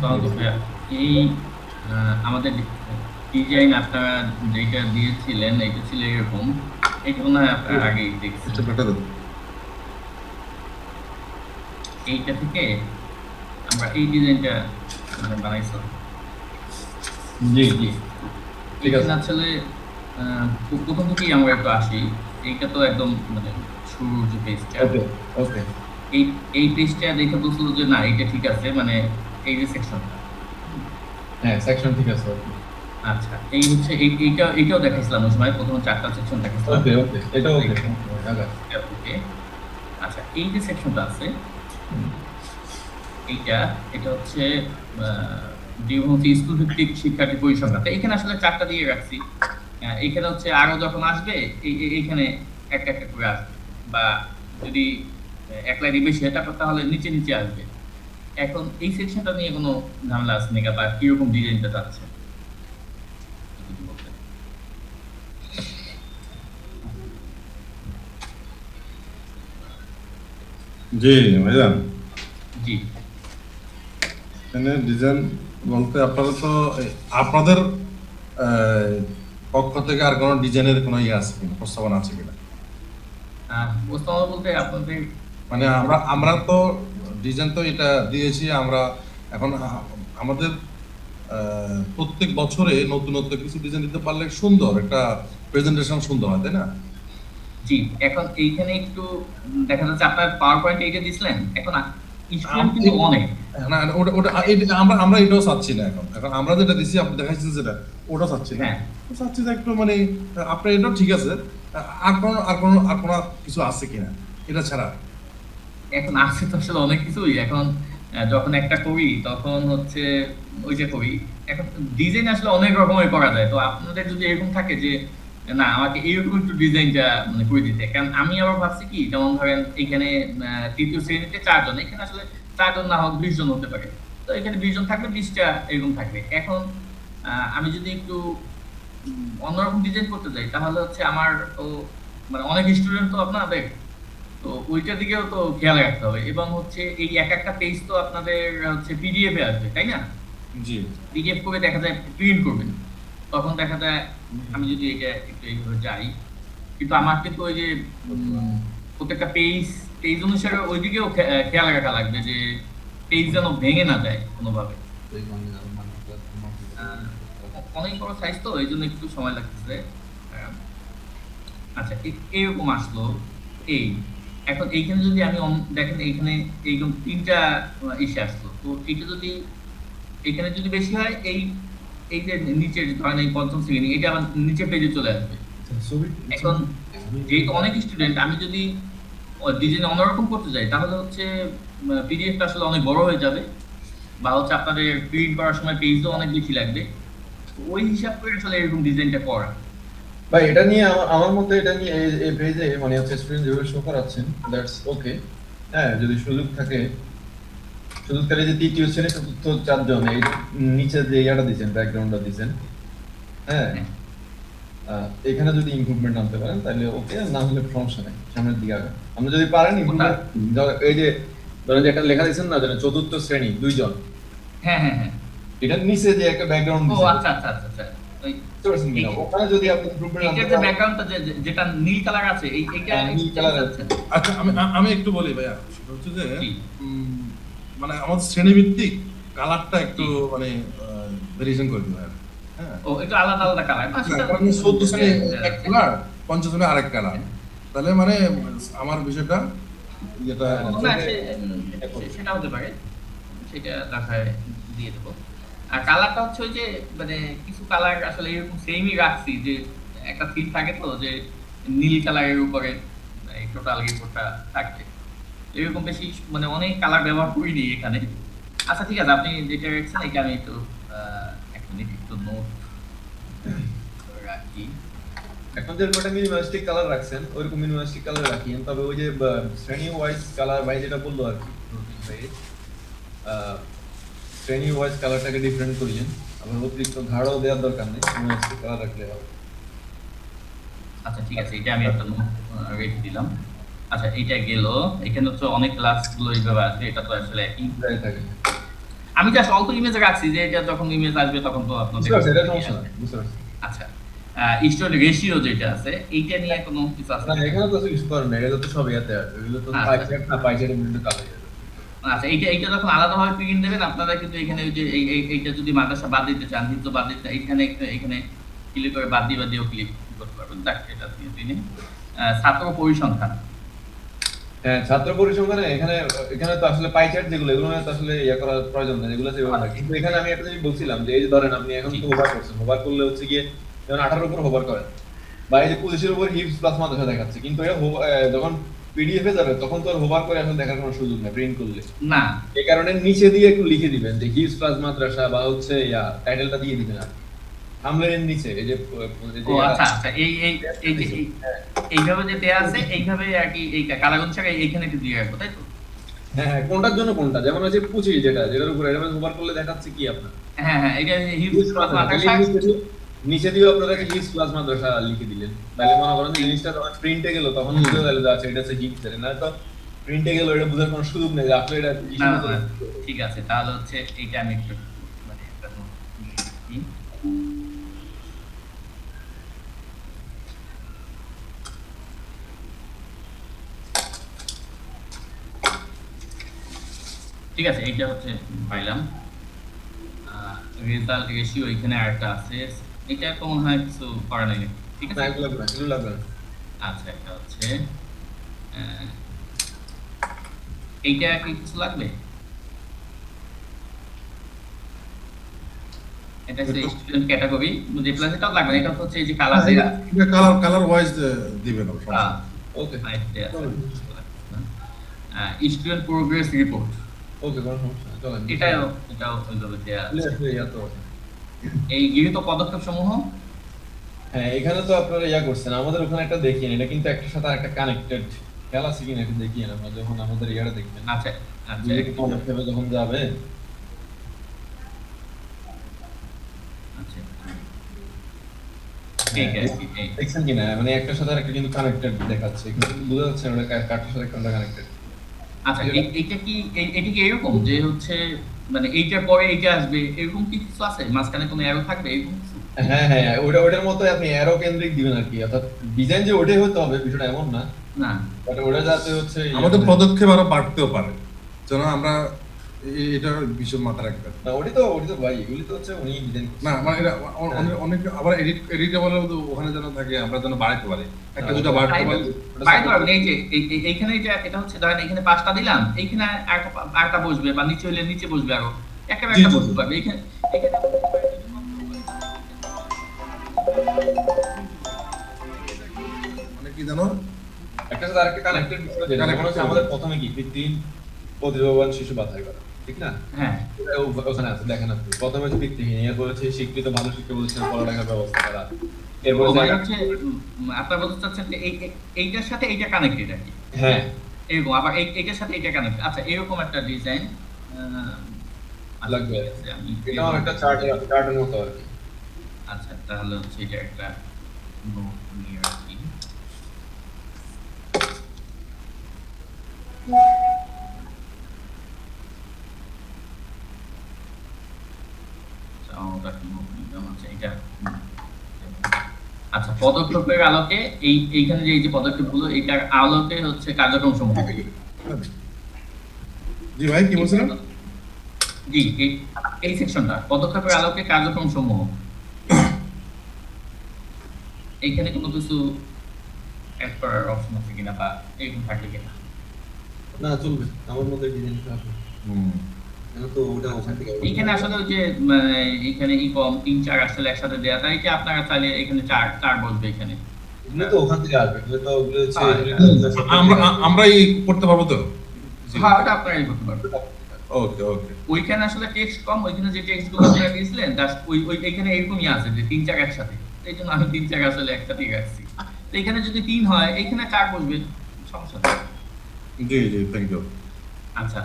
আসসালামু আলাইকুম ভাইয়া। এই আমাদের ডিজাইন আপনারা যেটা দিয়েছিলেন এটা ছিল এরকম। এটা মনে হয় আপনারা আগেই দেখছেন। এটা বেটা দেন। এইটা থেকে আমরা এই ডিজাইনটা মানে বানাইছিলাম। জি জি, ঠিক এইখানে আছে। আসলে প্রথম থেকেই আমরা একটু আসি। এইটা তো একদম মানে শুরুর যে পেজটা, ওকে ওকে। এই এই পেজটা দেখে বলছিল যে না এটা ঠিক আছে, মানে এই যে সেকশনটা। হ্যাঁ, সেকশন ঠিক আছে। ওকে আচ্ছা, এই হচ্ছে এইটাও দেখাইছিলাম ওই সময়, প্রথমে ৪টা সেকশন দেখাইছিলাম। ওকে ওকে, এটা ওকে। এইটা আগা। এটা ওকে। আচ্ছা, এই যে সেকশনটা আছে এইটা, এটা হচ্ছে হচ্ছে স্কুল ভিত্তিক শিক্ষার্থী পরিসংখ্যান। তো এখানে আসলে 4টা দিয়ে রাখছি। এইখানে হচ্ছে আরো যখন আসবে এইখানে একটা একটা করে আসবে, বা যদি এক লাইনে বেশি হয় তারপর তাহলে নিচে নিচে আসবে। এখন এই সেকশনটা নিয়ে কোনো ঝামেলা আছে নাকি, বা কিরকম ডিজাইনটা চাচ্ছে যদি বলতেন। জি ভাইজান, জি এখানে ডিজাইন বলতে আপনারা তো আপনাদের আহ, পক্ষ থেকে আর কোনো ডিজাইনের কোনো ইয়ে আছে কিনা, প্রস্তাবনা আছে কিনা? প্রস্তাবনা বলতে আপনাদের মানে আমরা আমরা তো ডিজাইন তো এটা দিয়েছি আমরা। এখন আমাদের প্রত্যেক বছরে নতুনত্ব কিছু ডিজাইন দিতে পারলে সুন্দর একটা প্রেজেন্টেশন সুন্দর হয়, তাই না? জি, এখন এইখানে একটু দেখা যাচ্ছে আপনার পাওয়ার পয়েন্ট এইটা দিছিলেন, এখন স্টুডেন্ট কিন্তু অনেক। না, ওটা ওটা আমরা আমরা এটাও চাচ্ছি না। এখন এখন আমরা যেটা দিছি, আপনি দেখাইছেন যেটা, ওটা চাচ্ছি না। হ্যাঁ, চাচ্ছি যে একটু মানে আপনার এটাও ঠিক আছে। আর কোনো কিছু আছে কিনা এটা ছাড়া? এখন আছে তো আসলে অনেক কিছুই। এখন যখন একটা করি তখন হচ্ছে ওইটা করি। এখন ডিজাইন আসলে অনেক রকমের করা যায়। তো আপনাদের যদি এরকম থাকে যে না আমাকে এরকম একটু ডিজাইনটা মানে করে দিতে, কারণ আমি আবার ভাবছি কি, যেমন ধরেন এখানে তৃতীয় শ্রেণীতে 4 জন, এখানে আসলে 4 জন না হোক 20 জন হতে পারে। তো এখানে 20 জন থাকলে 20টা এরকম থাকবে। এখন আমি যদি একটু অন্যরকম ডিজাইন করতে যাই তাহলে হচ্ছে আমার তো মানে অনেক স্টুডেন্ট তো আপনাদের, তো ওইটার দিকেও তো খেয়াল রাখতে হবে। এবং হচ্ছে এই এক একটা পেজ তো আপনাদের হচ্ছে পিডিএফ এ আসবে, তাই না? জি পিডিএফ করে দেখা যায় প্রিন্ট করবেন, তখন দেখা যায় আমি যদি এটা একটু এইভাবে যাই, কিন্তু আমার কিন্তু ওই যে প্রত্যেকটা পেজ পেজ অনুসারে ওইদিকেও খেয়াল রাখা লাগবে যে পেজ যেন ভেঙে না যায় কোনোভাবে। আহ, অনেক বড় সাইজ তো এই জন্য একটু সময় লাগতেছে। আহ, আচ্ছা, এরকম আসলো। এই এখন এইখানে যদি আমি দেখেন এইখানে এইরকম 3টা ইসে আসলো, তো এটা যদি এখানে যদি বেশি হয়, এই এই যে নিচের ধরেন এই পঞ্চম শ্রেণী, এটা আবার নিচের পেজে চলে আসবে। এখন যেহেতু অনেক স্টুডেন্ট, আমি যদি ডিজাইন অন্যরকম করতে যাই তাহলে হচ্ছে পিডিএফটা আসলে অনেক বড় হয়ে যাবে, বা হচ্ছে আপনাদের প্রিন্ট করার সময় পেজও অনেক বেশি লাগবে। তো ওই হিসাব করে আসলে এরকম ডিজাইনটা করা। ভাই এটা নিয়ে আমার মতে এটা নিয়ে এই পেজে মানে হচ্ছে স্টুডেন্ট যেভাবে শো করাচ্ছেন দ্যাটস ওকে। হ্যাঁ, যদি সুযোগ থাকে, সুযোগ থাকলে যে তৃতীয় শ্রেণী চতুর্থ 4 জন এই নিচে যে ইয়াটা দিচ্ছেন, ব্যাকগ্রাউন্ডটা দিচ্ছেন, হ্যাঁ, হ্যাঁ, এখানে যদি ইমপ্রুভমেন্ট আনতে পারেন তাহলে ওকে, না হলে সমস্যা নেই, সামনের দিকে আগে আমরা যদি পারেন ওটা ইমপ্রুভমেন্ট। এই যে ধরেন যে একটা লেখা দিচ্ছেন না, যেন চতুর্থ শ্রেণী 2 জন, হ্যাঁ হ্যাঁ হ্যাঁ। এটার নিচে যে একটা ব্যাকগ্রাউন্ড ও দিচ্ছেন, আচ্ছা আচ্ছা আচ্ছা আচ্ছা। ওই বুঝতে পারছেন কিনা? ওখানে যদি আপনি ইমপ্রুভমেন্ট আনতে এইটার যে পারেন। ব্যাকগ্রাউন্ডটা যেটা নীল কালার আছে, এইটা একটু নীল চেঞ্জ কালার আছে। আচ্ছা, আমি একটু বলি ভাইয়া, সেটা হচ্ছে যে জি উম, মানে আমাদের শ্রেণীভিত্তিক কালারটা একটু জি। মানে ভেরিয়েশন করে দিতে হবে। হ্যাঁ, ও একটু আলাদা আলাদা কালার না, না, সেটা কারণ 14 শ্রেণী এক আছে। কালার, 50 শ্রেণী আরেক কালার। তাহলে মানে আমার বিষয়টা যেটা না সেটা হতে পারে, সেটা দেখায় দিয়ে দেবো। আর কালারটা হচ্ছে ওই যে মানে কিছু কালার আসলে এরকম সেমই রাখছি, যে একটা থিম থাকে তো যে নীল কালারের উপরে এই টোটাল রিপোর্টটা থাকবে। এরকম বেশি মানে অনেক কালার ব্যবহার করিনি এখানে। আচ্ছা ঠিক আছে, আপনি যেটা রাখছেন এটা আমি একটু এক মিনিট একটু নোট রাখি। এখন যে একটা মিনিমালিস্টিক কালার রাখছেন ওইরকম মিনিমালিস্টিক কালার রাখিয়েন, তবে ওই যে শ্রেণী ওয়াইজ কালার ভাই যেটা বললো আর কি রবিন ভাই, শ্রেণী ওয়াইজ কালারটাকে ডিফারেন্ট করিয়েন। আবার অতিরিক্ত গাঢ় দেওয়ার দরকার নেই, মিনিমালিস্টিক কালার রাখলে হবে। আচ্ছা ঠিক আছে, এটা আমি একটা নোট রেখে দিলাম। আচ্ছা এইটা গেল। এখানে হচ্ছে অনেক ক্লাসগুলো এইভাবে আছে, এটা তো আসলে একই। যাই থাকে। আমি জাস্ট অল্প ইমেজ রাখছি যে এটা যখন ইমেজ আসবে তখন তো আপনাদের বুঝতে পারছি, এটা সমস্যা না, বুঝতে পারছি। আচ্ছা স্টুডেন্ট রেশিও যেটা আছে এইটা নিয়ে কোনো কিছু আছে না এখানে তো কিছু করার নেই, এগুলো তো সব ইয়াতে আছে, এগুলো তো আচ্ছা। পাইচার্ট না, পাইচার্টের মধ্যে কালো হয়ে যাবে। আচ্ছা এইটা যখন আলাদাভাবে প্রিন্ট দেবেন আপনারা কিন্তু এখানে ওই যে এইটা যদি মাদ্রাসা বাদ দিতে চান কিন্তু বাদ দিতে এখানে ক্লিক করে বাদ দিয়েও ক্লিক করতে পারবেন। দেখ এটা দিয়ে তিনি ছাত্র পরিসংখ্যান হ্যাঁ, ছাত্র পরিসংখ্যানে এখানে এখানে তো আসলে পাইচার্ট যেগুলো, এগুলো তো আসলে ইয়া করার প্রয়োজন নেই, এগুলো সেভাবে থাকে। কিন্তু এখানে আমি একটা জিনিস বলছিলাম যে এই যে ধরেন আপনি এখন তো হোভার করছেন, হোভার করলে হচ্ছে গিয়ে যেমন 18 উপর হোভার করেন বা এই যে 25 উপর হিপস প্লাস মাদ্রাসা দেখাচ্ছে, কিন্তু এটা যখন পিডিএফ এ যাবে তখন তো আর হোভার করে এখন দেখার কোনো সুযোগ নেই প্রিন্ট করলে। না এই কারণে নিচে দিয়ে একটু লিখে দিবেন যে হিপস প্লাস মাদ্রাসা বা হচ্ছে ইয়া টাইটেলটা দিয়ে দিবেন আর থাম্বনেলের নিচে এই যে ও আচ্ছা আচ্ছা এইভাবে যে দেয়া আছে এইভাবে আর কি এই কালাগঞ্জ ছাড়া এইখানে একটু দিয়ে রাখবো তাই তো? হ্যাঁ হ্যাঁ, কোনটার জন্য কোনটা, যেমন হচ্ছে 25 যেটার উপরে এটা হোভার করলে দেখাচ্ছে কি আপনার হ্যাঁ এটা হিউজ মাদ্রাসা নিচে দিয়ে আপনারা হিপস প্লাস মাদ্রাসা লিখে দিলেন, তাহলে মনে করেন যে জিনিসটা যখন প্রিন্টে গেল তখন বুঝতে পারলে যে আচ্ছা এটা হচ্ছে হিপস এর, না তো প্রিন্টে গেল এটা বোঝার কোনো সুযোগ নেই যে আপনি এটা না, ঠিক আছে তাহলে হচ্ছে এইটা আমি একটু মানে একটা ঠিক আছে এইটা হচ্ছে পাইলাম। রেজাল্ট রেশিও এখানে আরেকটা আছে, এটা তো মনে হয় কিছু করা নাই নাকি? ঠিক আছে এগুলো লাগবে না। আচ্ছা এটা হচ্ছে এইটা কি কিছু লাগবে? এটা হচ্ছে স্টুডেন্ট ক্যাটাগরি যে প্লাস এটাও লাগবে না, এটা হচ্ছে এই যে কালার দেয়া এটা কালার ওয়াইজ দিবেন সমস্যা নেই। ওকে স্টুডেন্ট প্রোগ্রেস রিপোর্ট ওকে, কোনো সমস্যা নেই, চলেন এটাও ওইভাবে দেয়া আছে। ইয়া তো এই গৃহীত পদক্ষেপ সমূহ হ্যাঁ, এখানে তো আপনারা ইয়া করছেন, আমাদের ওখানে একটা দেখিয়ে এটা কিন্তু একটার সাথে আরেকটা কানেক্টেড খেয়াল আছে কিনা একটু দেখিয়ে আমরা যখন আমাদের ইয়াটা দেখবেন আচ্ছা আচ্ছা যে পদক্ষেপে যখন যাবে আচ্ছা ঠিক আছে দেখছেন কিনা মানে একটার সাথে আরেকটা কিন্তু কানেক্টেড দেখাচ্ছে, কিন্তু বোঝা যাচ্ছে না ওটা কারটার সাথে কোনটা কানেক্টেড। আচ্ছা এইটা কি এটা কি এরকম যে হচ্ছে মানে এইটার পরে এইটা আসবে এরকম কি কিছু আছে মাঝখানে কোনো অ্যারো থাকবে এরকম কিছু? হ্যাঁ হ্যাঁ, ওটার মতো আপনি অ্যারো কেন্দ্রিক দিবেন আর কি, অর্থাৎ ডিজাইন যে ওটাই হতে হবে বিষয়টা এমন না, না বাট ওটা যাতে হচ্ছে আমাদের পদক্ষেপ আরো বাড়তেও পারে, যেন আমরা এটার বিষয় মাথা রাখবেন। না ওটি তো ভাই এগুলি তো হচ্ছে উনি ডিজাইন না মানে এটা অনেক আবার এডিটেবলের ওখানে যেন থাকে, আমরা যেন বাড়াইতে পারি, একটা দুটো বাড়তে পারি। বাইরে পারবেন এই যে এইখানে এটা হচ্ছে ধরেন এখানে 5টা দিলাম এইখানে আরেকটা বসবে বা নিচে হইলে নিচে বসবে আরো একটা বসতে পারবে এখানে মানে কি জানো একটা সাথে আরেকটা কানেক্টেড বিষয়, যেমন হচ্ছে আমাদের প্রথমে কি ভিত্তিহীন প্রতিভাবান শিশু বাছাই করা, ঠিক না? হ্যাঁ ওখানে আছে দেখেন আপনি, প্রথমে হচ্ছে ভিত্তিহীন, এরপর হচ্ছে স্বীকৃত ভালো শিক্ষা প্রতিষ্ঠানে পড়ালেখার ব্যবস্থা করা, এরপর মানে হচ্ছে আপনারা বলতে চাচ্ছেন যে এইটার সাথে এইটা কানেক্টেড আর কি। হ্যাঁ এরকম আবার এইটার সাথে এইটা কানেক্টেড। আচ্ছা এরকম একটা ডিজাইন লাগবে, আমি এটাও একটা চার্টের মতো আর কি। আচ্ছা তাহলে হচ্ছে এটা একটা নোট নিয়ে রাখি। আচ্ছা পদক্ষেপের আলোকে এইখানে যে এই যে পদক্ষেপগুলো এটার আলোকে হচ্ছে কার্যক্রম সমূহ। জি ভাই কি বলছিলেন? জি এই সেকশনটা পদক্ষেপের আলোকে কার্যক্রম সমূহ, এইখানে কোনো কিছু অ্যাড করার অপশন আছে কিনা বা এরকম থাকলে কিনা? না চলবে, আমার মধ্যে ডিজাইনটা আছে তো ওটা ওখান থেকে এখানে আসলে ওই যে এখানে কম 3-4 আসলে একসাথে দেয়া তাই কি আপনারা চাইলে এখানে 4 বসবে এখানে এগুলো তো ওখান থেকে আসবে, এগুলো তো ওগুলো হচ্ছে আমরা এই করতে পারবো তো? হ্যাঁ এটা আপনারাই করতে পারবেন। ওকে ওকে, ওইখানে আসলে টেক্সট কম, ওইখানে যে টেক্সট গুলো আপনারা দিয়েছিলেন জাস্ট ওই এখানে এরকমই আছে যে 3-4 একসাথে, এই জন্য আমি 3-4 আসলে একসাথেই রাখছি। তো এখানে যদি 3 হয় এইখানে 4 বসবে, সমস্যা নেই। জি জি থ্যাংক ইউ। আচ্ছা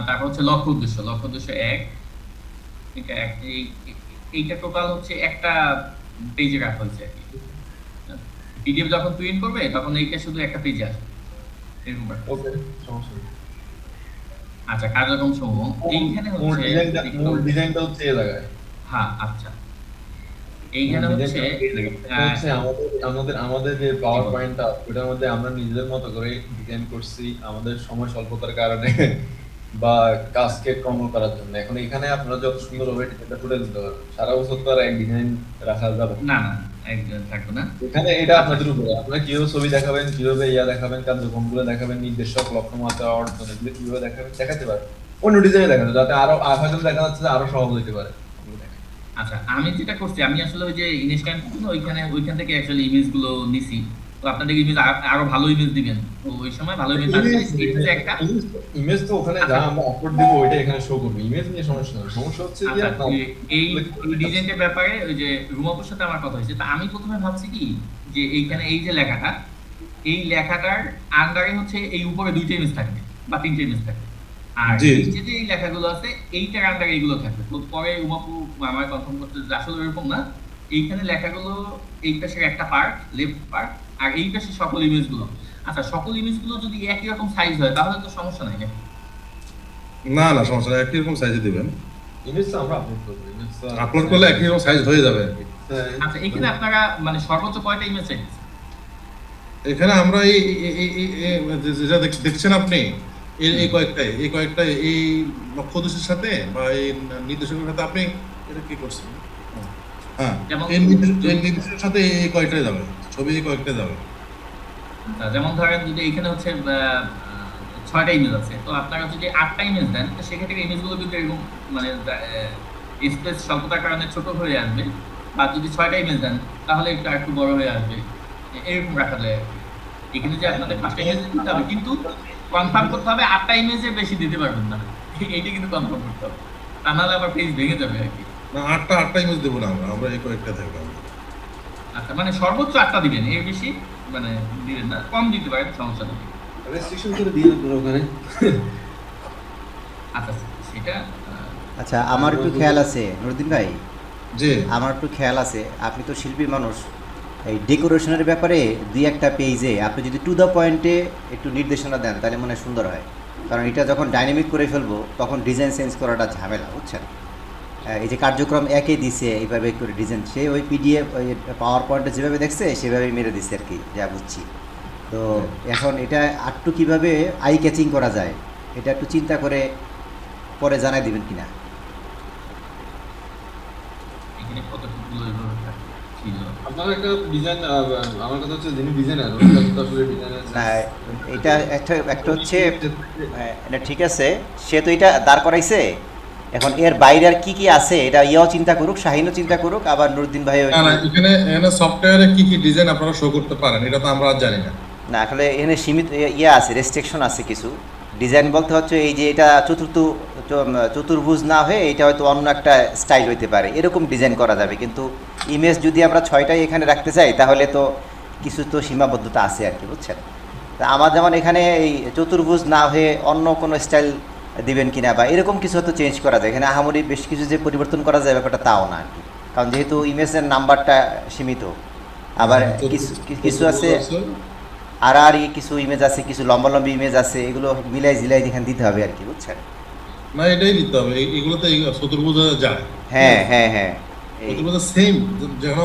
তারপর হচ্ছে লক্ষ্য উদ্দেশ্য 1 এটা এইটা টোটাল হচ্ছে একটা পেজে রাখা হয়েছে আর কি। পিডিএফ যখন প্রিন্ট করবে তখন এইটা শুধু একটা পেজে আসবে এরকম। ওকে সমস্যা নেই। আচ্ছা, কার্যক্রম সমূহ এইখানে মূল হচ্ছে ডিজাইনটা একটু, মূল ডিজাইনটা হচ্ছে এই জায়গায়। হ্যাঁ আচ্ছা, মূল এইখানে হচ্ছে ডিজাইনটা এই জায়গায়। এটা আহ, হচ্ছে আমাদের যে কি পাওয়ার বলবো? পয়েন্টটা ওটার মধ্যে আমরা নিজেদের মতো করে ডিজাইন করছি আমাদের সময় স্বল্পতার কারণে বা কাজকে কম করার জন্য। এখন এখানে আপনারা যত সুন্দর হবে এটা ফুটে দিতে পারবেন। সারা বছর তো আর এক ডিজাইন রাখা যাবে না। না না, একদম থাকবে না। এখানে এটা আচ্ছা, আপনাদের উপরে, আপনারা কিভাবে ছবি দেখাবেন, কিভাবে দেখাবেন, কার্যক্রমগুলো দেখাবেন, নির্দেশক লক্ষ্যমাত্রা অর্জন এগুলো কিভাবে দেখাবেন দেখাতে পারেন। অন্য ডিজাইনে দেখাতে যাতে আরো হয়তো দেখা যাচ্ছে যে আরো সহজ হতে পারে। আচ্ছা, আমি যেটা করছি, আমি আসলে ওই যে ইনস্ট্যান্ট ওইখান থেকে অ্যাকচুয়ালি ইমেজ গুলো নিছি। তো আপনাদের ইমেজ আরো ভালো ইমেজ দিবেন, তো ওই সময় ভালো ইমেজ আসবে। এটা যে একটা, ইমেজ তো ওখানে যা আমরা আপলোড দিব ওইটা এখানে শো করবে। ইমেজ নিয়ে সমস্যা নেই, সমস্যা হচ্ছে যে আচ্ছা, আপনার এই ডিজাইনটার ব্যাপারে ওই যে রুমাপুর সাথে আমার কথা হয়েছে, তা আমি প্রথমে ভাবছি কি যে এইখানে এই যে লেখাটা, এই লেখাটার আন্ডারে হচ্ছে এই উপরে 2টা ইমেজ থাকবে বা 3টে ইমেজ থাকবে, আর জি। নিচে যে এই লেখাগুলো আছে এইটার আন্ডারে এইগুলো থাকবে। তো পরে উমাপু আমার কনফার্ম করতে যে আসলে এরকম না, এইখানে লেখাগুলো এই পাশের একটা পার্ট, লেফট পার্ট, আর এই পাশে সকল ইমেজগুলো। আচ্ছা, সকল ইমেজগুলো যদি একই রকম সাইজ হয় তাহলে তো সমস্যা নাই নাকি? না না, সমস্যা নেই, একই রকম সাইজে দিবেন। ইমেজ তো আমরা আপলোড করব। ইমেজ তো আপলোড করলে একই রকম সাইজ হয়ে যাবে আর কি। আচ্ছা, এখানে আপনারা মানে সর্বোচ্চ কয়টা ইমেজ চাইছেন? এখানে আমরা যেটা দেখছেন আপনি, এই কয়েকটা এই লক্ষ্য উদ্দেশ্যের সাথে বা এই নির্দেশকের সাথে আপনি এটা কি করছেন? হ্যাঁ, যেমন এই নির্দেশকের সাথে এই কয়েকটাই যাবে, ছবি এই কয়েকটাই যাবে। যেমন ধরেন যদি এখানে হচ্ছে 6টা ইমেজ আছে, তো আপনারা যদি 8টা ইমেজ দেন, তো সেক্ষেত্রে ইমেজগুলো কিন্তু এরকম মানে স্পেস স্বল্পতার কারণে ছোট হয়ে আসবে। বা যদি 6টা ইমেজ দেন তাহলে একটু বড় হয়ে আসবে। এরকম রাখা যায় আর কি। এখানে যে আপনাদের 5টা ইমেজ দিতে হবে, কিন্তু কনফার্ম করতে হবে 8টা ইমেজের বেশি দিতে পারবেন না। এইটা কিন্তু কনফার্ম করতে হবে, তা নাহলে আবার পেজ ভেঙে যাবে আর কি। না, আটটা ইমেজ দেবো না, আমরা এই কয়েকটা থাকবে। আচ্ছা, মানে সর্বোচ্চ 8টা দিবেন, এর বেশি মানে দিবেন না, কম দিতে পারেন, সমস্যা নেই। রেস্ট্রিকশন করে দিয়ে আপনারা ওখানে। আচ্ছা, সেটা আচ্ছা, আমার একটু খেয়াল আছে নুরুদ্দিন ভাই, জি। আমার একটু খেয়াল আছে, আপনি তো শিল্পী মানুষ, এই ডেকোরেশনের ব্যাপারে দুই একটা পেজে আপনি যদি টু দ্য পয়েন্টে একটু নির্দেশনা দেন তাহলে মনে হয় সুন্দর হয়। কারণ এটা যখন ডাইনামিক করে ফেলবো তখন ডিজাইন চেঞ্জ করাটা ঝামেলা, বুঝছেন? এই যে কার্যক্রম একে দিছে এইভাবে করে ডিজাইন, সে ওই পিডিএফ ওই পাওয়ার পয়েন্টে যেভাবে দেখছে সেভাবেই মেরে দিচ্ছে আর কি, যা বুঝছি। তো এখন এটা আরটু কীভাবে আই ক্যাচিং করা যায় এটা একটু চিন্তা করে পরে জানাই দিবেন কিনা। এখানে কতটুকু এভাবে ছিল। আপনার একটা ডিজাইন, আমার কথা হচ্ছে যিনি ডিজাইনার ওটা তো আসলে ডিজাইনার না, এটা একটা হচ্ছে এটা ঠিক আছে, সে তো এটা দাঁড় করাইছে, এখন এর বাইরে আর কি কি আছে এটা ইয়াও চিন্তা করুক, শাহিনও চিন্তা করুক, আবার নুরুদ্দিন ভাইও না না, এখানে সফটওয়্যারে কি কি ডিজাইন আপনারা শো করতে পারেন এটা তো আমরা আর জানি না। না, আসলে এখানে সীমিত ইয়ে আছে, রেস্ট্রিকশন আছে কিছু। ডিজাইন বলতে হচ্ছে এই যে এটা চতুর্ভুজ না হয়ে এটা হয়তো অন্য একটা স্টাইল হইতে পারে, এরকম ডিজাইন করা যাবে। কিন্তু ইমেজ যদি আমরা 6টাই এখানে রাখতে চাই তাহলে তো কিছু তো সীমাবদ্ধতা আছে আর কি, বুঝছেন? তা আমার যেমন এখানে এই চতুর্ভুজ না হয়ে অন্য কোনো স্টাইল দিবেন কিনা বা এরকম কিছু হয়তো চেঞ্জ করা যায়। এখানে আহামরি বেশ কিছু যে পরিবর্তন করা যায় ব্যাপারটা তাও না আর কি, কারণ যেহেতু ইমেজের নাম্বারটা সীমিত। আবার কিছু আছে আর কিছু ইমেজ আছে, কিছু লম্বা লম্বি ইমেজ আছে, এগুলো মিলাই জিলাই এখানে দিতে হবে আর কি, বুঝছেন? না, এটাই দিতে হবে, এগুলোতে চতুর্ভুজ যায়। হ্যাঁ হ্যাঁ হ্যাঁ, এই চতুর্ভুজ সেম, যেন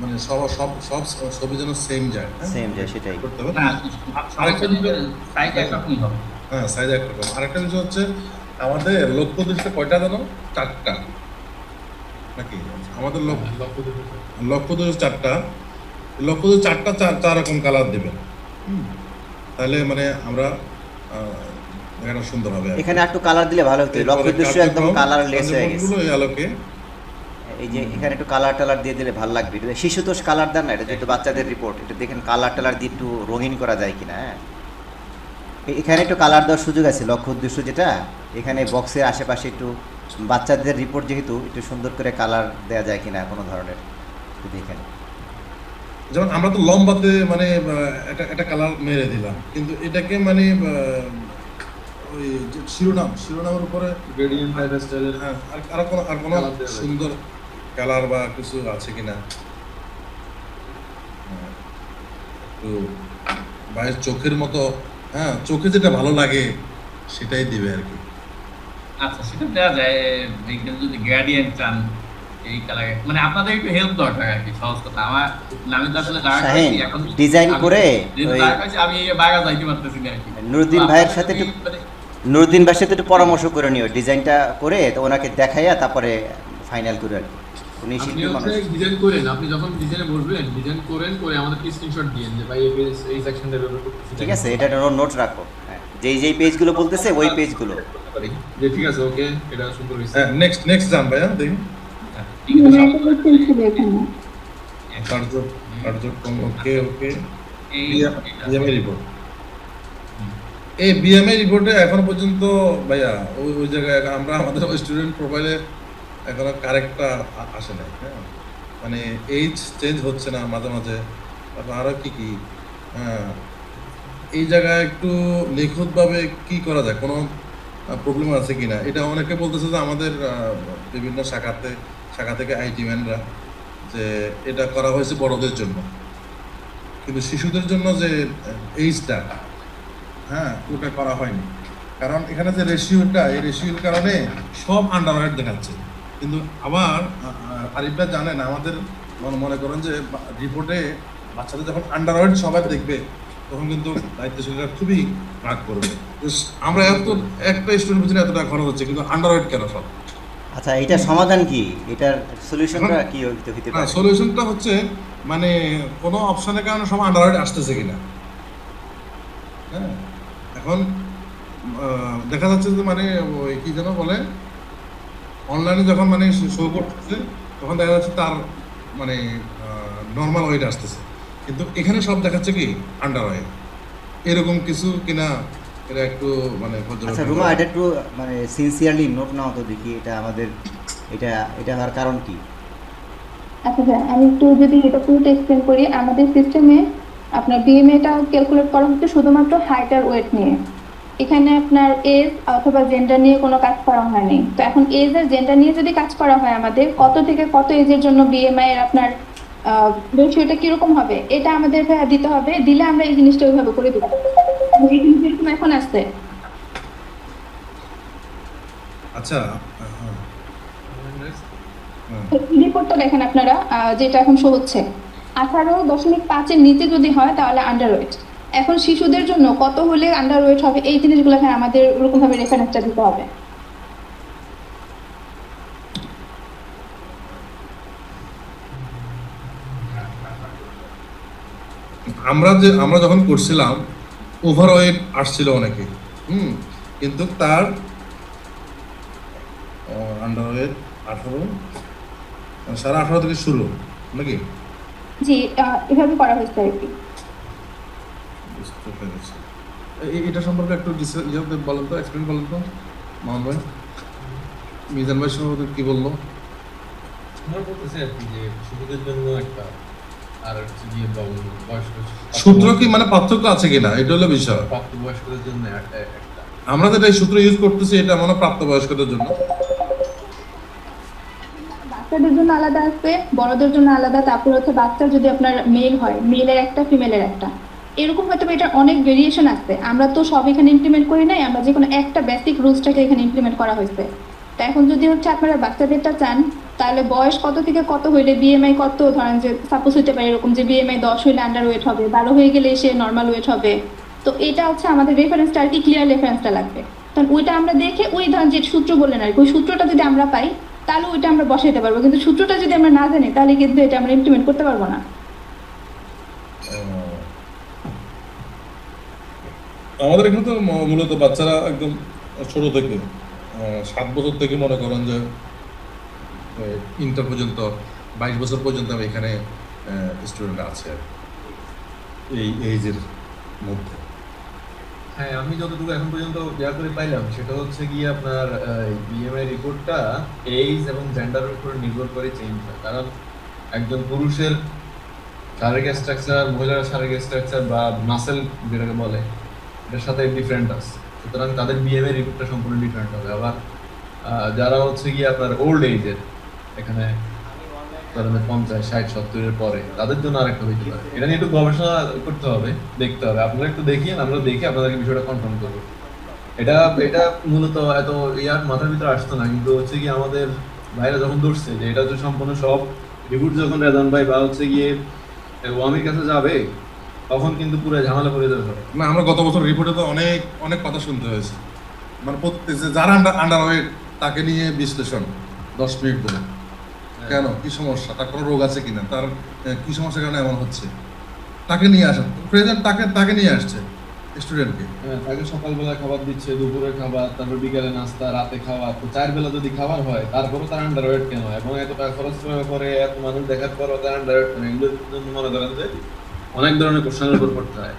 মানে সব সব সব ছবি যেন সেম যায়। সেম যায়, সেটাই। করতে হবে। না, সমস্যা নেই, সাইজ একরকমই হবে। হ্যাঁ, সাইজ একরকম। আরেকটা বিষয় হচ্ছে আমাদের লক্ষ্য উদ্দেশ্যে কয়টা জানো? 4টা নাকি? আমাদের লক্ষ্য উদ্দেশ্য 4টা। লক্ষ্য উদ্দেশ্য 4টা 4 রকম কালার দেবেন। তাহলে মানে আমরা এটা সুন্দর হবে। এখানে একটু কালার দিলে ভালো হতো, লক্ষ্য উদ্দেশ্য একদম কালার লেস হয়ে গেছে। এই আলোকে এই যে এখানে একটু কালার টালার দিয়ে দিলে ভালো লাগবে। শিশুতোষ কালার দেন না, এটা যেহেতু বাচ্চাদের রিপোর্ট, এটা দেখেন কালার টালার দিয়ে একটু রঙিন করা যায় কিনা। হ্যাঁ, এখানে একটু কালার দেওয়ার সুযোগ আছে, লক্ষ্য উদ্দেশ্য যেটা এখানে বক্সের আশেপাশে একটু বাচ্চাদের রিপোর্ট যেহেতু একটু সুন্দর করে কালার দেওয়া যায় কিনা কোনো ধরনের, একটু দেখেন। যেমন আমরা তো লম্বাতে মানে একটা কালার মেরে দিলাম, কিন্তু এটাকে মানে ওই যে শিরোনামের উপরে গ্রেডিয়েন্ট টাইপের স্টাইলের। হ্যাঁ, আর কোনো সুন্দর কালার বা কিছু আছে কিনা একটু বাইরের চোখের মতো। হ্যাঁ, চোখে যেটা ভালো লাগে সেটাই দিবে আর কি। আচ্ছা, সেটা দেওয়া যায়। এইখানে যদি গ্রেডিয়েন্ট চান এই কালারে, মানে আপনাদের একটু হেল্প দরকার আর কি, সহজ কথা। আমি তো আসলে দাঁড়া শাহিন, করেছি এখন, ডিজাইন করে যেহেতু ওই দাঁড়া করেছি, আমি বাইরে যাইতে পারতেছি না আর কি। নুরুদ্দিন তো ভাইয়ের আপনাদের সাথে যদি একটু মানে নুরুদ্দিন ভাইয়ের সাথে একটু পরামর্শ করে নিও, ডিজাইনটা করে তো ওনাকে দেখাইয়া তারপরে ফাইনাল করে আর কি। উনি আপনি শিল্পী মানুষ। হচ্ছে ডিজাইন করেন, আপনি যখন ডিজাইনে বসবেন ডিজাইন করেন, করে আমাদেরকে স্ক্রিনশট দিয়েন যে ভাই এই সেকশনটা ব্যবহার করতেছি। ঠিক আছে, এটা নোট রাখো। হ্যাঁ, যেই পেজগুলো বলতেছে ওই পেজগুলো। যে ঠিক আছে, ওকে, এটা সুন্দর হয়েছে। হ্যাঁ, নেক্সট যান ভাইয়া দেখি। ঠিক আছে, সব- কার্যক্রম ওকে ওকে। এই বিএমএ রিপোর্ট, এই বিএমএ রিপোর্টে এখনো পর্যন্ত ভাইয়া ওই জায়গায় আমরা আমাদের স্টুডেন্ট প্রোফাইলে এখনো কারেক্টটা আসে নাই। হ্যাঁ, মানে এইজ চেঞ্জ হচ্ছে না মাঝে মাঝে, তারপর আরো কি হ্যাঁ, এই জায়গায় একটু নিখুঁতভাবে কি করা যায়, কোনো প্রবলেম আছে কিনা, এটা অনেকে বলতেছে যে আমাদের বিভিন্ন শাখা থেকে আইটি ম্যানরা যে এটা করা হয়েছে বড়দের জন্য, কিন্তু শিশুদের জন্য যে এইজটা, হ্যাঁ, ওটা করা হয়নি। কারণ এখানে যে রেশিওটা, এই রেশিওর কারণে সব আন্ডারওয়েট দেখাচ্ছে। কিন্তু আবার আরিফরা জানেন, আমাদের মনে করেন যে রিপোর্টে বাচ্চাদের যখন আন্ডারওয়েট সবাই দেখবে তখন কিন্তু দায়িত্বশীলরা খুবই রাগ করবে। আমরা একটা স্টুডেন্ট পিছনে এত টাকা খরচ হচ্ছে, কিন্তু আন্ডারওয়েট কেন সব? আচ্ছা, এটা সমাধান কি, এটার সলিউশনটা কি হতে পারে? সলিউশনটা হচ্ছে মানে কোনো অপশনের কারণে সব আন্ডারওয়েট আসতেছে কিনা। হ্যাঁ, এখন দেখা যাচ্ছে যে মানে ওই কি যেন বলে, অনলাইনে যখন মানে শো করতেছে তখন দেখা যাচ্ছে তার মানে নর্মাল ওয়েট আসতেছে, কিন্তু এখানে সব দেখাচ্ছে কি আন্ডার ওয়েট, এরকম কিছু কিনা এটা একটু মানে আচ্ছা রুমা, এটা একটু মানে সিনসিয়ারলি নোট নাও তো দেখি, এটা আমাদের এটা হওয়ার কারণ কি? আচ্ছা স্যার, আমি একটু যদি এটা পুরোটা এক্সপ্লেন করি। আমাদের সিস্টেমে আপনার বিএমএটা ক্যালকুলেট করা হচ্ছে শুধুমাত্র হাইট আর ওয়েট নিয়ে। এখানে আপনার এজ অথবা জেন্ডার নিয়ে কোনো কাজ করা হয়নি। তো এখন এজ আর জেন্ডার নিয়ে যদি কাজ করা হয়, আমাদের কত থেকে কত এজের জন্য বিএমআই এর আপনার রেশিওটা কিরকম হবে এটা আমাদের দিতে হবে। দিলে আমরা এই জিনিসটা ওইভাবে করে দেবো। এই জিনিস যেরকম এখন আসছে। আচ্ছা রিপোর্টটা দেখেন আপনারা, যেটা এখন শো হচ্ছে 18.5-এর নিচে যদি হয় তাহলে আন্ডার ওয়েট। এখন শিশুদের জন্য কত হলে আন্ডার ওয়েট হবে, এই জিনিসগুলো আমাদের ওরকম ভাবে রেফারেন্সটা দিতে হবে। আমরা যখন করছিলাম ওভারওয়েট আসছিল অনেকে, কিন্তু তার আন্ডারওয়েট 18, 18.5 থেকে শুরু নাকি? জি, এভাবে করা হয়েছে আর কি। বুঝতে পেরেছি। এটা সম্পর্কে একটু বলেন তো, এক্সপ্লেন বলেন তো মোহন ভাই। মিজান ভাই সম্ভবত কি বললো? আমরা বলতেছি আর কি যে শিশুদের জন্য একটা, আর হচ্ছে গিয়ে বয়স্ক সূত্র কি মানে পার্থক্য আছে কিনা, এটা হলো বিষয়। প্রাপ্তবয়স্কদের জন্য একটা। আমরা যেটা এই সূত্র ইউজ করতেছি এটা মানে প্রাপ্তবয়স্কদের জন্য। বাচ্চাদের জন্য আলাদা আছে, বড়দের জন্য আলাদা। তারপর হচ্ছে বাচ্চা যদি আপনার মেল হয়, মেলের একটা ফিমেলের একটা, এরকম হয়তো এটা অনেক ভেরিয়েশন আছে। আমরা তো সব এখানে ইমপ্লিমেন্ট করি নাই, আমরা যে কোনো একটা বেসিক রুলসটাকে এখানে ইমপ্লিমেন্ট করা হয়েছে। তো এখন যদি হচ্ছে আপনারা বাচ্চাদেরটা চান, তাহলে বয়স কত থেকে কত হইলে বিএমআই কত, ধরেন যে সাপোজ হতে পারে এরকম যে বিএমআই 10 হইলে আন্ডার ওয়েট হবে, 12 হয়ে গেলে সে নর্মাল ওয়েট হবে। তো এটা হচ্ছে আমাদের রেফারেন্সটা আর কি, ক্লিয়ার রেফারেন্সটা লাগবে। তখন ওইটা আমরা দেখে ওই ধরেন যে সূত্র বললেন আর কি, ওই সূত্রটা যদি আমরা পাই তাহলে ওইটা আমরা বসাইতে পারবো। কিন্তু সূত্রটা যদি আমরা না জানি তাহলে কিন্তু এটা আমরা ইমপ্লিমেন্ট করতে পারবো না। আমাদের এখানে তো মূলত বাচ্চারা একদম ছোট থেকে 7 বছর থেকে মনে করেন যে ইন্টার পর্যন্ত, 22 বছর পর্যন্ত এখানে স্টুডেন্ট আছে এই এইজের মধ্যে। হ্যাঁ, আমি যতটুকু এখন পর্যন্ত ইয়া করে পাইলাম সেটা হচ্ছে গিয়ে আপনার বিএমআই রিপোর্টটা এইজ এবং জেন্ডারের উপর নির্ভর করে চেঞ্জ হয়। কারণ একজন পুরুষের শারীরিক স্ট্রাকচার, মহিলার শারীরিক স্ট্রাকচার বা মাসেল যেটাকে বলে, এটার সাথে ডিফারেন্ট আছে। সুতরাং তাদের বিএমআই রিপোর্টটা সম্পূর্ণ ডিফারেন্ট হবে। আবার যারা হচ্ছে গিয়ে আপনার ওল্ড এজের, এখানে ধরেন 50, 60, 70-এর পরে, তাদের জন্য আরেকটা হইতে পারে। এটা নিয়ে একটু গবেষণা করতে হবে, দেখতে হবে। আপনারা একটু দেখিয়ে আমরা দেখে আপনাদেরকে বিষয়টা কনফার্ম করবো। এটা এটা মূলত এত ইয়ার মাথার ভিতরে আসতো না, কিন্তু হচ্ছে কি আমাদের ভাইরা যখন ধরছে যে এটা হচ্ছে সম্পূর্ণ সব রিপোর্ট যখন রেজান ভাই বা হচ্ছে গিয়ে ওয়ামির কাছে যাবে, তখন কিন্তু পুরো ঝামেলা পড়ে যাবে সবাই। না, আমরা গত বছর রিপোর্টে তো অনেক অনেক কথা শুনতে হয়েছে, মানে প্রত্যেক যে যারা আন্ডারওয়েট তাকে নিয়ে বিশ্লেষণ 10 মিনিট ধরে, কেন, কি সমস্যা, তার কোনো রোগ আছে কিনা, তার কি সমস্যার কারণে এমন হচ্ছে, তাকে নিয়ে আসা, প্রেজেন্ট তাকে নিয়ে আসছে স্টুডেন্টকে। হ্যাঁ, তাকে সকালবেলা খাবার দিচ্ছে, দুপুরে খাবার, তারপর বিকালে নাস্তা, রাতে খাবার, তো 4 বেলা যদি খাবার হয় তারপরও তার আন্ডারওয়েট কেন, এবং এত টাকা খরচ করার পরে এত মানুষ দেখার পরও তার আন্ডারওয়েট কেন, এগুলোর জন্য মনে করেন যে অনেক ধরনের কোশ্চেনের উপর পড়তে হয়।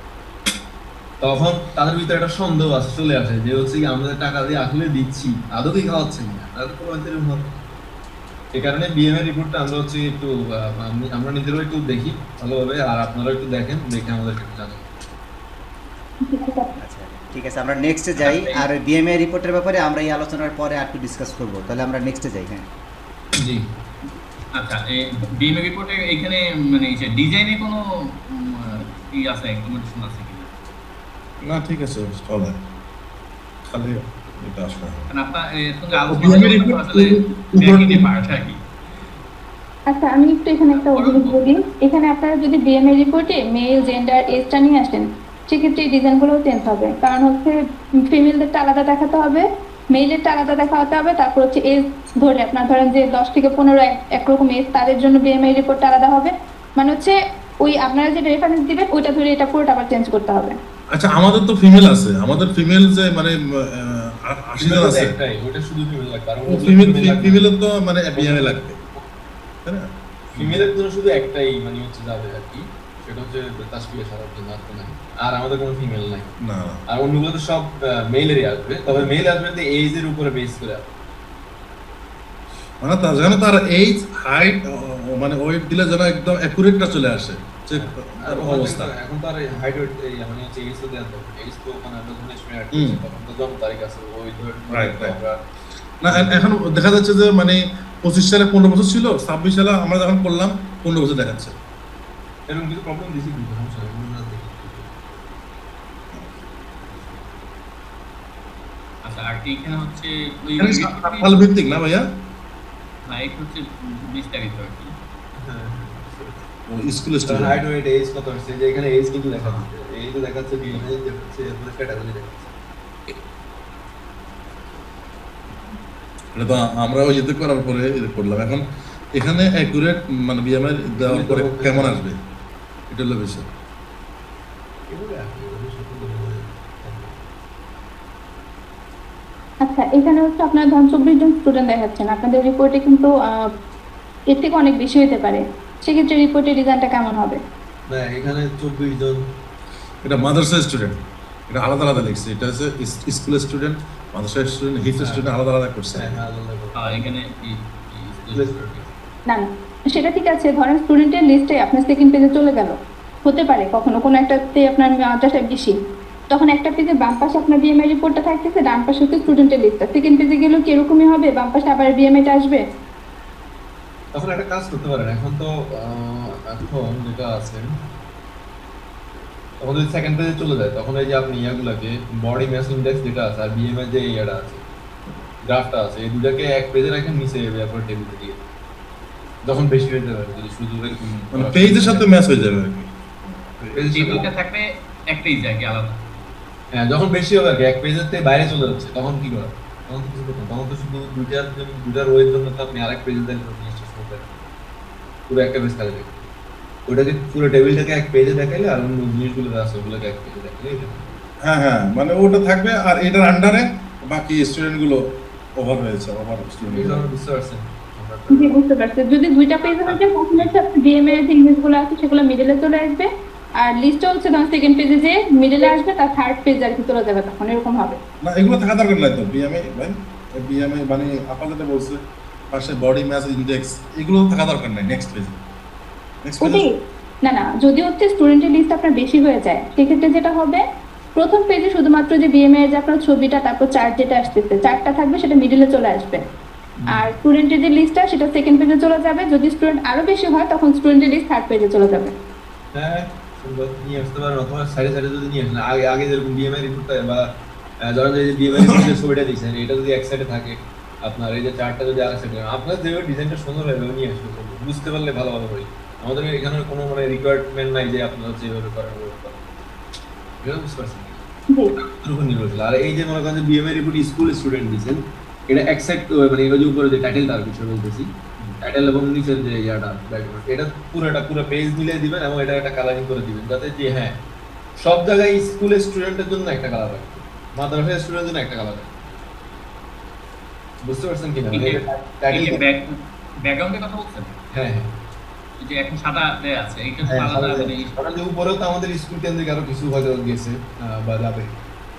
তখন তাদের ভিতরে একটা সন্দেহ আসে, চলে আসে যে হচ্ছে কি আমাদের টাকা দিয়ে আসলে দিচ্ছি, আদৌ কি খাওয়াচ্ছে কিনা, তাদের তো এরকম হবে। এই কারণে বিএমএ রিপোর্টটা আমরা হচ্ছে একটু আমরা নিজেরাও একটু দেখি ভালোভাবে, আর আপনারাও একটু দেখেন, দেখে আমাদেরকে একটু জানান। আচ্ছা ঠিক আছে, আমরা নেক্সটে যাই। আর বিএমএ রিপোর্টের ব্যাপারে আমরা এই আলোচনার পরে আর একটু ডিসকাস করবো, তাহলে আমরা নেক্সটে যাই। হ্যাঁ জি, আচ্ছা, বিএমএ রিপোর্টে এখানে মানে ডিজাইনে কোনো ই আছে, ইমপ্লিমেন্টেশন আছে কিনা? না ঠিক আছে, চলে, খালি এটা আসলে কারণ আপনার সঙ্গে BMA আলোচনা report আসলে ব্যাকিংয়ে পার্ট আর কি। আচ্ছা, আমি একটু এখানে একটা অভিযোগ বলি। এখানে আপনারা যদি বিএমএ রিপোর্টে মেল, জেন্ডার, এজটা নিয়ে আসেন, সেক্ষেত্রে এই ডিজাইনগুলো চেঞ্জ হবে। কারণ হচ্ছে ফিমেলদেরটা আলাদা দেখাতে হবে, মেলেরটা আলাদা দেখাতে হবে, তারপর হচ্ছে এজ ধরে আপনার ধরেন যে 10 থেকে 15 একরকম এজ, তাদের জন্য বিএমআই রিপোর্টটা আলাদা হবে। মানে হচ্ছে ওই আপনারা যে রেফারেন্স দিবেন ওইটা ধরে এটা পুরোটা আবার চেঞ্জ করতে হবে। আচ্ছা, আমাদের তো ফিমেল আছে, আমাদের ফিমেল যে মানে 80 জন আছে, একটাই, ওটা শুধু ফিমেল লাগবে, আর ফিমেলের তো মানে বিএমএ লাগবে, তাই না? ফিমেলের জন্য শুধু একটাই মানে হচ্ছে যাবে আর কি, সেটা হচ্ছে তাসফিয়া সারার জন্য, আর তো নাই, আর আমাদের কোনো ফিমেল নাই। না, আর অন্যগুলো তো সব মেলেরই আসবে, তবে মেল আসবে যে এজ এর উপরে বেস করে আসবে। মানে তার যেন তার এইজ, হাইট, মানে ওয়েট দিলে যেন একদম অ্যাকুরেটটা চলে আসে, যে আর তার অবস্থা। এখন তো আর হাইট ওয়েট মানে হচ্ছে এজ তো দেওয়া দরকার, এজ তো ওখানে আমরা যখন এস্টিমেট হুম। করছি তখন তো জন্ম তারিখ আছে, ওই ধরে Right, right. আমরা না, এখন দেখা যাচ্ছে যে মানে 25 সালে 15 বছর ছিল, 26 সালে আমরা যখন করলাম 15 বছর দেখাচ্ছে। এরকম কিছু প্রবলেম দিছি, কিন্তু সমস্যা নেই, আমরা দেখি। আচ্ছা, আর এখানে হচ্ছে ওই এখানে সাল ভিত্তিক না ভাইয়া, না, এটা হচ্ছে বিস্তারিত আর কি। হ্যাঁ, স্কুল তার স্টুডেন্ট। হাইট ওয়েট এজ কত হচ্ছে, যে এখানে এজ কিন্তু দেখা যাচ্ছে, এই যে দেখাচ্ছে বিএমএ যে হচ্ছে এর ক্যাটাগরি দেখাচ্ছে। এটা তো আমরা ওই যেতে করার পরে এটা করলাম, এখন এখানে অ্যাকুরেট মানে বিএমআই দেওয়ার পরে কেমন আসবে, এটা হলো বিষয়। এগুলো আসলে সত্যি আচ্ছা, এখানে হচ্ছে আপনারা ধরুন 24 জন স্টুডেন্ট দেখাচ্ছেন, আপনাদের রিপোর্টে কিন্তু এর থেকে অনেক বেশি হতে পারে। সেক্ষেত্রে রিপোর্টের ডিজাইনটা কেমন হবে? না, এখানে 24 জন এটা মাদ্রাসা স্টুডেন্ট, এটা আলাদা আলাদা লিখছে, এটা হচ্ছে স্কুল স্টুডেন্ট, মাদ্রাসা স্টুডেন্ট, হিফ স্টুডেন্ট আলাদা আলাদা করছে। এখানে না না, সেটা ঠিক আছে। ধরেন স্টুডেন্টের লিস্টে আপনার সেকেন্ড পেজে চলে গেল, হতে পারে কখনো কোনো একটাতে আপনার মাদ্রাসা বেশি, তখন একটা পেজে বাম পাশে আপনার বিএমআই রিপোর্টটা থাকতেছে, ডান পাশে হচ্ছে স্টুডেন্টের লিস্টটা। সেকেন্ড পেজে গেলেও কি এরকমই হবে, বাম পাশে আবার বিএমআইটা আসবে? তখন একটা কাজ করতে পারেন, এখন তো এখন যেটা আছে, তখন যদি সেকেন্ড পেজে চলে যায়, তখন এই যে আপনি ইয়াগুলাকে বডি মাস ইন্ডেক্স যেটা আছে আর বিএমআই যে ইয়াটা আছে, গ্রাফটা আছে, এই দুটাকে এক পেজে রাখেন, নিচে ব্যাপার টেবিলে দিয়ে, যখন বেশি হয়ে যাবে, যদি শুধু এরকম মানে পেজের সাথে ম্যাচ হয়ে যাবে আর কি। টেবিলটা থাকবে একটাই জায়গায় আলাদা। হ্যাঁ, যখন বেশি হবে আর কি, এক পেজের থেকে বাইরে চলে যাচ্ছে, তখন কি করা? তখন তো কিছু করতে হবে। তখন তো শুধু দুইটার ওয়ের জন্য তো আপনি আরেক পেজে দেন, জিনিসটা শুরু করেন, পুরো একটা পেজ খালি দেখেন, ওইটাকে পুরো টেবিলটাকে এক পেজে দেখাইলে, আর অন্য জিনিসগুলো আছে ওগুলোকে এক পেজে দেখাইলে হ্যাঁ হ্যাঁ, মানে ওটা থাকবে, আর এটার আন্ডারে বাকি স্টুডেন্ট গুলো ওভার হয়েছে, ওভার স্টুডেন্ট। বুঝতে পারছেন? জি, বুঝতে পারছি। যদি দুইটা পেজে হয়ে যায়, তখন হচ্ছে আপনার বিএমআই এর যে ইমেজগুলো আছে সেগুলো মিডলে চলে আসবে, আর লিস্টটা হচ্ছে ধরুন সেকেন্ড পেজে যে মিডলে আসবে, তার থার্ড পেজ আর কি চলে যাবে, তখন এরকম হবে। না, এগুলো থাকা দরকার নাই তো, বিএমআই ভাই, বিএমআই মানে আপাতত বলছে পাশে বডি মাস ইন্ডেক্স, এগুলো থাকা দরকার নাই নেক্সট পেজে। নেক্সট ওটাই, পেজে না না, যদি হচ্ছে স্টুডেন্টের লিস্ট আপনার বেশি হয়ে যায়, সেক্ষেত্রে যেটা হবে, প্রথম পেজে শুধুমাত্র যে বিএমআই এর যে আপনার ছবিটা, তারপর চার্ট যেটা আসতেছে, চার্টটা থাকবে, সেটা মিডলে চলে আসবে, আর স্টুডেন্টের যে লিস্টটা সেটা সেকেন্ড পেজে চলে যাবে। যদি স্টুডেন্ট আরো বেশি হয়, তখন স্টুডেন্টের লিস্ট থার্ড পেজে চলে যাবে। হ্যাঁ, সুন্দর নিয়ে আসতে পারেন, অথবা সাইডে সাইডে যদি নিয়ে আসেন, আগে যেরকম বিএমআই রিপোর্টটা বা ধরেন যে বিএমএর যে ছবিটা দিয়েছেন এটা যদি এক সাইডে থাকে, আপনার এই যে চার্টটা যদি আরেক সাইডে, আপনার যেভাবে ডিজাইনটা সুন্দর হবে নিয়ে আসবে, বুঝতে পারলে ভালো ভালো হয়। আমাদের এখানে কোনো মানে রিকোয়ারমেন্ট নাই যে আপনারা হচ্ছে এভাবে করেন ওভাবে করেন। এটা বুঝতে পারছেন? জি ওটার উপর নির্ভরশীল। আর এই যে মনে করেন যে বিএমএ রিপোর্ট স্কুল স্টুডেন্ট দিয়েছেন, এটা এক সাইড মানে এই যে উপরে যে টাইটেলটার বিষয় বলতেছি, টাইটেল এবং নিচের যে ইয়াটা ব্যাকগ্রাউন্ড, এটা পুরো পেজ মিলিয়ে দিবেন এবং এটা একটা কালারিং করে দিবেন, যাতে যে হ্যাঁ সব জায়গায় স্কুলের স্টুডেন্টের জন্য একটা কালার রাখবে, মাদ্রাসার স্টুডেন্টের জন্য একটা কালার রাখবে। বুঝতে পারছেন কিনা? মানে টাইটেল, ব্যাকগ্রাউন্ডের কথা বলছেন, হ্যাঁ হ্যাঁ যে এখন সাদা দেয়া আছে এইটা তো হ্যাঁ, আলাদা মানে কারণ যে উপরেও তো আমাদের স্কুল কেন্দ্রিক আরো কিছু হয়তো গেছে বা যাবে,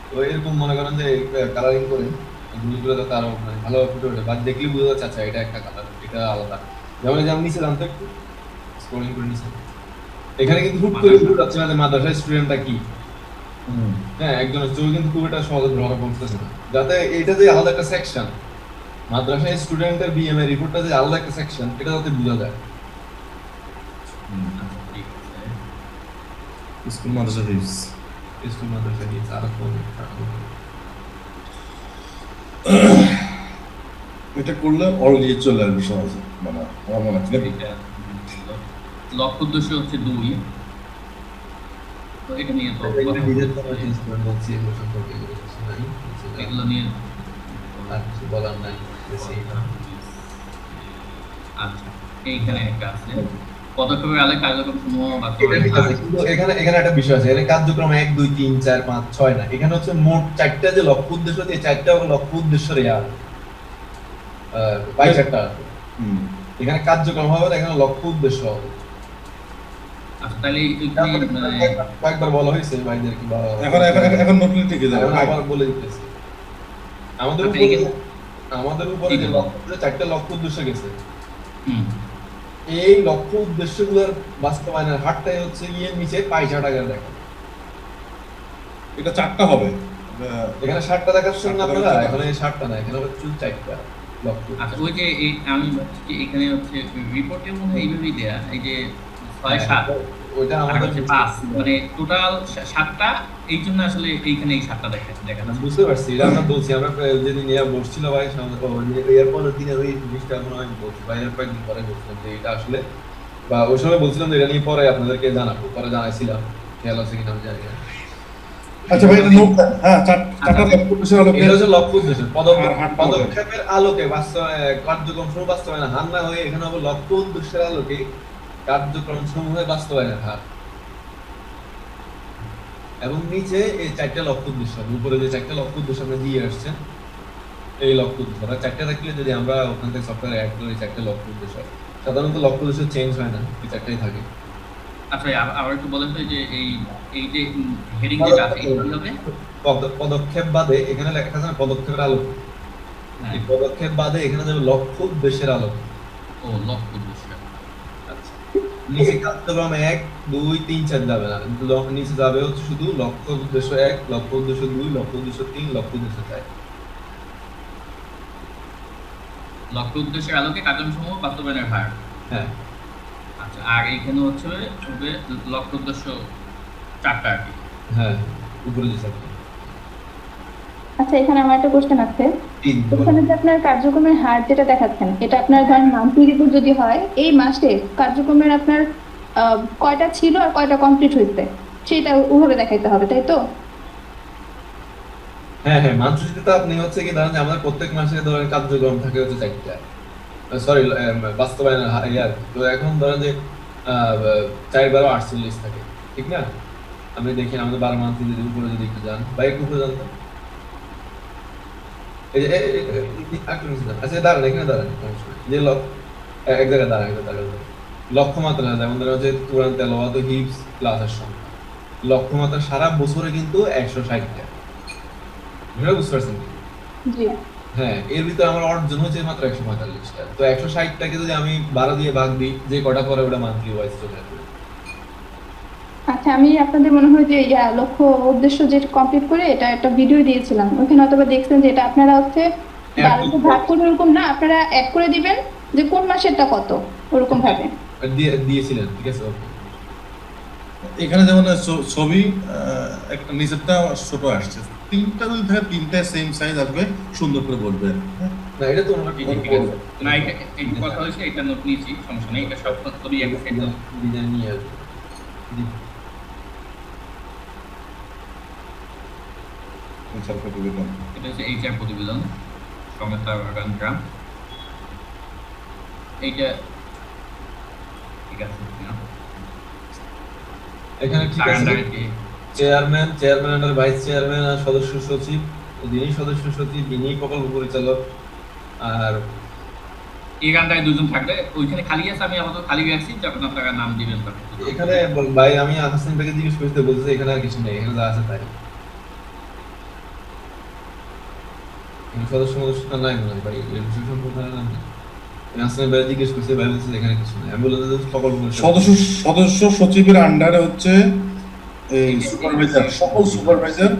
তো এরকম মনে করেন যে কালারিং করে জিনিসগুলো যাতে আরো মানে ভালো ফুটে ওঠে, বা দেখলে বোঝা যাচ্ছে আচ্ছা এটা একটা কালার, এটা আলাদা। যেমন এই যে আমি নিচে জানতো একটু স্ক্রলিং করে নিচে, এখানে কিন্তু হুট করে উঠে যাচ্ছে না যে মাদ্রাসার স্টুডেন্টটা কি। হ্যাঁ, একজনের চোখ কিন্তু খুব একটা সহজে ধরা পড়তেছে না, যাতে এটা যে আলাদা একটা সেকশন, মাদ্রাসায় স্টুডেন্টের বিএমএ রিপোর্টটা যে আলাদা একটা সেকশন, এটা যাতে বোঝা যায়। ঠিক আছে। স্কুল মাদ্রাসা হিপস স্কুল মাদ্রাসা দিয়ে আরো কোন এটা করলে অলরেডি চলে আসবে সহজে, মানে আমার মনে হয় এটা লক্ষ্য উদ্দেশ্য হচ্ছে 2, তো এটা নিয়ে তো এখানে নিজের কথা চেঞ্জ করে বলছি, এগুলো সম্পর্কে এগুলো কিছু নাই, এগুলো নিয়ে আর কিছু বলার নাই। আচ্ছা, এইখানে একটা আছে পদক্ষেপের আলে কার্যক্রম সমূহ এটা ঠিক আছে, কিন্তু এখানে একটা বিষয় আছে, এখানে কার্যক্রম 1 2 3 4 5 6 না, এখানে হচ্ছে মোট 4টা যে লক্ষ্য উদ্দেশ্য, এই 4টা লক্ষ্য উদ্দেশ্যের ইয়ার চারটা এখানে কার্যক্রম হবে না, এখানে লক্ষ্য উদ্দেশ্য হবে। আচ্ছা, তাহলে এখানে মানে কয়েকবার বলা হয়েছে ভাইদের কি বা এখন নতুন থেকে যাবে আবার বলে দিতেছি, আমাদের আচ্ছা, উপরে এখানে- আমাদের উপরে যে লক্ষ্য 4টা লক্ষ্য উদ্দেশ্য গেছে, হুম, এই লক্ষ্য উদ্দেশ্যগুলোর বাস্তবায়নের হারটাই হচ্ছে গিয়ে নিচে পয়সা টাকা দেখা। এটা 4টা হবে। এখানে 60টা দেখাচ্ছেন না আপনারা, 60টা এখানে 60টা না, এখানে হচ্ছে 4টা লক্ষ্য। আচ্ছা, ওই যে এই আমি ভাবছি যে এখানে হচ্ছে রিপোর্টের মধ্যে এইভাবেই দেয়া, এই যে 6 7 ওইটা আর আমাদের হচ্ছে 5, মানে টোটাল 7টা, এই জন্য আসলে এইখানে এই 7টা দেখা যাচ্ছে। বুঝতে পারছি, এটা আমরা বলছি, আমরা যেদিন ইয়া বসছিল ভাই সামনে এরপর দিনে ওই জিনিসটা এখন আমি বলছি ভাই, এর কয়েকদিন পরে বলছিলাম যে এটা আসলে, বা ওই সময় বলছিলাম যে এটা নিয়ে পরে আপনাদেরকে জানাবো, পরে জানাইছিলাম, খেয়াল আছে কিনা আমি জানি না। আচ্ছা ভাই, এটা নোট, হ্যাঁ 4টা লক্ষ্য উদ্দেশ্য হলো এটা হচ্ছে লক্ষ্য উদ্দেশ্য, আর হারটা হবে। পদক্ষেপের আলোকে কার্যক্রম সমূহ বাস্তবায়ন হার না হয়ে এখানে হবে লক্ষ্য উদ্দেশ্যের আলোকে কার্যক্রম সমূহের বাস্তবায়নের হার, এবং নিচে এই 4টা লক্ষ্য উদ্দেশ্য, উপরে যে 4টা লক্ষ্য উদ্দেশ্য আমরা দিয়ে আসছেন, এই লক্ষ্য উদ্দেশ্য 4টা থাকলে যদি আমরা ওখান থেকে সফটওয়্যার অ্যাড করি 4টা লক্ষ্য উদ্দেশ্য, সাধারণত লক্ষ্য উদ্দেশ্য চেঞ্জ হয় না, এই 4টাই থাকে। আচ্ছা, আবার একটু বলেন তো যে এই যে হেডিং যেটা আছে এটা কি হবে? পদক্ষেপ বাদে এখানে লেখা আছে না পদক্ষেপের আলোক, হ্যাঁ, এই পদক্ষেপ বাদে এখানে যাবে লক্ষ্য উদ্দেশ্যের আলোক। ও লক্ষ্য উদ্দেশ্য। আচ্ছা, নিচে কার্যক্রম 1 2 3 4 যাবে না, নিচে যাবে হচ্ছে শুধু লক্ষ্য উদ্দেশ্য 1 লক্ষ্য উদ্দেশ্য 2 লক্ষ্য উদ্দেশ্য 3 লক্ষ্য উদ্দেশ্য 4। লক্ষ্য উদ্দেশ্যের আলোকে কার্যক্রম সমূহ বাস্তবায়নের হার। হ্যাঁ আচ্ছা, আর এখানে হচ্ছে হবে লক্ষ্য উদ্দেশ্য 4টা আর কি। হ্যাঁ, উপরে যে চারটে আচ্ছা, এখানে আমার একটা কোশ্চেন আছে। 3 এখানে যে আপনার কার্যক্রমের হার যেটা দেখাচ্ছেন, এটা আপনার ধরেন মান্থলি রিপোর্ট যদি হয়, এই মাসে কার্যক্রমের আপনার কয়টা ছিল আর কয়টা কমপ্লিট হয়েছে সেটা ওভাবে দেখাইতে হবে, তাই তো? হ্যাঁ হ্যাঁ, মান্থলিতে তো আপনি হচ্ছে কি ধরেন যে আমাদের প্রত্যেক মাসে ধরেন কার্যক্রম থাকে হচ্ছে 4টা, সরি বাস্তবায়নের ইয়ার, তো এখন ধরেন যে 4 12 48 থাকে, ঠিক না? আমি দেখি আমাদের 12 মান্থলি যদি উপরে যদি একটু যান বা একটু উপরে যান তো, এই যে একটু নিচে যান, আচ্ছা দাঁড়ান, এখানে দাঁড়ান, যে এক জায়গায় দাঁড়ান, লক্ষ্যমাত্রা যেমন ধরেন যে কোরআন তেলাওয়াত ও হিফজ ক্লাসের সংখ্যা, লক্ষ্যমাত্রা সারা বছরে কিন্তু 160টা, বুঝতে পারছেন? জি। হ্যাঁ, এর ভিতরে আমার অর্জন হচ্ছে মাত্র 145টা, তো 160টাকে যদি আমি 12 দিয়ে ভাগ দিই, যে কটা পরে ওটা মান্থলি ওয়াইজ চলে আসবে। আচ্ছা, আমি আপনাদের মনে হয় যে লক্ষ্য উদ্দেশ্য যে কমপ্লিট করে এটা একটা ভিডিও দিয়েছিলাম, ওখানে অথবা দেখছেন যে এটা আপনারা হচ্ছে 12তে ভাগ করে ওরকম না, আপনারা অ্যাড করে দিবেন যে কোন মাসেরটা কত, ওরকম ভাবে। দিয়েছিলেন, ঠিক আছে, ওকে। এখানে যেমন ছবি একটা নিচেরটা ছোট আসছে, তিনটা যদি থাকে তিনটা সেম সাইজ আসবে, সুন্দর করে বলবে। হ্যাঁ, না এটা তো ওনার জি, জি, ঠিক আছে। না, এটা কথা হয়েছে, এটা নোট নিয়েছি, সমস্যা নেই, এটা সব ছবি এক সাইড। ডিজাইন নিয়ে আসবে। জি। বিচার প্রতিবেদন। এটা হচ্ছে HR প্রতিবেদন, সংস্থা গ্রাম। এইটা ঠিক আছে না? এখানে ঠিক তার আছে, আন্ডারে কি? চেয়ারম্যান আন্ডার ভাইস চেয়ারম্যান আর সদস্য সচিব, যিনি সদস্য সচিব যিনি প্রকল্প পরিচালক। আর এই আন্ডারে দুজন থাকবে, ওইখানে খালি আছে, আমি আপাতত খালি রাখছি, যখন আপনারা নাম দিবেন তখন। এখানে ভাই আমি হাসান ভাইকে জিজ্ঞেস করতে বলতেছে এখানে আর কিছু নেই, এখানে যা আছে তাই। এখানে সদস্য নাই মনে হয় ভাই, রেজিস্ট্রেশন সম্প্রদায়ের নাম নেই। আমি হাসান ভাই জিজ্ঞেস করছি, ভাই বলছে এখানে কিছু নেই। আমি বললাম যে প্রকল্প পরিচালক। সদস্য সচিবের আন্ডারে হচ্ছে এই সুপারভাইজার, সকল সুপারভাইজার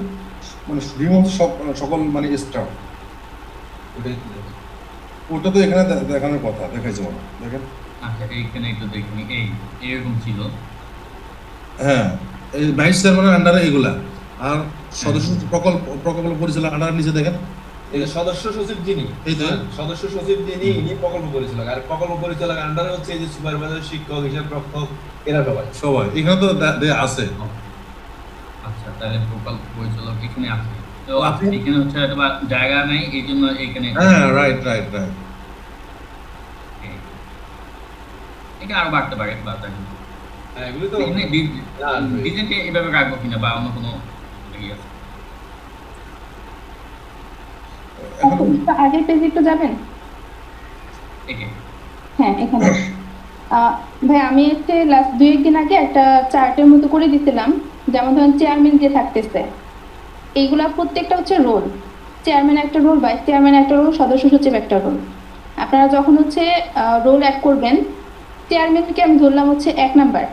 মানে রিমোট সকল মানে স্টাফ। ওটাই তো বলছি। ওটা তো এখানে দেখানোর কথা, দেখাইছে না, দেখেন। আচ্ছা, এইখানে একটু দেখিনি, এরকম ছিল। হ্যাঁ, এই ভাইস চেয়ারম্যানের আন্ডারে এগুলা, আর সদস্য প্রকল্প পরিচালক আন্ডারে নিচে দেখেন। এই যে সদস্য সচিব যিনি, এই তো। সদস্য সচিব যিনি ইনি প্রকল্প পরিচালক, আর প্রকল্প পরিচালক আন্ডারে হচ্ছে এই যে সুপারভাইজার, শিক্ষক, হিসাব রক্ষক, এরা সবাই। সবাই এখানে তো দেয়া আছে। আচ্ছা, তাহলে প্রকল্প পরিচালক এখানে আছে। তো আপনি- এখানে হচ্ছে হয়তো বা জায়গা নাই, এই জন্য এখানে হ্যাঁ, রাইট। এখানে আরো বাড়তে পারে, বা তাই না? হ্যাঁ, এগুলি তো এখানে ডিজাইনকে এভাবে রাখবো কিনা, বা অন্য কোনো ইয়ে আছে? এখন আচ্ছা, আগের পেজে একটু যাবেন। একে হ্যাঁ, এখানে ভাই আমি হচ্ছে লাস্ট 2-1 দিন আগে একটা চার্টের মতো করে দিছিলাম, যেমন ধরেন চেয়ারম্যান যে থাকতেছে, এইগুলা প্রত্যেকটা হচ্ছে রোল। চেয়ারম্যান একটা রোল, ভাইস চেয়ারম্যান একটা রোল, সদস্য সচিব একটা রোল। আপনারা যখন হচ্ছে রোল অ্যাড করবেন, চেয়ারম্যানকে আমি ধরলাম হচ্ছে 1 নাম্বার।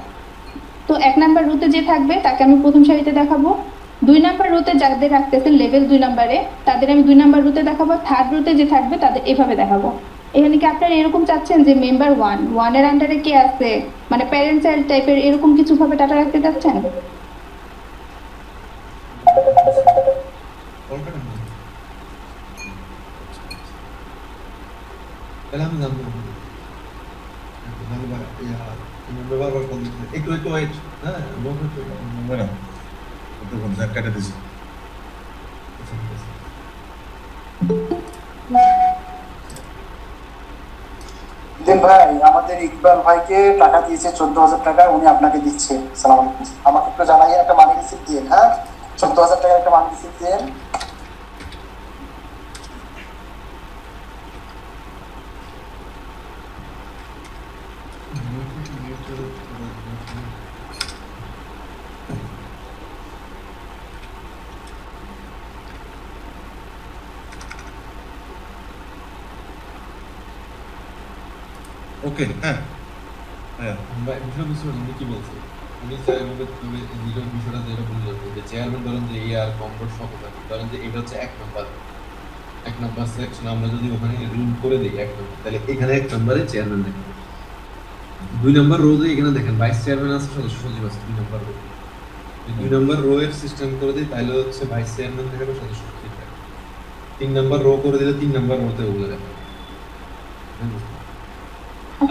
তো 1 নাম্বার রোতে যে থাকবে তাকে আমি প্রথম সারিতে দেখাবো। 2 নাম্বার রোতে যাদের রাখতেছেন লেভেল 2 নাম্বারে, তাদের আমি 2 নাম্বার রোতে দেখাবো। থার্ড রোতে যে থাকবে তাদের এভাবে দেখাবো। এখানে কি আপনারা এরকম চাচ্ছেন যে মেম্বার 1 এর আন্ডারে কে আছে, মানে প্যারেন্ট চাইল্ড টাইপের এরকম কিছু ভাবে ডাটা রাখতে চাচ্ছেন? কলকাতা না। তাহলে আমি জানবো না। তাহলে বারবার কল দিতে হবে। একটু ওয়েট। হ্যাঁ, বলবো তো। ম্যাডাম, দেখুন কেটে দিয়েছি। আচ্ছা, ঠিক আছে। দিন ভাই, আমাদের ইকবাল ভাইকে টাকা দিয়েছে 14,000 টাকা, উনি আপনাকে দিচ্ছে। সালাম আলাইকুম, আমাকে একটু জানাইয়ে একটা মানি রিসিপ্ট দিন। হ্যাঁ, 14,000 টাকার একটা মানি রিসিপ্ট দিন। ওকে, হ্যাঁ। ভাই, বিষয় বুঝতে পারছেন উনি কি বলছে? উনি বিষয়টা যেটা বললেন যে চেয়ারম্যান ধরেন যে আর কমরোড সহ থাকে, ধরেন যে এটা হচ্ছে 1 নাম্বার সেকশন, আমরা যদি ওখানে রুল করে দিই 1 নাম্বার, তাহলে এখানে 1 নাম্বারে চেয়ারম্যান দেখেন। 2 নাম্বার রোজে এখানে দেখেন ভাইস চেয়ারম্যান আছে, সদস্য সচিব আছে 2 নাম্বার রো। 2 নাম্বার রো এর সিস্টেম করে দিই, তাহলে হচ্ছে ভাইস চেয়ারম্যান দেখাবে, সদস্য সচিব দেখাবে। 3 নাম্বার রো করে দিলে 3 নাম্বার রোতে ওগুলো দেখাবে।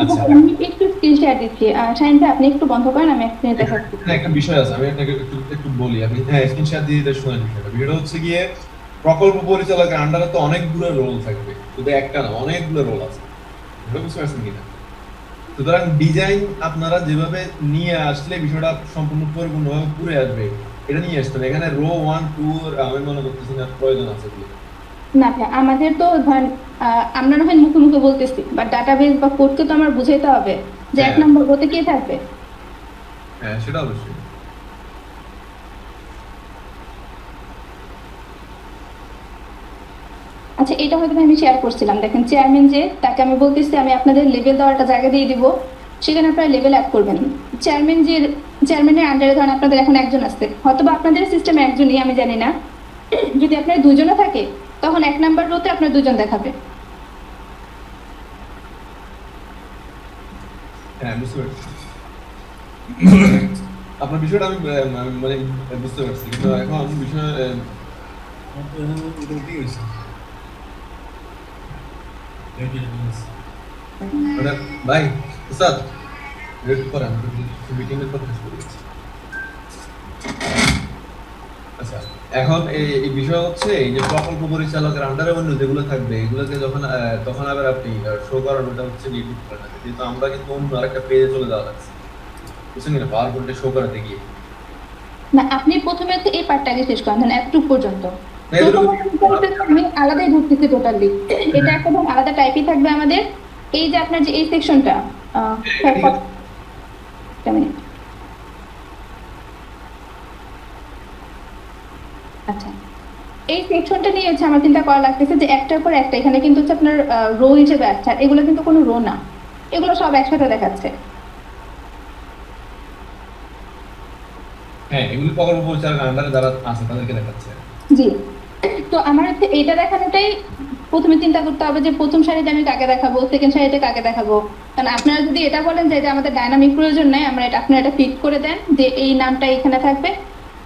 আচ্ছা, আচ্ছা। আমি একটু স্ক্রিন শেয়ার দিচ্ছি। শাহিন ভাই, আপনি একটু বন্ধ করেন, আমি একটা দেখাচ্ছি। এখানে একটা বিষয় আছে, আমি আপনাকে একটু বলি। আপনি স্ক্রিনশট দিয়ে দিতে শোনেন বিষয়টা। বিষয়টা হচ্ছে গিয়ে প্রকল্প পরিচালকের আন্ডারে তো অনেকগুলো রোল থাকবে, শুধু একটা না, অনেকগুলো রোল আছে। এটা বুঝতে পারছেন কিনা? সুতরাং ডিজাইন আপনারা যেভাবে নিয়ে আসলে বিষয়টা সম্পূর্ণ পরিপূর্ণভাবে পুরে আসবে, এটা নিয়ে আসতে হবে। এখানে রো 1 2 আমি মনে করতেছি না প্রয়োজন আছে বলে। না ভাই, আমাদের তো ধরেন আমরা না হয় মুখে মুখে বলতেছি, বাট ডাটাবেস বা কোডকে তো আমার বুঝাইতে হবে যে 1 হ্যাঁ। নাম্বার রোতে কে থাকবে। হ্যাঁ, সেটা অবশ্যই। আচ্ছা, এটা হয়তো আমি শেয়ার করছিলাম। দেখেন, চেয়ারম্যান যে, তাকে আমি বলতেছি আমি আপনাদের লেভেল দেওয়ার একটা জায়গা দিয়ে দিব, সেখানে আপনারা লেভেল অ্যাড করবেন। চেয়ারম্যান যে, চেয়ারম্যানের আন্ডারে ধরেন আপনাদের এখন 1 জন আছে, হয়তো বা আপনাদের সিস্টেমে 1 জনই, আমি জানি না। যদি আপনার 2 জনও থাকে, তখন 1 নাম্বার রোতে আপনার 2 জন দেখাবে। হ্যাঁ, বুঝতে পারছি। আপনার বিষয়টা আমি মানে বুঝতে পারছি, কিন্তু এখন বিষয় ওটা ভাই উস্তাদ ওয়েট করেন, মিটিং এর কথা শুরু করছি। আচ্ছা, এখন এই বিষয় হচ্ছে এই যে প্রকল্প পরিচালকের আন্ডারে অন্য যেগুলো থাকবে এগুলোকে যখন তখন আবার আপনি শো করান, ওটা হচ্ছে নির্ভর করে না, কিন্তু আমরা কিন্তু অন্য আরেকটা পেজে চলে যাওয়া লাগছে, বুঝছেন কিনা, পাওয়ার পয়েন্টে শো করাতে গিয়ে। না, আপনি প্রথমে হচ্ছে এই পার্টটা আগে শেষ করেন, এতটুকু পর্যন্ত। না, এগুলো আমি আলাদাই ঘুরতেছি টোটালি, এটা একদম আলাদা টাইপই থাকবে আমাদের। এই যে আপনার যে এই সেকশনটা আচ্ছা, এই সেকশনটা নিয়ে হচ্ছে আমার চিন্তা করা লাগতেছে যে একটার পর একটা এখানে কিন্তু হচ্ছে আপনার রো হিসেবে আসছে, আর এগুলো কিন্তু কোনো রো না, এগুলো সব একসাথে দেখাচ্ছে। হ্যাঁ, এগুলো প্রকল্প পরিচালকের আন্ডারে যারা আছে তাদেরকে দেখাচ্ছে। জি, তো আমার হচ্ছে এইটা দেখানোটাই প্রথমে চিন্তা করতে হবে যে প্রথম সারিতে আমি কাকে দেখাবো, সেকেন্ড সারিতে কাকে দেখাবো। কারণ আপনারা যদি এটা বলেন যে এটা আমাদের ডাইনামিক প্রয়োজন নাই, আমরা এটা আপনারা এটা ফিক্স করে দেন যে এই নামটা এখানে থাকবে,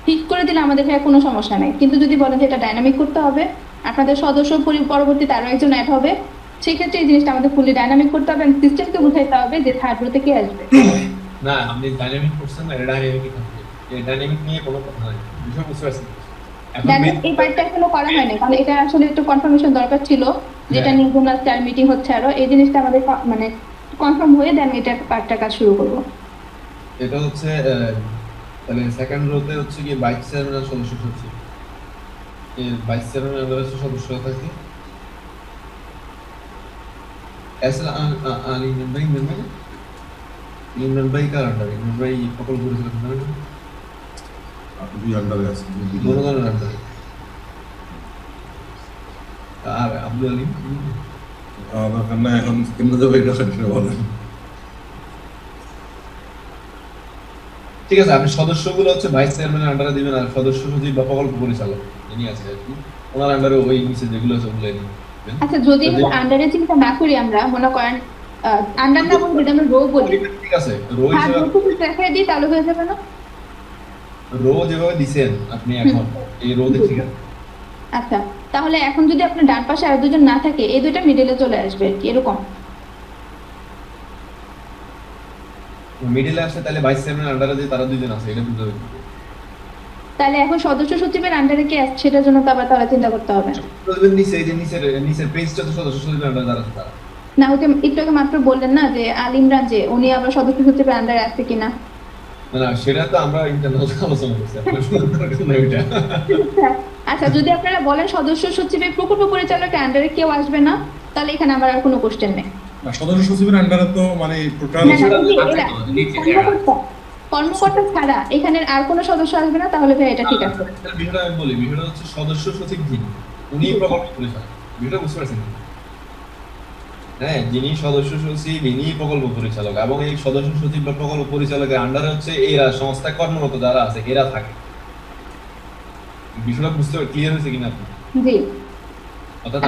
ফিক্স করে দিলে আমাদের ভাই কোনো সমস্যা নেই। কিন্তু যদি বলেন যে এটা ডাইনামিক করতে হবে, আপনাদের সদস্য পরবর্তীতে আরো একজন অ্যাড হবে, সেক্ষেত্রে এই জিনিসটা আমাদের ফুলি ডাইনামিক করতে হবে, সিস্টেমকে বুঝাইতে হবে যে থার্ড রোতে কে আসবে। না, আপনি ডাইনামিক করছেন না, এটা ডাইনামিকই থাকবে, এই ডাইনামিক নিয়ে কোনো কথা নাই, বিষয় বুঝতে পারছেন। এখন এই পার্টটা এখনো করা হয়নি, কারণ এটা আসলে একটু কনফার্মেশন দরকার ছিল, যেটা নিয়ে বোনাস স্টার মিটিং হচ্ছে আরো, এই জিনিসটা আমাদের মানে কনফার্ম হয়ে দেন এটা পার্টটা কাজ শুরু করবো। এটা হচ্ছে তাহলে সেকেন্ড রোতে হচ্ছে কি ভাইস চেয়ারম্যান সদস্য সচিব, এই ভাইস চেয়ারম্যান সদস্য থাকে ইমরান ভাই কার আন্ডারে? ইমরান ভাই প্রকল্প পরিচালক দুই আন্ডারে আছে, জনগণের আন্ডারে। আর আব্দুল আলিম দরকার না, এখন কেন্দ্র যাবে এটা সেটা বলেন। ঠিক আছে, আপনি সদস্যগুলো হচ্ছে ভাইস চেয়ারম্যানের আন্ডারে দিবেন, আর সদস্য সচিব বা প্রকল্প পরিচালক যিনি আছে আর কি, ওনার আন্ডারে ওই নিচে যেগুলো আছে ওগুলো দিবেন। আচ্ছা, যদি আন্ডারে চিন্তা না করি, আমরা মনে করেন আন্ডার না বলবো, আমরা রো বলি, ঠিক আছে, রো আর হিসেবে রো দেখাই দিই তাহলে হয়ে যাবে না? রো যেভাবে দিছেন আপনি এখন এই রো ঠিক আছে। আচ্ছা, তাহলে এখন যদি আপনার ডান পাশে আর দুজন না থাকে, এই দুইটা মিডলে চলে আসবে কি এরকম? মিডলে আসে তাহলে ভাইস চেয়ারম্যানের আন্ডারে যে তারা দুইজন আছে এটা বুঝতে হবে। তাহলে এখন সদস্য সচিবের আন্ডারে কে আছে সেটার জন্য তো আবার তাহলে চিন্তা করতে হবে। প্রতিবেদন নিচে এই যে নিচের পেজটা তো সদস্য সচিবের আন্ডারে যারা আছে তারা। না, ওকে একটু আগে মাত্র বললেন না যে আল ইমরান, যে উনি আবার সদস্য সচিবের আন্ডারে আছে কিনা। না, সেটা তো আমরা ইন্টারনাল আলোচনা করছি, আপনার শুরু করেন না ওইটা। আচ্ছা, যদি আপনারা বলেন সদস্য সচিবের প্রকল্প পরিচালকের আন্ডারে কেউ আসবে না, তাহলে এখানে আমার আর কোনো কোশ্চেন নেই। সদস্য সচিবের আন্ডারে তো মানে টোটাল না, না, কর্মকর্তা ছাড়া এখানে আর কোনো সদস্য আসবে না, তাহলে ভাই এটা ঠিক আছে। বিষয়টা আমি বলি, বিষয়টা হচ্ছে সদস্য সচিব যিনি, উনি প্রকল্প পরিচালক, বিষয়টা বুঝতে পারছেন? হ্যাঁ, যিনি সদস্য সচিব ইনি প্রকল্প পরিচালক, এবং এই সদস্য সচিব বা প্রকল্প পরিচালকের আন্ডারে হচ্ছে এরা সংস্থায় কর্মরত যারা আছে এরা থাকে। বিষয়টা বুঝতে ক্লিয়ার হয়েছে কিনা আপনি? জি, অর্থাৎ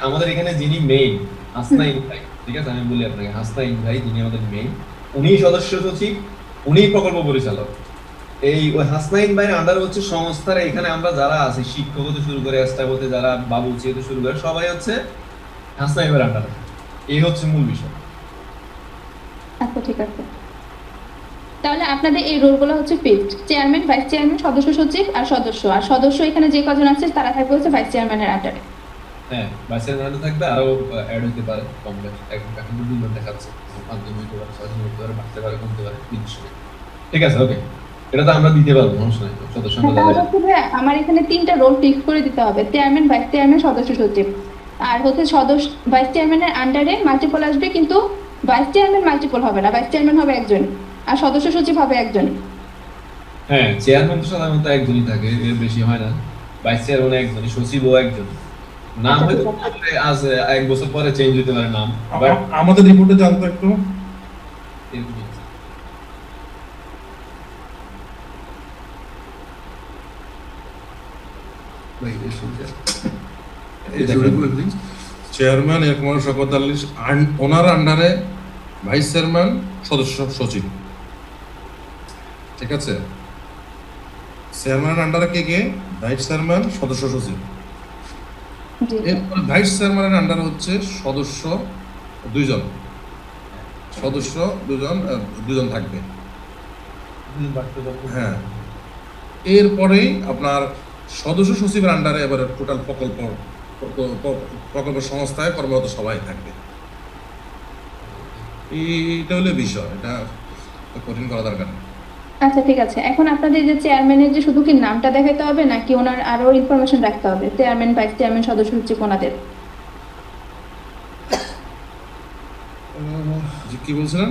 আমাদের এখানে যিনি মেইন হাসনাইন ভাই, ঠিক আছে, আমি বলি আপনাকে হাসনাইন ভাই যিনি আমাদের মেইন, উনি সদস্য সচিব, উনি প্রকল্প পরিচালক। এই ওই হাসনাইন ভাইয়ের আন্ডারে হচ্ছে সংস্থার এখানে আমরা যারা আছি শিক্ষক হতে শুরু করে স্টাফ হতে যারা বাবুচি হতে শুরু করে সবাই হচ্ছে হাসনাইন ভাইয়ের আন্ডারে। এই হচ্ছে মূল বিষয়। আচ্ছা, ঠিক আছে। তাহলে আপনাদের এই রোলগুলো হচ্ছে ফিক্সড, চেয়ারম্যান, ভাইস চেয়ারম্যান, সদস্য সচিব আর সদস্য। আর সদস্য এখানে যে কজন আছে তারা থাকবে হচ্ছে ভাইস চেয়ারম্যানের আন্ডারে। হ্যাঁ, ভাইসের আন্ডারে থাকবে, আরো অ্যাড হতে পারে, কমবে। এখন তো 2 জন দেখাচ্ছে, 5 জন হতে পারে, 6 জন হতে পারে, বাড়তে পারে, কমতে পারে, ঠিক আছে, ওকে, এটা তো আমরা দিতে পারবো, সমস্যা নাই। সদস্য আমার এখানে 3টা রোল ফিক্স করে দিতে হবে, চেয়ারম্যান, ভাইস চেয়ারম্যান, সদস্য সচিব। আর হচ্ছে সদস্য ভাইস চেয়ারম্যানের আন্ডারে মাল্টিপল আসবে, কিন্তু ভাইস চেয়ারম্যান মাল্টিপল হবে না, ভাইস চেয়ারম্যান হবে একজন আর সদস্য সচিব হবে একজন। হ্যাঁ, চেয়ারম্যান তো সাধারণত একজনই থাকে, এর বেশি হয় না। ভাইস চেয়ারম্যান একজনই, সচিবও একজন। নাম হয়তো আজ 1 বছর পরে চেঞ্জ হতে পারে নাম, বাট আমাদের রিপোর্টে জানতো একটু চেয়ারম্যান 1 ওনার আন্ডারে ভাইস চেয়ারম্যান, সদস্য সচিব, ঠিক আছে? চেয়ারম্যানের আন্ডারে কে কে? ভাইস চেয়ারম্যান, সদস্য সচিব। জি এরপরে ভাইস চেয়ারম্যানের আন্ডারে হচ্ছে সদস্য 2 জন, সদস্য 2 জন থাকবে। হ্যাঁ, এরপরেই আপনার সদস্য সচিবের আন্ডারে এবারে টোটাল প্রকল্প সংস্থায় কর্মরত সবাই থাকবে। এইটা হলো বিষয়, এটা কঠিন করা দরকার নেই। আচ্ছা ঠিক আছে, এখন আপনাদের যে চেয়ারম্যানের যে শুধু কি নামটা দেখাতে হবে নাকি ওনার আরো ইনফরমেশন রাখতে হবে? চেয়ারম্যান, ভাইস চেয়ারম্যান, সদস্য সচিব ওনাদের জি, কি বলছিলেন?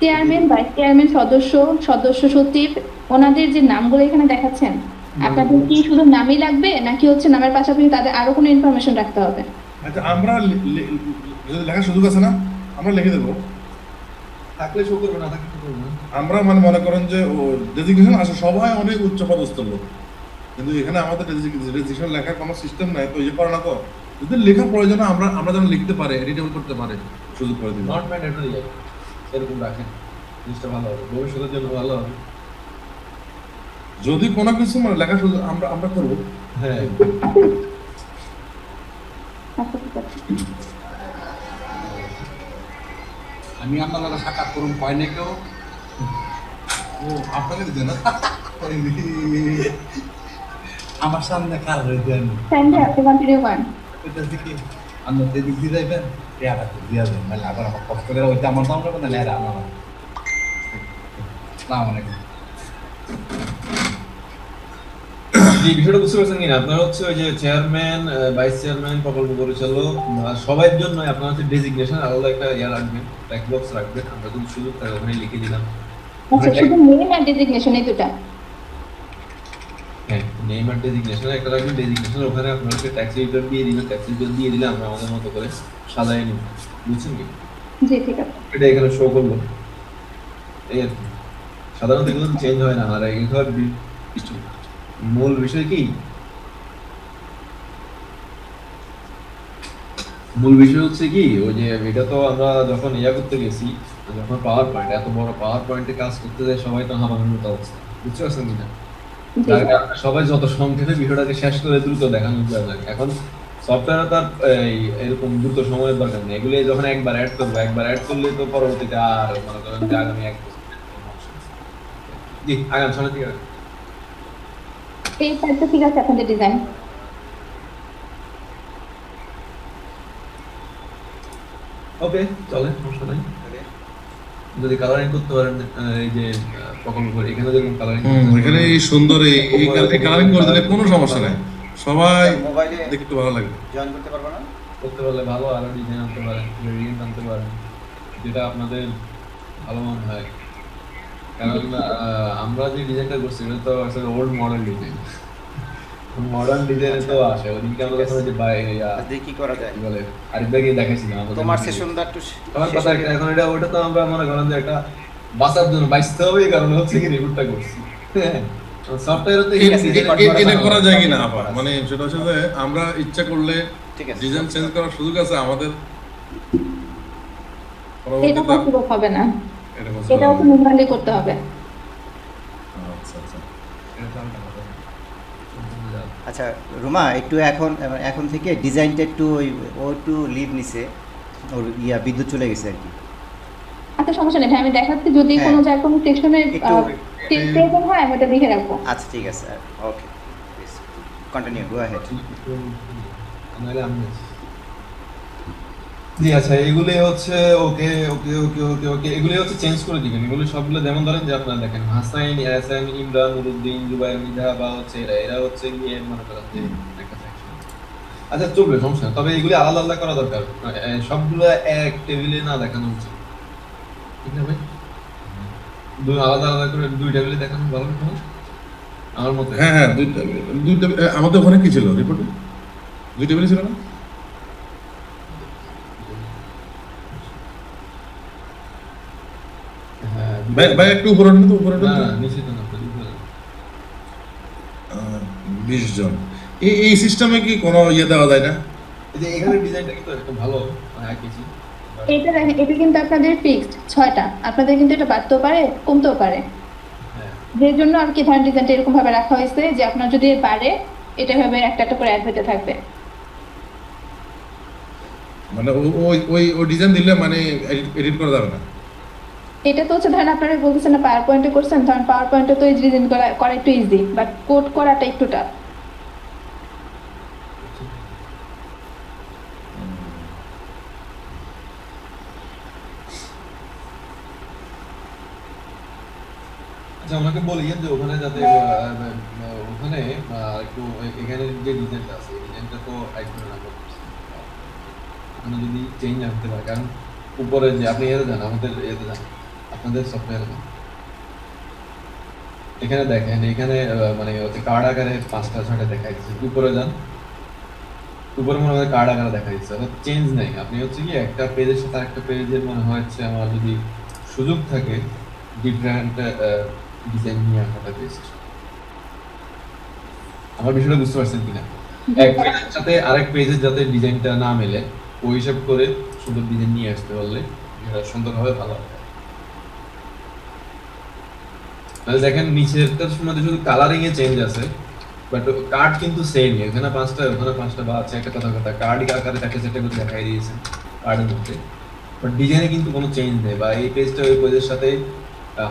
চেয়ারম্যান, ভাইস চেয়ারম্যান, সদস্য, সদস্য সচিব ওনাদের যে নামগুলো এখানে দেখাচ্ছেন, আপনাদের কি শুধু নামই লাগবে নাকি হচ্ছে নামের পাশাপাশি তাদের আরো কোনো ইনফরমেশন রাখতে হবে? আচ্ছা, আমরা যদি লেখার সুযোগ আছে না, আমরা লিখে দেবো। থাকলে শো করবে, না থাকলে শো করবে না। আমরা মানে মনে করেন যে ডেজিগনেশন আসে সবাই অনেক উচ্চ পদস্থ লোক, কিন্তু এখানে আমাদের রেজিগনেশন লেখার কোনো সিস্টেম নাই, তো করে না। তো যদি লেখা প্রয়োজন হয়, আমরা যেন লিখতে পারে, এডিটেবল করতে পারে, সুযোগ করে দিন। নট ম্যান্ডেটরি, এরকম রাখেন, জিনিসটা ভালো হবে, ভবিষ্যতের জন্য ভালো হবে। যদি কোনো কিছু মানে লেখা সুযোগ আমরা করবো। হ্যাঁ, আচ্ছা ঠিক আছে। আমি আপনারা সাক্ষাৎ করুন কয় না কেউ ও আপনাকে দিতে না আমার সামনে কার হয়ে দেন সানডে আপনি কন্টিনিউ করেন। ওইটা দিকে আমরা সেদিক দিয়ে যাইবেন টেয়াটা দিয়ে যাবেন, নাহলে আবার আমার কষ্ট করে ওইটা আমার দাম নেবেন, নাহলে আমার সালাম আলাইকুম। এই বিষয়টা বুঝতে পারছেন কিনা? আপনার হচ্ছে ওই যে চেয়ারম্যান, ভাইস চেয়ারম্যান, প্রকল্প পরিচালক সবার জন্য আপনার হচ্ছে ডেজিগনেশন আলাদা একটা রাখবেন, টেক্সট বক্স রাখবেন। আমরা যদি সুযোগ থাকে ওখানে লিখে দিলাম। আচ্ছা, শুধু নেম আর ডেজিগনেশন এই দুটা? হ্যাঁ, নেম আর ডেজিগনেশন একটা রাখবেন। ডেজিগনেশন ওখানে আপনার হচ্ছে ট্যাক্স রিটার্ন দিয়ে দিবেন, ট্যাক্স রিটার্ন দিয়ে দিলে আমরা আমাদের মতো করে সাজাই নিব। বুঝছেন কি? জি ঠিক আছে। এটা এখানে শো করবো, এই আর কি। সাধারণত এগুলো চেঞ্জ হয় না। আর এগুলো মূল বিষয় কি, মূল বিষয় হচ্ছে কি, ওই যে এটা তো আমরা যখন করতে গেছি, যখন পাওয়ার পয়েন্ট, এত বড় পাওয়ার পয়েন্টে কাজ করতে যায়, সবাই তো হামানোর মতো অবস্থা। বুঝতে পারছেন কিনা? জি যার কারণে সবাই যত সংক্ষেপে বিষয়টাকে শেষ করে দ্রুত দেখানো যায়। এখন সফটওয়্যারে তার এরকম দ্রুত সময়ের দরকার নেই। এগুলো যখন একবার অ্যাড করলে তো পরবর্তীতে আর মনে করেন যে আগামী 1 বছর জি আগামী সামনে থেকে এই পার্টটা ঠিক আছে আপনাদের ডিজাইন? ওকে, চলে, সমস্যা নাই। যদি কালারিং করতে পারেন, এই যে প্রকল্প করে এখানে যেরকম কালারিং, এখানে এই সুন্দর এই কালারিং করে দিলে কোনো সমস্যা নাই, সবাই মোবাইলে দেখতে ভালো লাগবে। জয়েন করতে পারবো না? করতে পারলে ভালো, আরো ডিজাইন আনতে পারেন, ভেরিয়েন্ট আনতে পারেন, যেটা আপনাদের ভালো মনে হয়। কারণ আমরা যে ডিজাইনটা করছি এটা তো আসলে ওল্ড মডেল ডিজাইন, মডার্ন ডিজাইনে তো আসে। ওদিনকে আমরা যখন যে দেখি কি করা যায়। কি বলে আরিফ ভাইকে দেখাইছিলাম আমাদের তোমার সেশনটা একটু তোমার কথা এখন এটা ওটা তো আমরা মনে করেন যে একটা বাঁচার জন্য বাঁচতে হবে, এই কারণে হচ্ছে কি রিপোর্টটা করছি। সফটওয়্যারে তো এটা করা যায় কিনা আপা, মানে সেটা হচ্ছে যে আমরা ইচ্ছা করলে ঠিক আছে। ডিজাইন চেঞ্জ করার সুযোগ আছে আমাদের। এটা পসিবল হবে না, এটা possible এটাও তো হবে। ম্যানুয়ালি করতে হবে। আচ্ছা আচ্ছা, আচ্ছা রুমা, একটু এখন থেকে ডিজাইনটা একটু ও একটু লিভ নিছে, ওর বিদ্যুৎ চলে গেছে আর কি। আচ্ছা সমস্যা নেই ভাই, আমি দেখাচ্ছি যদি হ্যাঁ। কোনো জায়গায় কোনো সেকশনে একটু- প্রয়োজন হয় আমি এটা লিখে রাখবো। আচ্ছা ঠিক আছে, ওকে, কন্টিনিউ, গো অ্যাহেড। নাহলে আমি জি আচ্ছা, এগুলি হচ্ছে ওকে ওকে ওকে ওকে ওকে এগুলি হচ্ছে চেঞ্জ করে দিবেন। এগুলি সবগুলো যেমন ধরেন যে আপনারা দেখেন হাসাইন, ইয়াসাইন, ইমরান, নুরুদ্দিন, জুবাইর, মিধা বা হচ্ছে এরা হচ্ছে গিয়ে মনে করেন যে একটা সেকশন। আচ্ছা চলবে, সমস্যা না। তবে এগুলি আলাদা আলাদা করা দরকার, সবগুলো এক টেবিলে না দেখানো উচিত, ঠিক না ভাই? দুই আলাদা আলাদা করে 2 টেবিলে দেখানো ভালো না আমার মতে। হ্যাঁ হ্যাঁ, দুইটা আমাদের ওখানে কি ছিল রিপোর্টে? 2 টেবিল ছিল না? হ্যাঁ, ভাই একটু উপরে উঠুন তো, উপরে উঠুন না তো। নিশ্চিত না, আপনি উপরে। 20 জন। এই সিস্টেমে কি কোনো ইয়ে দেওয়া যায় না? এই যে এখানে ডিজাইনটা কিন্তু একদম ভালো, মানে আঁকেছি। এটা দেখেন, এটা কিন্তু আপনাদের ফিক্সড 6টা, আপনাদের কিন্তু এটা বাড়তেও পারে কমতেও পারে। হ্যাঁ, যে জন্য আর কি ধরেন ডিজাইনটা এরকম ভাবে রাখা হয়েছে যে আপনার যদি বাড়ে এটা ভাবে একটা একটা করে অ্যাড হতে থাকবে। মানে ওই ওই ওই ডিজাইন দিলে মানে এডিট করা যাবে না। এটা তো হচ্ছে ধরেন আপনারা বলতেছেন না পাওয়ার পয়েন্টে করছেন, ধরেন পাওয়ার পয়েন্টে তো এই ডিজাইন করা একটু ইজি, বাট কোড করাটা একটু টাফ। আচ্ছা ওনাকে বলি যে ওখানে যাতে ওখানে একটু এখানে যে ডিজাইনটা আছে এই ডিজাইনটা তো এক করে রাখা ওখানে যদি চেঞ্জ আনতে পারে, কারণ উপরে যে আপনি এতে যান, আমাদের এতে যান, আপনাদের সফটওয়্যারে যান, এখানে দেখেন এখানে মানে কার্ড আকারে 5টা 6টা দেখা যাচ্ছে। উপরে যান, উপরে মনে হয় কার্ড আকারে দেখা যাচ্ছে, অর্থাৎ চেঞ্জ নেই। আপনি হচ্ছে কি একটা পেজের সাথে আরেকটা পেজের মনে হচ্ছে আমার যদি সুযোগ থাকে ডিফারেন্ট ডিজাইন নিয়ে আসাটা বেস্ট। আমার বিষয়টা বুঝতে পারছেন কিনা? এক পেজের সাথে আরেক পেজের যাতে ডিজাইনটা না মেলে ওই হিসাব করে সুন্দর ডিজাইন নিয়ে আসতে পারলে এটা সুন্দর হবে, ভালো হবে। মানে দেখেন নিচেরটার মধ্যে শুধু কালারিং এ চেঞ্জ আছে, বাট কার্ড কিন্তু সেম। এখানে 5টা ওখানে 5টা বা আছে একটা কথা কার্ড আকারে তাকে সেটা করে দেখাই দিয়েছেন কার্ডের মধ্যে, বাট ডিজাইনে কিন্তু কোনো চেঞ্জ নেই। বা এই পেজটা ওই পেজের সাথে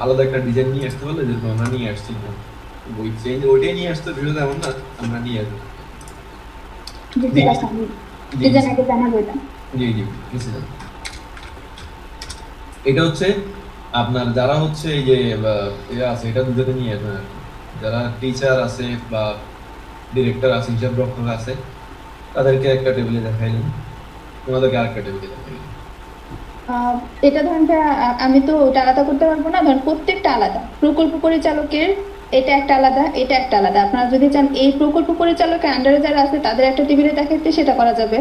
আলাদা একটা ডিজাইন নিয়ে আসতে পারলে, যেরকম আমরা নিয়ে আসছি না ওই চেঞ্জ ওইটাই নিয়ে আসতে ভিডিওতে এমন না আমরা নিয়ে আসবো। ডিজাইন আগে জানাবো এটা। জি জি বুঝলাম। এটা হচ্ছে আপনার যারা হচ্ছে এই যে এরা আছে এটা দুটোতে নিয়ে আসবেন আর কি। যারা টিচার আছে বা ডিরেক্টর আছে, হিসাব রক্ষক আছে, তাদেরকে একটা টেবিলে দেখাইলেন, তোমাদেরকে আরেকটা টেবিলে দেখাইলেন। এটা ধরেন যে আমি তো ওটা আলাদা করতে পারবো না, ধরেন প্রত্যেকটা আলাদা। প্রকল্প পরিচালকের এটা একটা আলাদা, এটা একটা আলাদা। আপনারা যদি চান এই প্রকল্প পরিচালকের আন্ডারে যারা আছে তাদের একটা টেবিলে দেখাইতে সেটা করা যাবে।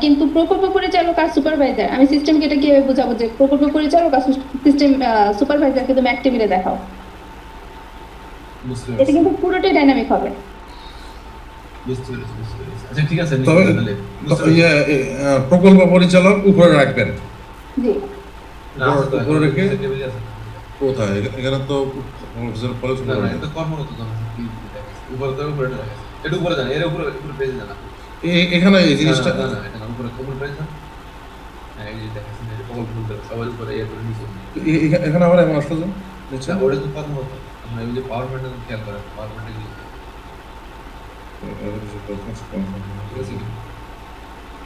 কিন্তু প্রকল্প পরিচালক আর সুপারভাইজার আমি সিস্টেমকে এটা কিভাবে বোঝাবো যে প্রকল্প পরিচালক আর সিস্টেম সুপারভাইজারকে তুমি এক টেবিলে দেখাও? বুঝতে এটা পেরেছি কিন্তু পুরোটাই ডাইনামিক হবে। বুঝতে পেরেছি। আচ্ছা ঠিক আছে, তবে প্রকল্প পরিচালক উপরে রাখবেন। জি উপরে রেখে টেবিলে আছে কোথায়? এখানে তো না না এটা কর্মরত উপরে তো উপরে দেখা যাচ্ছে। এটা উপরে জানা এর উপরে উপরে পেজে জানা এখানে এই জিনিসটা না না এটা না উপরে উপরে পেজে না। হ্যাঁ এই যে দেখাচ্ছেন এই প্রকল্প সবাই উপরে এর উপরে নিচে এখানে আবার এমন আসলো যে আচ্ছা ওটা তো কর্মরত। আমরা এই যে পাওয়ার পয়েন্টে খেয়াল করেন পাওয়ার পয়েন্টে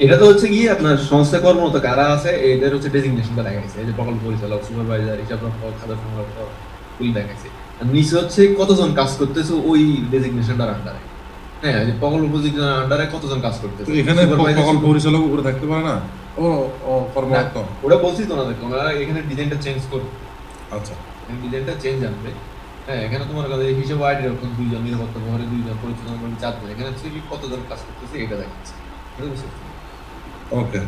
এটা তো হচ্ছে কি আপনার সংস্থা কর্মরত কারা আছে এদের হচ্ছে ডেজিগনেশনটা দেখাইছে। এই যে প্রকল্প পরিচালক, সুপারভাইজার, হিসাব রক্ষক, খাতা সংরক্ষক ফুল দেখাইছে। আর নিচে হচ্ছে কতজন কাজ করতেছে ওই ডেজিগনেশনটার আন্ডারে। হ্যাঁ যে প্রকল্প পরিচালকের আন্ডারে কতজন কাজ করতেছে। তো এখানে প্রকল্প পরিচালক উপরে থাকতে পারে না? ও ও কর্মরত। ওটা বলছি তো ওনাদেরকে, ওনারা এখানে ডিজাইনটা চেঞ্জ করবে। আচ্ছা ডিজাইনটা চেঞ্জ আনবে। হ্যাঁ এখানে তোমার কাছে হিসাব আইডি রকম 2 জন, নিরাপত্তা প্রহরী 2 জন, পরিচালনা কর্মী 4 জন। এখানে হচ্ছে কি কতজন কাজ করতেছে এটা দেখাচ্ছে। এটা বুঝতে পারছি। ওকে।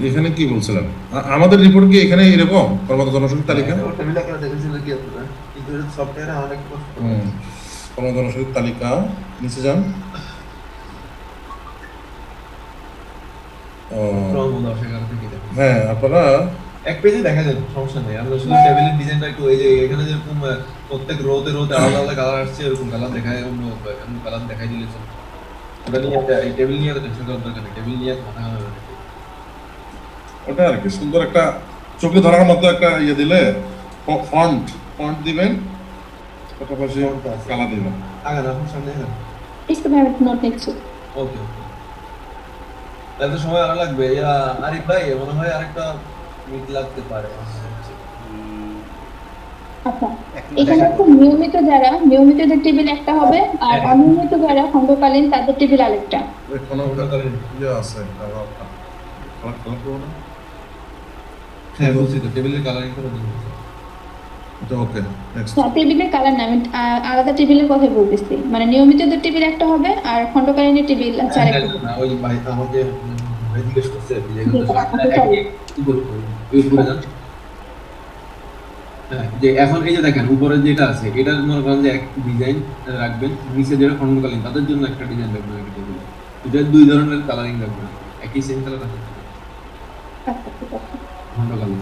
এখানে কি বলছিলাম আমাদের রিপোর্ট কি এখানে এরকম কর্মরত জনসংখ্যার তালিকা? টেবিল আকারে দেখেছিল কি আপনারা? কিন্তু এটা সফটওয়্যারে অনেক কষ্ট। কর্মরত জনসংখ্যার তালিকা নিচে যান। হ্যাঁ আপনারা এক পেজে দেখা যাবে, সমস্যা নেই। আমরা শুধু টেবিলের ডিজাইনটা একটু এই যে এখানে যেরকম প্রত্যেক রোতে রোতে আলাদা আলাদা কালার আসছে এরকম কালার দেখায়, অন্য কালার দেখাই দিলে চলবে। ওটা নিয়ে এই টেবিল নিয়ে তো টেনশন করার দরকার নেই। টেবিল নিয়ে মাথা ঘামাবে না। ওটা আর কি সুন্দর একটা চোখে ধরার মতো একটা ইয়ে দিলে ফন্ট দিবেন, পাশাপাশি কালার দিবেন। আগে না আপনার সামনে হ্যাঁ একটু ভাবে নোট নিচ্ছি। ওকে ওকে তাহলে সময় আরো লাগবে। আরিফ ভাই মনে হয় আরেকটা মিট লাগতে পারে। আচ্ছা এখানে তো নিয়মিত নিয়মিতদের টেবিল একটা হবে আর অনিয়মিত যারা খণ্ডকালীন তাদের টেবিল আরেকটা। ইয়ে আছে কালার করবো না? হ্যাঁ বলছি তো টেবিলের কালারিং করে দিন। Okay next. টেবিলের কালার না, আমি আলাদা টেবিলের কথা বলতেছি। মানে নিয়মিতদের টেবিল একটা হবে আর খণ্ডকালীনের টেবিল আছে আরেকটা। না ওই ভাই আমাকে ভাই জিজ্ঞেস করছে উপরে যান। হ্যাঁ যে এখন এই যে দেখেন উপরে যেটা আছে এটা মনে করেন যে এক ডিজাইন রাখবেন, নিচে যেটা খণ্ডকালীন তাদের জন্য একটা ডিজাইন রাখবেন। একটা টেবিলে এটা 2 ধরনের কালারিং রাখবেন, একই সেম কালার রাখবেন। আচ্ছা ঠিক আছে। খণ্ডকালীন।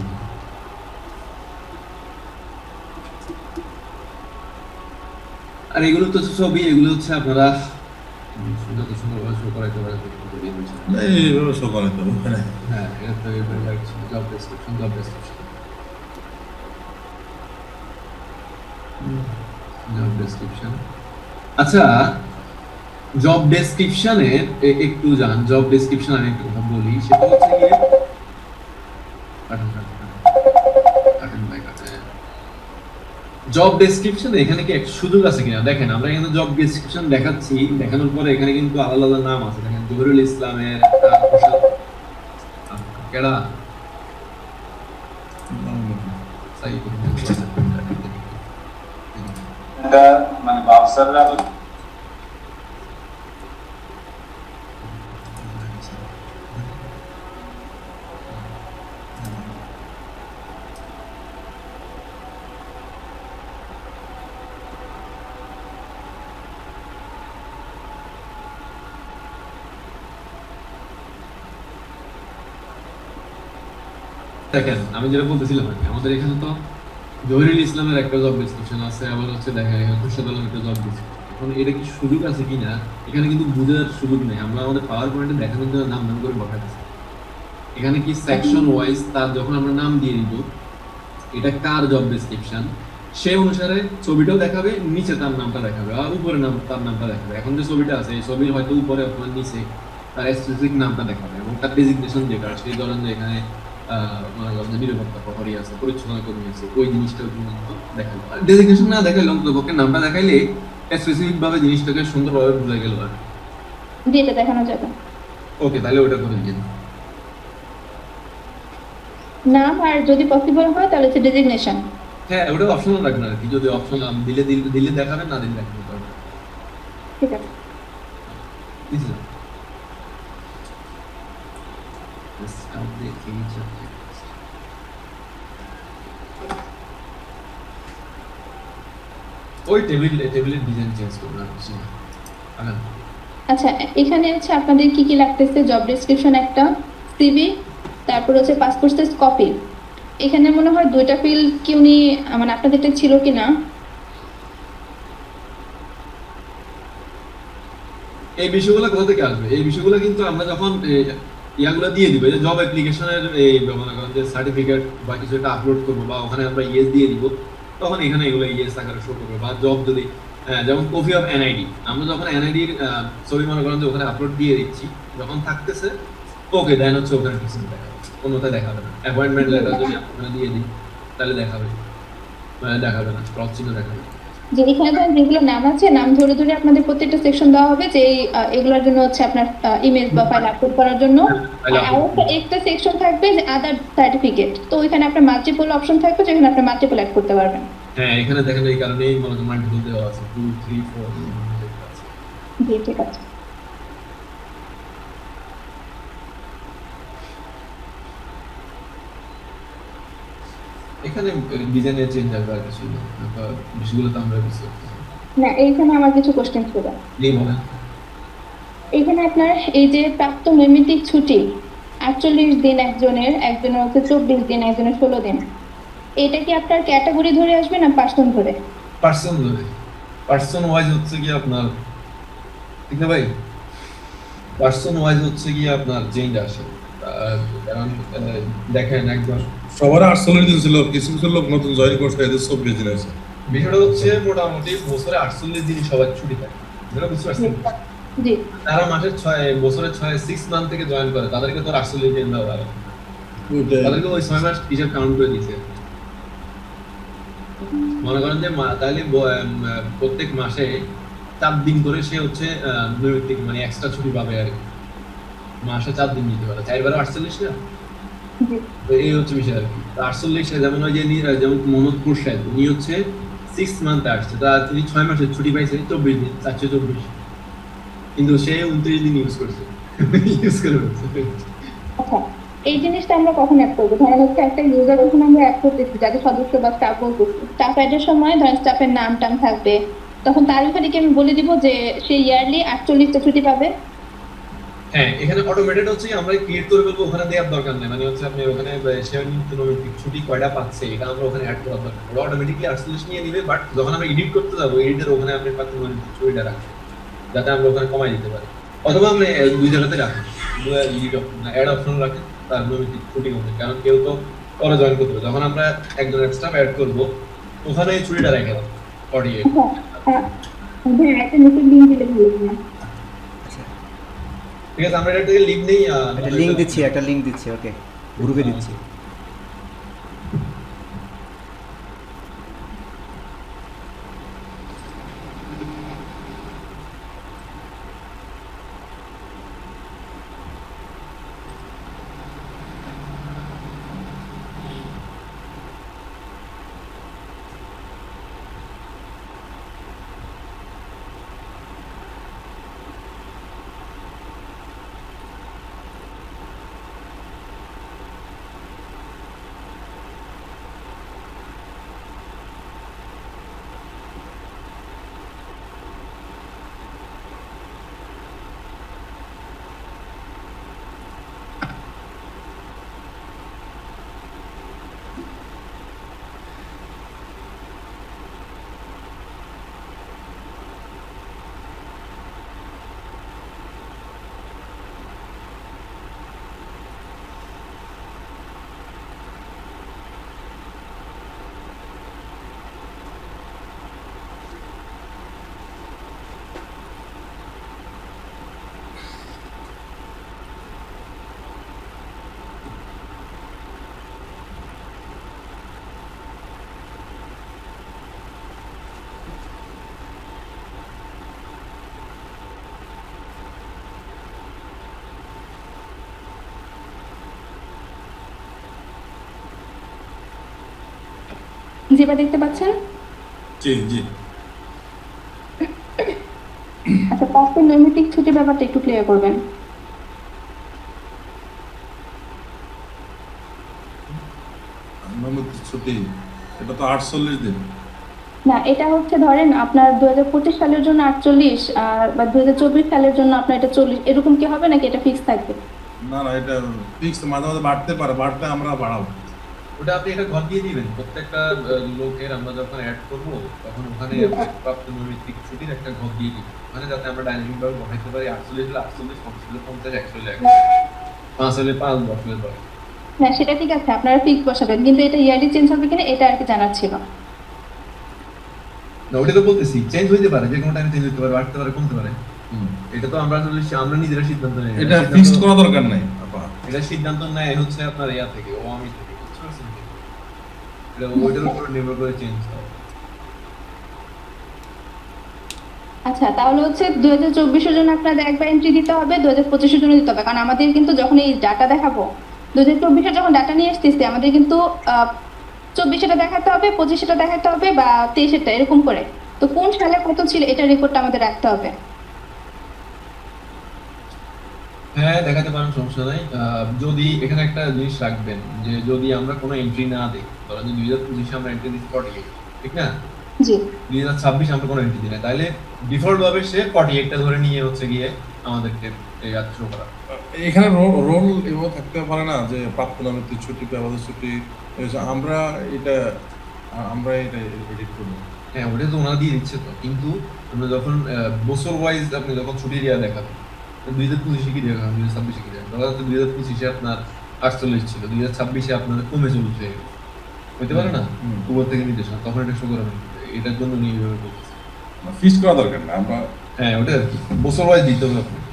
আর এগুলো তো ছবি, এগুলো হচ্ছে আপনারা যত সুন্দরভাবে শো করাইতে পারেন এইভাবে শো করে তো হ্যাঁ, এটা তো job description, job description, job description. আচ্ছা, জব ডেসক্রিপশনের একটু যান, জব ডেসক্রিপশন আমি একটু কথা বলি, সেটা হচ্ছে গিয়ে জব ডেসক্রিপশন এখানে কি একটা সুযোগ আছে কিনা দেখেন। আমরা এখানে জব ডেসক্রিপশন দেখাচ্ছি, দেখানোর পরে এখানে কিন্তু আলাদা আলাদা নাম আছে। দেখেন জহিরুল ইসলামের কেডা মানে বাবসাররা দেখেন আমি যেটা বলতেছিলাম আর কি, আমাদের এখানে তো জহিরুল ইসলামের একটা জব ডেসক্রিপশন আছে, আবার হচ্ছে দেখেন এখানে খুরশেদ আলমের একটা জব ডেসক্রিপশন। এখন এটা কি সুযোগ আছে কিনা এখানে কিন্তু বোঝার সুযোগ নেই। আমরা আমাদের পাওয়ার পয়েন্টে দেখানোর জন্য নাম নাম করে বসাচ্ছি। এখানে কি সেকশন ওয়াইজ তার যখন আমরা নাম দিয়ে দিব এটা কার জব ডেসক্রিপশন, সেই অনুসারে ছবিটাও দেখাবে, নিচে তার নামটা দেখাবে, আর উপরে নাম তার নামটা দেখাবে। এখন যে ছবিটা আছে এই ছবির হয়তো উপরে অথবা নিচে তার স্পেসিফিক নামটা দেখাবে এবং তার ডেজিগনেশন যেটা সেই ধরেন যে এখানে নিরাপত্তা প্রহরী আছে, পরিচ্ছন্নতা কর্মী আছে, ওই জিনিসটা দেখালো। ডেজিগনেশন না দেখাইলে অন্ততপক্ষে নামটা দেখাইলে স্পেসিফিক ভাবে জিনিসটাকে সুন্দরভাবে বোঝা গেল। আর যেটা দেখানো যাবে ওকে, তাহলে ওটা করে দিন নাম, আর যদি পসিবল হয় তাহলে হচ্ছে ডেজিগনেশন। হ্যাঁ, ওটা অপশনাল রাখবেন আর কি, যদি অপশন দিলে দিলে দেখাবেন, না দিলে দেখাতে পারবেন। ঠিক আছে। বুঝলেন? Start the page of text. ওই টেবিলের ডিজাইন চেঞ্জ করুন আর কিছু না। আচ্ছা, এখানে হচ্ছে আপনাদের কি কি লাগতেছে? জব ডেসক্রিপশন একটা, সিভি, তারপর হচ্ছে পাসপোর্ট সাইজ কপি। এখানে মনে হয় দুইটা ফিল কি উনি মানে আপনাদেরটা ছিল কিনা। এই বিষয়গুলো কোথা থেকে আসবে? এই বিষয়গুলো কিন্তু আমরা যখন ইয়াগুলো দিয়ে দিব, যে জব অ্যাপ্লিকেশনের এই মনে করেন যে সার্টিফিকেট বা কিছু একটা আপলোড করবো বা ওখানে আমরা ইয়েস দিয়ে দিব, তখন এখানে এগুলো ইয়েস আকারে শো করবে। বা জব যদি যেমন কপি অফ এনআইডি, আমরা যখন এনআইডির ছবি মনে করেন যে ওখানে আপলোড দিয়ে দিচ্ছি, যখন থাকতেছে ওকে দেন হচ্ছে ওখানে কিছু দেখাবে, অন্যথায় দেখাবে না। অ্যাপয়েন্টমেন্ট লেটার যদি ওখানে দিয়ে দিই তাহলে দেখাবে, দেখাবে না, ক্রস চিহ্ন দেখাবে। যে এখানে ধরেন যেগুলো নাম আছে, নাম ধরে ধরে আপনাদের প্রত্যেকটা সেকশন দেওয়া হবে যে এগুলোর জন্য হচ্ছে আপনার ইমেজ বা ফাইল আপলোড করার জন্য। আর একটা সেকশন থাকবে যে আদার সার্টিফিকেট, তো ওইখানে আপনার মাল্টিপল অপশন থাকবে যেখানে আপনি মাল্টিপল অ্যাড করতে পারবেন। হ্যাঁ, এখানে দেখেন এই কারণেই মনে করেন মাল্টিপল দেওয়া আছে, 2 3 4 আছে। জি, ঠিক আছে। এখানে ডিজাইনের চেঞ্জ আসবে আর কিছু না, বিষয়গুলো তো আমরা কিছু না, এইখানে আমার কিছু কোশ্চেন ছিল। নেই বলেন। এখানে আপনার এই যে প্রাপ্ত নৈমিত্তিক ছুটি 48 দিন একজনের হচ্ছে 24 দিন, একজনের 16 দিন, এটা কি আপনার ক্যাটাগরি ধরে আসবে না পার্সন ধরে? পার্সন ধরে, পার্সন ওয়াইজ হচ্ছে কি আপনার, ঠিক না ভাই? পার্সন ওয়াইজ হচ্ছে কি আপনার চেঞ্জ আসে। কারণ দেখেন একজন সবার 48 দিন ছিল, কিছু কিছু লোক নতুন জয়েন করছে, এদের 24 দিন আছে। বিষয়টা হচ্ছে মোটামুটি বছরে 48 দিনই সবার ছুটি থাকে, যেটা বুঝতে পারছেন? জি। তারা মাসের 6 বছরের 6 মান্থ থেকে জয়েন করে, তাদেরকে তো 48 দিন দেওয়া হবে, তাদেরকে ওই 6 মাস হিসাব কাউন্ট করে দিয়েছে। মনে করেন যে তাহলে প্রত্যেক মাসে 4 দিন করে সে হচ্ছে নৈমিত্তিক মানে এক্সট্রা ছুটি পাবে আর কি। মাসে 4 দিন নিতে পারে, 4 বার 48 না? তো এই হচ্ছে বিষয় আর কি। 48 যেমন ওই যে যেমন মোহাম্মদ খুরশেদ, উনি হচ্ছে 6 মান্থ আসছে, তা তিনি 6 মাসের ছুটি পাইছে 24 দিন, 424, কিন্তু সে 29 দিন ইউজ করছে, ইউজ করে ফেলছে। আচ্ছা, এই জিনিসটা আমরা কখন অ্যাড করবো? ধরেন হচ্ছে একটা ইউজার যখন আমরা অ্যাড করতেছি, যাদের সদস্য বা স্টাফ বলতেছি, স্টাফ অ্যাডের সময় ধরেন স্টাফের নাম টাম থাকবে, তখন তার ওখানে কি আমি বলে দিব যে সে ইয়ারলি 48টা ছুটি পাবে? হ্যাঁ, এখানে অটোমেটেড হচ্ছে কি আমরা ক্রিয়েট করে ফেলবো, ওখানে দেওয়ার দরকার নেই। মানে হচ্ছে আপনি ওখানে সে ছুটি কয়টা পাচ্ছে এটা আমরা ওখানে অ্যাড করার দরকার নেই। ওরা অটোমেটিকলি 48 নিয়ে নিবে, বাট যখন আমরা এডিট করতে যাবো এডিটের ওখানে আপনি পার্থক্য ছুটিটা রাখবেন যাতে আমরা ওখানে কমাই দিতে পারি, অথবা আপনি দুই জায়গাতে রাখেন, এডিট অপশন না অ্যাড অপশন রাখেন, তার নৈমিত্তিক ছুটি কমবে। কারণ কেউ তো পরে জয়েন করতে হবে, যখন আমরা একজন স্টাফ অ্যাড করবো ওখানে এই ছুটিটা রেখে দাও 48। হ্যাঁ হ্যাঁ, একটা নতুন লিঙ্ক দিলে ভালো হয়। ঠিক আছে, আমরা এটা থেকে লিঙ্ক নেই, একটা লিঙ্ক দিচ্ছি ওকে, গ্রুপে দিচ্ছি। যেটা দেখতে পাচ্ছেন, জি জি। আচ্ছা পাঁচটা নৈমিত্তিক ছুটির ব্যাপারটা একটু ক্লিয়ার করবেন। নৈমিত্তিক ছুটি এটা তো 48 দিন। না, এটা হচ্ছে ধরেন আপনার 2025 সালের জন্য 48 আর বা 2024 সালের জন্য আপনার এটা 40, এরকম কি হবে নাকি এটা ফিক্স থাকবে? না না, এটা ফিক্স, মাঝে মাঝে বাড়তে পারে, বাড়তে আমরা বাড়াবো। ওটা আপনি একটা ঘর দিয়ে দিবেন প্রত্যেকটা লোকের, আমরা যখন অ্যাড করবো তখন ওখানে প্রাপ্ত নৈমিত্তিক ছুটির একটা ঘর দিয়ে দিবেন, মানে যাতে আমরা ডাইনামিক ভাবে বসাইতে পারি। 48 হলে 48, 50 হলে 50, 100 হলে 100, 5 হলে 5, 10 হলে 10। না সেটা ঠিক আছে, আপনারা ফিক্স বসাবেন, কিন্তু এটা ইয়ারলি চেঞ্জ হবে কিনা এটা আর কি জানার ছিল। না ওটা তো বলতেছি চেঞ্জ হইতে পারে, যে কোনো টাইমে চেঞ্জ হতে পারে, বাড়তে পারে, কমতে পারে। এটা তো আমরা আমরা নিজেরা সিদ্ধান্ত নেই, এটা ফিক্সড করা দরকার নাই আপা। এটা সিদ্ধান্ত নেয় হচ্ছে আপনার ইয়া থেকে, ও আমি থেকে, বুঝতে পারছেন? এটা ওইটার উপর নির্ভর করে চেঞ্জ হয়। আচ্ছা তাহলে হচ্ছে 2024 এর জন্য আপনাদের একবার এন্ট্রি দিতে হবে, 2025 এর জন্য দিতে হবে, কারণ আমাদের কিন্তু যখন এই ডাটা দেখাবো 2024 এর যখন ডাটা নিয়ে আসতেছি আমাদের কিন্তু 24 দেখাতে হবে, 25 দেখাতে হবে বা 23 এরকম করে। তো কোন সালে কত ছিল এটা রেকর্ডটা আমাদের রাখতে হবে। হ্যাঁ দেখাতে পারেন, সমস্যা নাই। যদি এখানে একটা জিনিস রাখবেন যে যদি আমরা কোনো এন্ট্রি না দিই, ধরেন যে 2025 আমরা এন্ট্রি দিচ্ছি 48, ঠিক না? জি 2026 আমরা কোনো এন্ট্রি দিই না, তাহলে ডিফল্ট ভাবে সে 48টা ধরে নিয়ে হচ্ছে গিয়ে আমাদেরকে এই আজ শো করা। এখানে রোল এভাবে থাকতে পারে না যে প্রাপ্ত নৈমিত্তিক ছুটি, ব্যবহার ছুটি, আমরা এটা এডিট করবো। হ্যাঁ ওটা তো ওনারা দিয়ে দিচ্ছে তো, কিন্তু আমরা যখন বছর ওয়াইজ আপনি যখন ছুটি দেওয়া দেখাবেন, 2025 কি দেখাবেন, 2026 কি দেখাবেন, ধরা যাচ্ছে 2025 আপনার 48 ছিল, 2026 আপনার কমে 40 হয়ে গেল, হইতে পারে না? উপর থেকে নির্দেশনা, তখন এটা শো করা হবে। এটার জন্য নিয়ে এইভাবে বলতেছি। ফিক্স করা দরকার না, আমরা হ্যাঁ ওটা আর কি বছর ওয়াইজ দিতে হবে, আপনাকে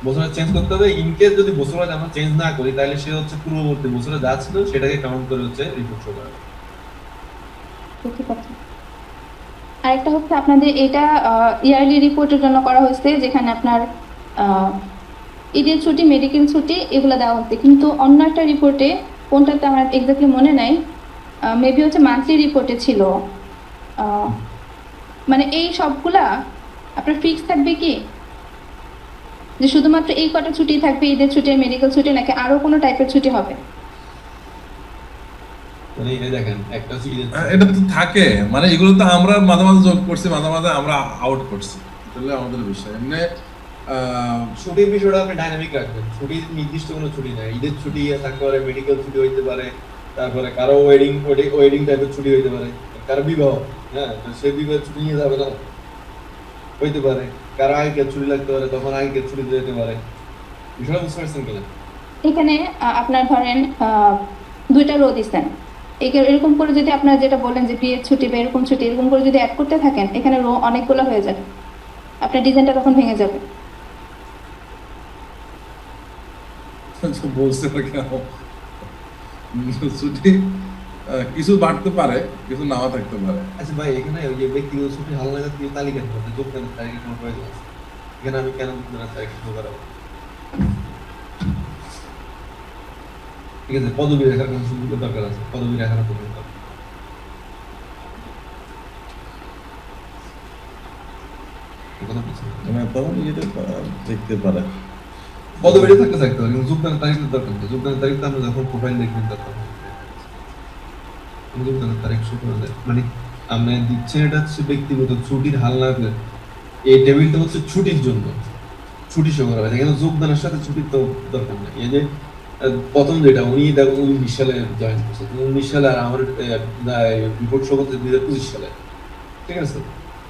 বছরে চেঞ্জ করতে হবে। ইনকেস যদি বছর ওয়াইজ আমরা চেঞ্জ না করি তাহলে সে হচ্ছে পূর্ববর্তী বছরে যা ছিল সেটাকে কাউন্ট করে হচ্ছে রিপোর্ট শো করা। ঠিক আছে। আরেকটা হচ্ছে আপনাদের এটা ইয়ারলি রিপোর্টের জন্য করা হয়েছে, যেখানে আপনার ঈদের ছুটি, মেডিকেল ছুটি এগুলো দেওয়া হচ্ছে, কিন্তু অন্য একটা রিপোর্টে, কোনটাতে আমার এক্স্যাক্টলি মনে নাই, মেবি হচ্ছে মান্থলি রিপোর্টে ছিল, মানে এই সবগুলা আপনার ফিক্স থাকবে কি যে শুধুমাত্র এই কটা ছুটি থাকবে, ঈদের ছুটি, মেডিকেল ছুটি, নাকি আরো কোনো টাইপের ছুটি হবে? মানে এই দেখেন একটা হচ্ছে ঈদের ছুটি। এটা তো থাকে, মানে এগুলো তো আমরা মাঝে মাঝে যোগ করছি, মাঝে মাঝে আমরা আউট করছি, তাহলে আমাদের বিষয় এমনি ছুটির বিষয়টা আপনি ডাইনামিক রাখবেন। ছুটির নির্দিষ্ট কোনো ছুটি নাই। ঈদের ছুটি থাকতে পারে, মেডিকেল ছুটি হইতে পারে, তারপরে কারো ওয়েডিং টাইপের ছুটি হইতে পারে, কারো বিবাহ, হ্যাঁ, তো সেই বিবাহের ছুটি নিয়ে যাবে না, হইতে পারে। কারো আগেকার ছুটি লাগতে পারে, তখন আগেকার ছুটি যেতে পারে। বিষয়টা বুঝতে পারছেন কিনা? এখানে আপনার ধরেন দুইটা রো দিচ্ছেন, এরকম করে যদি আপনারা যেটা বলেন যে বিয়ের ছুটি বা এরকম ছুটি এরকম করে যদি অ্যাড করতে থাকেন, এখানে রো অনেকগুলো হয়ে যাবে, আপনার ডিজাইনটা তখন ভেঙে যাবে। বলছে না কেন ছুটি কিছু বাড়তে পারে, কিছু নাও থাকতে পারে। আচ্ছা ভাই, এখানে ওই যে ব্যক্তিগত ছুটি হালনাগাদ দিয়ে তালিকা করতে যোগদানের তারিখের কোনো প্রয়োজন আছে? এখানে আমি কেন যোগদানের তারিখ শুরু করাবো? ঠিক আছে, পদবি রেখার কোনো সুযোগের দরকার আছে, পদবি রেখার তো দরকার। এই কথা বলছি। মানে তখন এটা দেখতে পারে। পদবিটা থাকতে থাকতে পারে, কিন্তু যোগদানের তারিখের দরকার নেই। যোগদানের তারিখ তো আমরা যখন প্রোফাইল দেখবেন তখন যোগদানের তারিখ শুরু করা যায়। মানে আমরা দিচ্ছেন এটা হচ্ছে ব্যক্তিগত ছুটির হালনাগাদ, এই টেবিলটা হচ্ছে ছুটির জন্য, ছুটি শো করা হয়। এখানে যোগদানের সাথে ছুটির তো দরকার নেই। এই যে প্রথম যেটা উনি দেখো 19 সালে জয়েন করছে, 19 সালে, আর আমার রিপোর্ট শো করতে 2025 সালে, ঠিক আছে?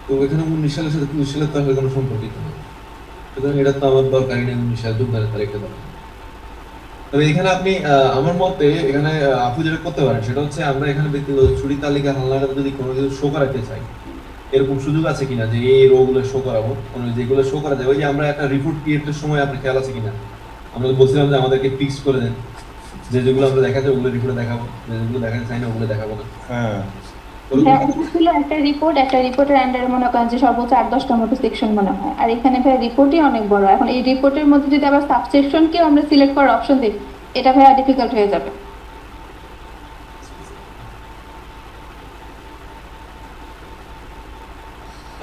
তো এখানে 19 সালের সাথে 25 সালের তো আসলে কোনো সম্পর্কিত নেই, সুতরাং এটা তো আমার দরকারই নেই 19 সালে যোগদানের তারিখটা দরকার। তবে এখানে আপনি আমার মতে এখানে আপনি যেটা করতে পারেন সেটা হচ্ছে আমরা এখানে ব্যক্তিগত ছুটি তালিকা হালনাগাদ যদি কোনো কিছু শো করাতে চাই, এরকম সুযোগ আছে কিনা যে এই রোগুলো শো করাবো, মানে যেগুলো শো করা যায়। ওই যে আমরা একটা রিপোর্ট ক্রিয়েটের সময় আপনার খেয়াল আছে কিনা, আমরা বলছিলাম যে আমাদেরকে ফিক্স করে দেন যে যেগুলো আমরা দেখাচ্ছি ওগুলো রিপোর্টে দেখাবো, যেগুলো দেখাতে চাই না ওগুলো দেখাবো না। হ্যাঁ, হ্যাঁ, এটা ছিল একটা রিপোর্টের আন্ডারে মনে করেন যে সর্বোচ্চ 8-10টার মতো সেকশন মনে হয়, আর এখানে ভাই রিপোর্টই অনেক বড়। এখন এই রিপোর্টের মধ্যে যদি আবার সাবসেকশনকেও আমরা সিলেক্ট করার অপশন দিই, এটা ভাইয়া ডিফিকাল্ট হয়ে যাবে।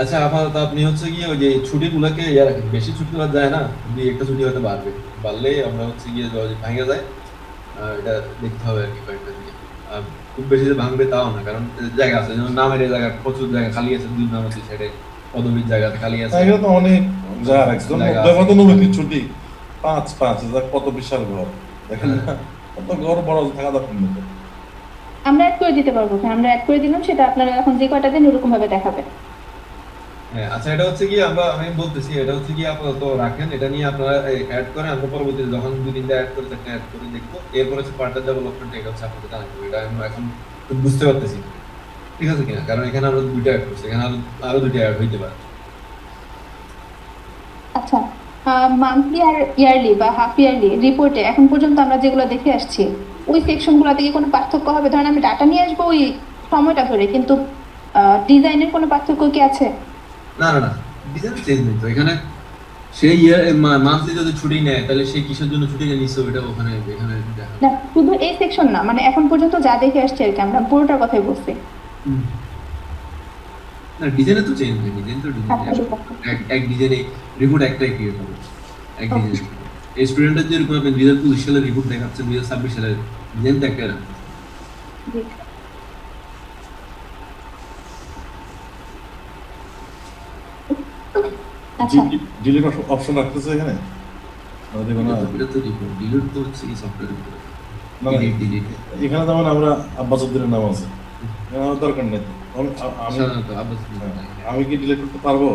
আচ্ছা, আপাতত আপনি হচ্ছে গিয়ে ওই যে ছুটিগুলোকে ইয়ে রাখেন, বেশি ছুটি দেওয়া যায় না, দুই একটা ছুটি হয়তো বাড়বে, বাড়লে আমরা হচ্ছে গিয়ে যদি ভাঙে যায় এটা দেখতে হবে আর কি কয়েকটা দিকে। আর খুব বেশি যে ভাঙবে তাও না, কারণ জায়গা আছে, যেমন নামের জায়গা প্রচুর জায়গা খালি আছে, 2 নাম আছে সাইডে, পদবীর জায়গা খালি আছে। এগুলো তো অনেক যা রাখছে, জায়গা দেখো তো আছে। নবীর ছুটি 5 কত বিশাল ঘর, দেখেন না কত ঘর বড় থাকা দরকার নেই তো। আমরা অ্যাড করে দিতে পারবো, আমরা অ্যাড করে দিলাম, সেটা আপনারা এখন যে কয়টা দিন ওরকম ভাবে দেখাবে। হ্যাঁ, আচ্ছা, এটা হচ্ছে কি আমি বলতেছি, এটা হচ্ছে কি আপাতত রাখেন, এটা নিয়ে আপনারা অ্যাড করেন, আমরা পরবর্তীতে যখন 2-3টা অ্যাড করে থাকলে অ্যাড করে দেখবো। এরপর হচ্ছে ফার্দার ডেভেলপমেন্ট, এটা হচ্ছে আপনাদের জানাবো, এটা আমি এখন বুঝতে পারতেছি না, ঠিক আছে কিনা, কারণ এখানে আমরা 2টা অ্যাড করছি, এখানে আরো 2টা অ্যাড হইতে পারে। আচ্ছা, মান্থলি আর ইয়ারলি বা হাফ ইয়ারলি রিপোর্টে এখন পর্যন্ত আমরা যেগুলো দেখে আসছি, ওই সেকশনগুলো থেকে কোনো পার্থক্য হবে? ধরেন আমি ডাটা নিয়ে আসবো ওই সময়টা ধরে, কিন্তু ডিজাইনের কোনো পার্থক্য কি আছে? না না না, ডিজাইন চেঞ্জ নেই তো এখানে। সেই মান্থলি যদি ছুটি নেয় তাহলে সেই কিসের জন্য ছুটি নিচ্ছে ওটা ওখানে এখানে দেখা। না, শুধু এই সেকশন না, মানে এখন পর্যন্ত যা দেখে আসছি আর কি, আমরা পুরোটার কথাই বলছি। না, ডিজাইনে তো চেঞ্জ নেই, ডিজাইন তো ডিজাইন, এক ডিজাইনে রিপোর্ট একটাই ক্রিয়েট হবে, এক ডিজাইন। স্টুডেন্টের যেরকম আপনি 2025 সালের রিপোর্ট দেখাচ্ছেন 2026 সালের ডিজাইন তো একটাই রাখবেন। জি। আচ্ছা, ডিলিট অপশন রাখতেছে এখানে, দেখো না এটা তো রিপোর্ট ডিলিট তো হচ্ছে এই সফটওয়্যার না, ডিলিট এখানে যেমন আমরা আব্বাস উদ্দিনের নাম আছে, এখানে আমার দরকার নেই। আমি সাধারণত আবার আমি কি ডিলিট করতে পারবো?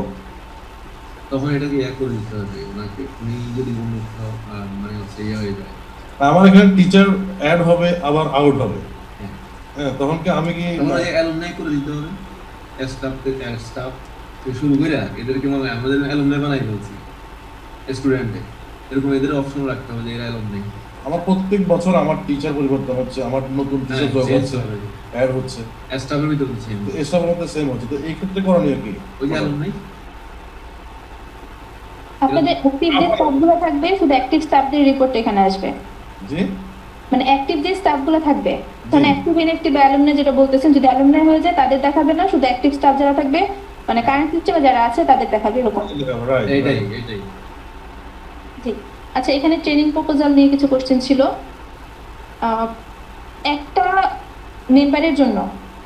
তখন এটাকে ইয়ে করে দিতে হবে ওনাকে, উনি যদি অন্য কোথাও মানে হচ্ছে ইয়ে হয়ে যায়। আমার এখানে টিচার অ্যাড হবে আবার আউট হবে, হ্যাঁ, তখন কি আমি কি আমরা অ্যালুমনাই করে দিতে হবে, স্টাফ থেকে শুরু করে এদেরকে মানে আমাদের অ্যালুমনাই বানাই ফেলছি স্টুডেন্টে, এরকম এদের অপশন রাখতে হবে যে এরা অ্যালুমনাই। আমার প্রত্যেক বছর আমার টিচার পরিবর্তন হচ্ছে, আমার নতুন টিচার জয়েন হচ্ছে, অ্যাড হচ্ছে, স্টাফের ভিতরে সেম, এসবের মধ্যে সেম হচ্ছে। তো এই ক্ষেত্রে করণীয় কি? ওই যে অ্যালুমনাই আপনাদের অ্যাক্টিভ যে স্টাফগুলো থাকবে শুধু অ্যাক্টিভ স্টাফদের রিপোর্ট এখানে আসবে। জি, মানে অ্যাক্টিভ যে স্টাফগুলো থাকবে, মানে অ্যাক্টিভ ইনঅ্যাক্টিভ অ্যালুমনাই যেটা বলতেছেন, যদি অ্যালুমনাই হয়ে যায় তাদের দেখাবে না, শুধু অ্যাক্টিভ স্টাফ যারা থাকবে মানে কারেন্ট সিস্টেমে যারা আছে তাদের দেখাবে, এরকম। এইটাই। জি। আচ্ছা, এখানে ট্রেনিং প্রপোজাল নিয়ে কিছু কোশ্চেন ছিল। একটা মেম্বারের জন্য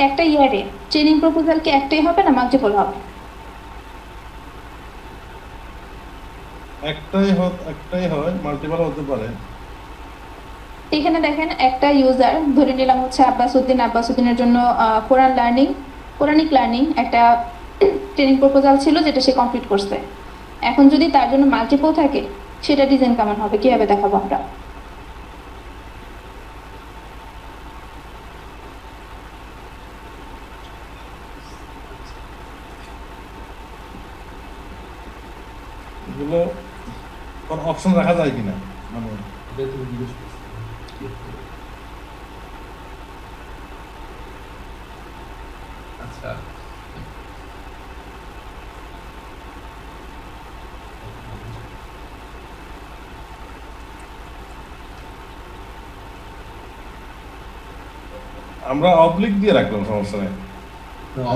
একটা ইয়ারে ট্রেনিং প্রপোজাল কি একটাই হবে না মাল্টিপল হবে? একটাই হয়, মাল্টিপল হতে পারে। এখানে দেখেন একটা ইউজার ধরে নিলাম হচ্ছে আব্বাসউদ্দিনের জন্য কোরআনিক লার্নিং একটা ট্রেনিং প্রপোজাল ছিল যেটা সে কমপ্লিট করছে। এখন যদি তার জন্য মাল্টিপল থাকে সেটা ডিজাইন কেমন হবে, কিভাবে দেখাবো আমরা? এগুলো কোন অপশন রাখা যায় কিনা, মানে এটা তুমি জিজ্ঞেস করছো। আচ্ছা আমরা অবলিক দিয়ে রাখলাম, সমস্যা নেই।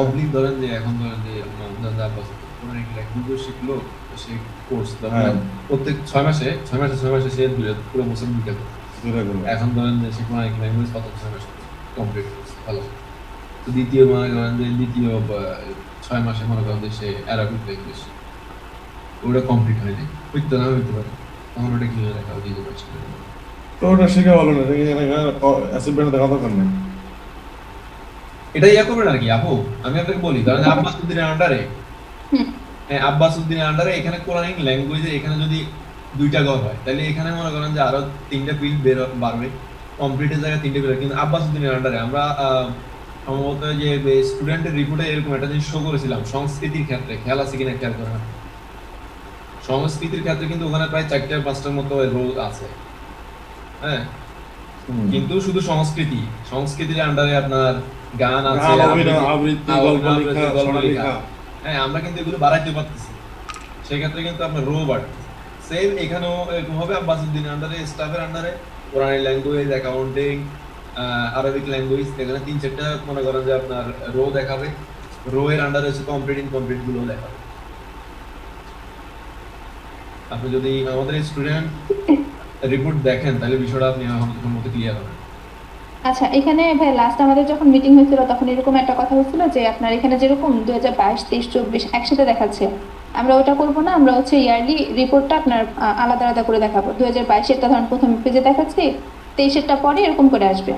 অবলিক ধরেন যে এখন ধরেন যে কোনো একটা ল্যাঙ্গুয়েজ শিখলো, তো সেই কোর্স হ্যাঁ। প্রত্যেক 6 মাসে সে পুরো বছর দুইটা করে। দুইটা করবো। এখন ধরেন যে সে কোনো এক ল্যাঙ্গুয়েজ প্রথম 6 মাসে কমপ্লিট করছে, ভালো। তো দ্বিতীয় মনে করেন যে 6 মাসে মনে করেন যে সে অ্যারাবিক ল্যাঙ্গুয়েজ ওটা কমপ্লিট হয়নি, হইতে না হইতে পারে, তখন ওটা কিভাবে দেখা দিতে পারছে? তো ওটা শিখে ভালো না, অ্যাসিডমেন্ট দেখা দরকার নেই। এটা ইয়া করবেন আর কি আপু, আমি আপনাকে বলি ধরেন আব্বাসউদ্দিনের আন্ডারে, হুম। হ্যাঁ আব্বাসউদ্দিনের আন্ডারে এখানে কোরআনিক ল্যাঙ্গুয়েজে এখানে যদি 2টা ঘর হয় তাহলে এখানে মনে করেন যে আরো 3টা ফিল্ড বাড়বে, কমপ্লিটের জায়গায় 3টে ফিল্ড। কিন্তু আব্বাসউদ্দিনের আন্ডারে আমরা সম্ভবত যে স্টুডেন্টের রিপোর্টে এরকম একটা জিনিস শো করেছিলাম, সংস্কৃতির ক্ষেত্রে খেয়াল আছে কিনা খেয়াল করেন, সংস্কৃতির ক্ষেত্রে কিন্তু ওখানে প্রায় 4-5টার মতো রোল আছে, হ্যাঁ। কিন্তু শুধু সংস্কৃতির আন্ডারে আপনার গান আছে, আবৃত্তি, গল্প লেখা, গল্প ছড়া লেখা, লেখা। হ্যাঁ আমরা কিন্তু এগুলো বাড়াইতে পারতেছি, সেক্ষেত্রে কিন্তু আপনার রো বাড়তেছে। সেম এখানেও এরকম হবে, আব্বাসউদ্দিনের আন্ডারে, স্টাফের আন্ডারে কোরআনি ল্যাঙ্গুয়েজ, অ্যাকাউন্টিং, আরবিক ল্যাঙ্গুয়েজ, এখানে 3-4টা মনে করেন যে আপনার রো দেখাবে, রো এর আন্ডারে হচ্ছে কমপ্লিট ইনকমপ্লিট গুলো দেখাবে। আপনি যদি আমাদের স্টুডেন্ট রিপোর্ট দেখেন তাহলে বিষয়টা আপনি আমার মতো ক্লিয়ার হবে। আচ্ছা, এখানে ভাই লাস্ট আমাদের যখন মিটিং হয়েছিল তখন এরকম একটা কথা হয়েছিল যে আপনার এখানে যেরকম 2022, 23, 24 একসাথে দেখাচ্ছে, আমরা ওটা করব না, আমরা হচ্ছে ইয়ারলি রিপোর্টটা আপনার আলাদা আলাদা করে দেখাবো। 2022-এরটা ধরুন প্রথম পেজে দেখাচ্ছি, 23-এরটা পরে এরকম করে আসবে।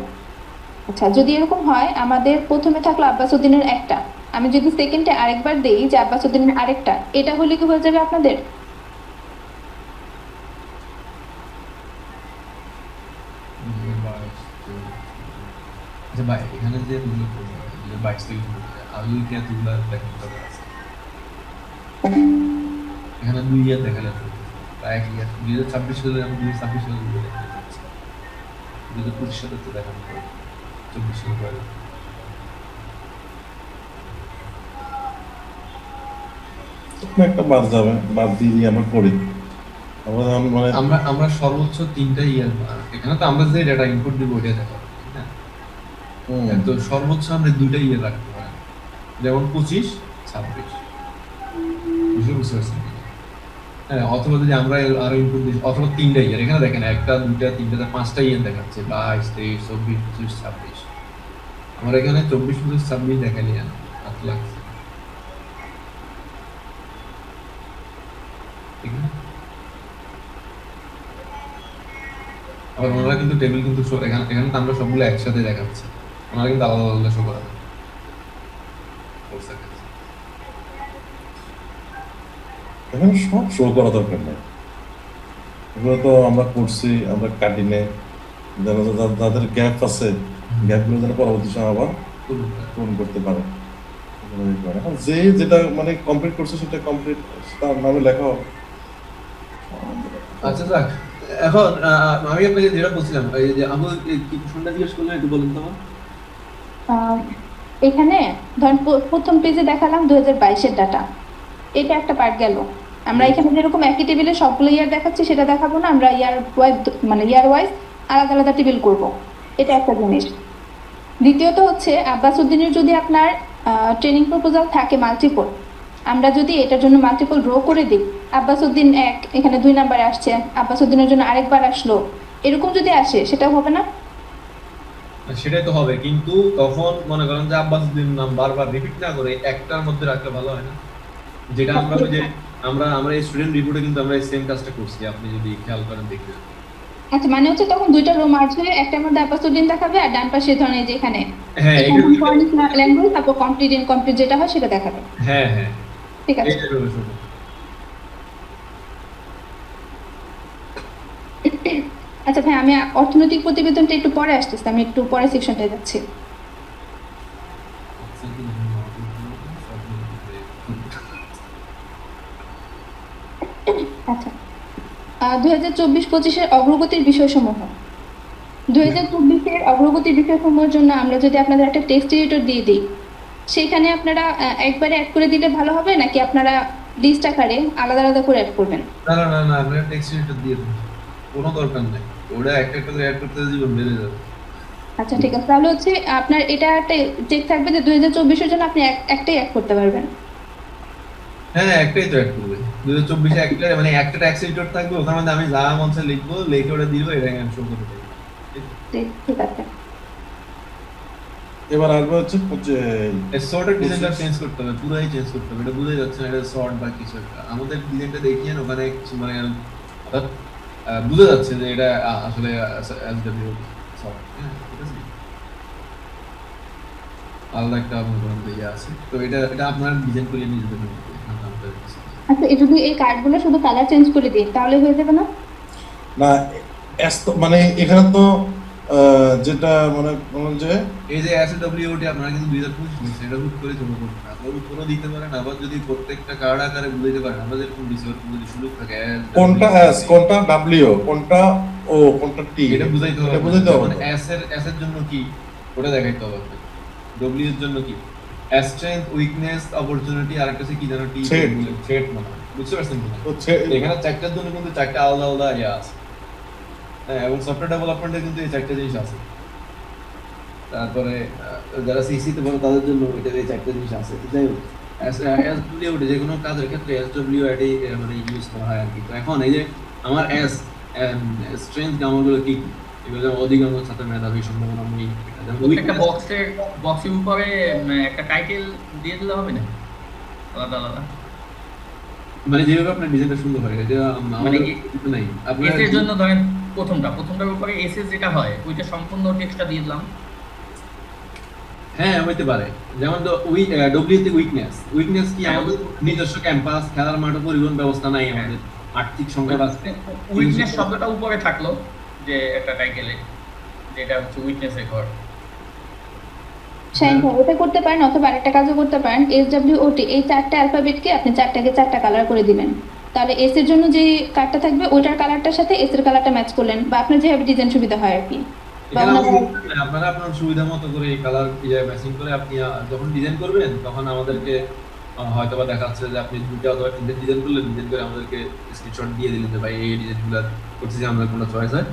আচ্ছা, যদি এরকম হয়, আমাদের প্রথমে থাকলো আব্বাসউদ্দিনের একটা, আমি যদি সেকেন্ডে আরেকবার দেই যে আব্বাসউদ্দিনের আরেকটা, এটা হলে কি হয়ে যাবে আপনাদের? আচ্ছা ভাই, এখানে যে 2022 থেকে আলুকে তুলা দেখা আছে, এখানে 2 ইয়ার দেখা যাচ্ছে, প্রায় 1 ইয়ার 2026 সালে, আমি 2026 সালে 2025 সালে তো দেখানো হয়, 24 সালে পরে একটা বাদ যাবে, বাদ দিয়ে আমরা করি। আমরা মানে আমরা সর্বোচ্চ 3টা ইয়ার, এখানে তো আমরা যে ডাটা ইনপুট দিব ওটা দেখা, তো সর্বোচ্চ আমরা 2টা ইয়ার রাখতে পারি, যেমন 25-26, বুঝতে পারছেন? হ্যাঁ, অথবা যদি আমরা আরো ইনপুট দিই, অথবা 3টা ইয়ার, এখানে দেখেন 1টা 2টা 3টা 5টা ইয়ার দেখাচ্ছে, 22, 23, 24, 25, 26। আমার এখানে 24, 25, 26 দেখালি না, 8 লাগছে, ঠিক না? আবার ওনারা কিন্তু টেবিল কিন্তু এখানে তো আমরা সবগুলো একসাথে দেখাচ্ছি, ওনারা কিন্তু আলাদা আলাদা শো করা যায়। এখানে সব শো করা দরকার নেই, এগুলো তো আমরা করছি, আমরা কাটিনে যাদের গ্যাপ আছে, গ্যাপগুলো যেন পরবর্তী সময় আবার পূরণ করতে পারে। এখন যে যেটা মানে কমপ্লিট করছে সেটা কমপ্লিট তার নামে লেখা হবে। আচ্ছা যাক, এখন আমি আপনাকে যেটা বলছিলাম, এই যে আমার কি প্রশ্নটা জিজ্ঞেস করলেন একটু বলুন তো আমার। এখানে ধরেন প্রথম পেজে দেখালাম 2022-এর ডাটা, এটা একটা পার্ট গেল। আমরা এখানে যেরকম একই টেবিলে সবগুলো ইয়ার দেখাচ্ছি সেটা দেখাবো না, আমরা ইয়ার ওয়াইজ আলাদা আলাদা টেবিল করব, এটা একটা জিনিস। দ্বিতীয়ত হচ্ছে আব্বাসউদ্দিনের যদি আপনার ট্রেনিং প্রপোজাল থাকে মাল্টিপল, আমরা যদি এটার জন্য মাল্টিপল রো করে দিই, আব্বাসউদ্দিন 1 এখানে 2 নম্বরে আসছে, আব্বাসউদ্দিনের জন্য আরেকবার আসলো, এরকম যদি আসে সেটাও হবে না? সেটাই তো হবে, কিন্তু তখন মনে করেন যে আব্বাসউদ্দিন নাম বারবার রিপিট না করে একটার মধ্যে রাখলে ভালো হয় না, যেটা আমরা ওই যে আমরা এই স্টুডেন্ট রিপোর্টে কিন্তু আমরা এই সেম কাজটা করছি, আপনি যদি খেয়াল করেন দেখবেন। আচ্ছা, মানে হচ্ছে তখন দুইটা রো মার্জ হয়ে একটার মধ্যে আপাতদিন দেখাবে আর ডান পাশে ধরনের যেখানে হ্যাঁ ল্যাঙ্গুয়েজ তারপর কমপ্লিট ইনকমপ্লিট যেটা হয় সেটা দেখাবে। হ্যাঁ হ্যাঁ ঠিক আছে। এইটাই হলো শুধু। আচ্ছা ভাই, আমি অর্থনৈতিক প্রতিবেদনটা একটু পরে আসতেছি, আমি একটু পরে সেকশনটায় যাচ্ছি। আচ্ছা, 2024-25-এর অগ্রগতির বিষয়সমূহ। 2024-এর অগ্রগতির বিষয়সমূহের জন্য আমরা যদি আপনাদের একটা টেক্সট এডিটর দিয়ে দিই, সেখানে আপনারা একবারে অ্যাড করে দিলে ভালো হবে নাকি আপনারা লিস্ট আকারে আলাদা আলাদা করে অ্যাড করবেন? না না না না, আপনারা টেক্সট এডিটর দিয়ে দিন, কোনো দরকার নেই, ওটা একটা একটা করে অ্যাড করতে জীবন বেড়ে যাবে। আচ্ছা ঠিক আছে, তাহলে হচ্ছে আপনার এটা একটা চেক থাকবে যে 2024-এর জন্য আপনি একটাই অ্যাড করতে পারবেন। হ্যাঁ একটাই তো অ্যাড করবে 2024-এ একটা, মানে একটা ট্যাক্স এডিটর থাকবে, ওখানে মধ্যে আমি যা মন চায় লিখবো, লিখে ওটা দিব, এটা আমি শো করে দেবো। ঠিক আছে। এবার আসবে হচ্ছে শর্টের ডিজাইনটা চেঞ্জ করতে হবে, পুরোই চেঞ্জ করতে হবে, এটা বুঝে যাচ্ছে না এটা শর্ট বা কিছু একটা। আমাদের ডিজাইনটা দেখিয়েন, ওখানে কিছু মানে অর্থাৎ বুঝে যাচ্ছে যে এটা আসলে এসডব্লিউ শর্ট। হ্যাঁ ঠিক আছে, আলাদা একটা ইয়ে আছে, তো এটা আপনার ডিজাইন করে নিয়ে যেতে পারবেন। আচ্ছা, এই যদি এই কার্ডগুলো শুধু কালার চেঞ্জ করে দিই তাহলে হয়ে যাবে না? না, মানে এখানে তো যেটা মনে করেন যে এই যে এসডব্লিউটি আপনারা কিন্তু 2025 এটা রুট করে জমা করতে পারেন, আপনারা রুট করে দিতে পারেন, আবার যদি প্রত্যেকটা কার্ড আকারে বুঝাইতে পারেন, আমরা যেরকম রিসিভার যদি সুযোগ থাকে কোনটা এস কোনটা ডব্লিউ কোনটা ও কোনটা টি এটা বুঝাইতে হবে, এটা বুঝাইতে হবে। মানে এস এর জন্য কি ওটা দেখাইতে হবে, ডব্লিউ এর জন্য কি স্ট্রেংথ, উইকনেস, অপরচুনিটি, আর একটা কি জানো টি থ্রেট, মানে বুঝতে পারছেন কি? এখানে চারটার জন্য কিন্তু চারটা আলাদা আলাদা ইয়া আছে। হ্যাঁ, এবং সফটওয়্যার ডেভেলপমেন্টে কিন্তু এই চারটা জিনিস আছে। তারপরে যারা সিসি তে বড় তাদের জন্য এটা এই চারটা জিনিস আছে। যাই হোক, এসডব্লিউ যে কোনো কাজের ক্ষেত্রে এসডব্লিউ আইডি মানে ইউজ করা হয় আর কি। তো এখন এই যে আমার এস স্ট্রেংথ গ্রামারগুলো কি এগুলো অধিকাংশ ছাত্র মেধাবী সম্ভাবনা নেই, একটা বক্সের উপরে একটা টাইটেল দিয়ে দিলে হবে না আলাদা আলাদা? মানে যেভাবে আপনার ডিজাইনটা সুন্দর হয় এটা মানে আমাদের নাই। আপনার এস এর জন্য ধরেন প্রথমটার উপরে এস এর যেটা হয় ওইটা সম্পূর্ণ টেক্সটটা দিয়ে দিলাম। হ্যাঁ হইতে পারে, যেমন ডব্লিউ তে উইকনেস কি আমাদের নিজস্ব ক্যাম্পাস, খেলার মাঠ, পরিবহন ব্যবস্থা নাই, আমাদের আর্থিক সংকট আছে। উইকনেস শব্দটা উপরে থাকলো যে একটা টাইটেলে, যেটা হচ্ছে উইকনেসের ঘর। শাইন ভাই, ওটা করতে পারেন, অথবা আরেকটা কাজও করতে পারেন, SWOT এই চারটা অ্যালফাবেটকে আপনি চারটাকে চারটা কালার করে দিবেন। তাহলে এস এর জন্য যে কার্ডটা থাকবে ওইটার কালারটার সাথে এস এর কালারটা ম্যাচ করলেন, বা আপনার যেভাবে ডিজাইন সুবিধা হয় আর কি। আপনারা আপনার সুবিধা মতো করে এই কালার ম্যাচিং করে আপনি যখন ডিজাইন করবেন তখন আমাদেরকে হয়তো বা দেখাচ্ছে যে আপনি দুটো অথবা তিনটে ডিজাইন করলেন, ডিজাইন করে আমাদেরকে স্ক্রিনশট দিয়ে দিলেন যে ভাই এই ডিজাইনগুলো করছি, যে আমাদের কোনো চয়েস হয়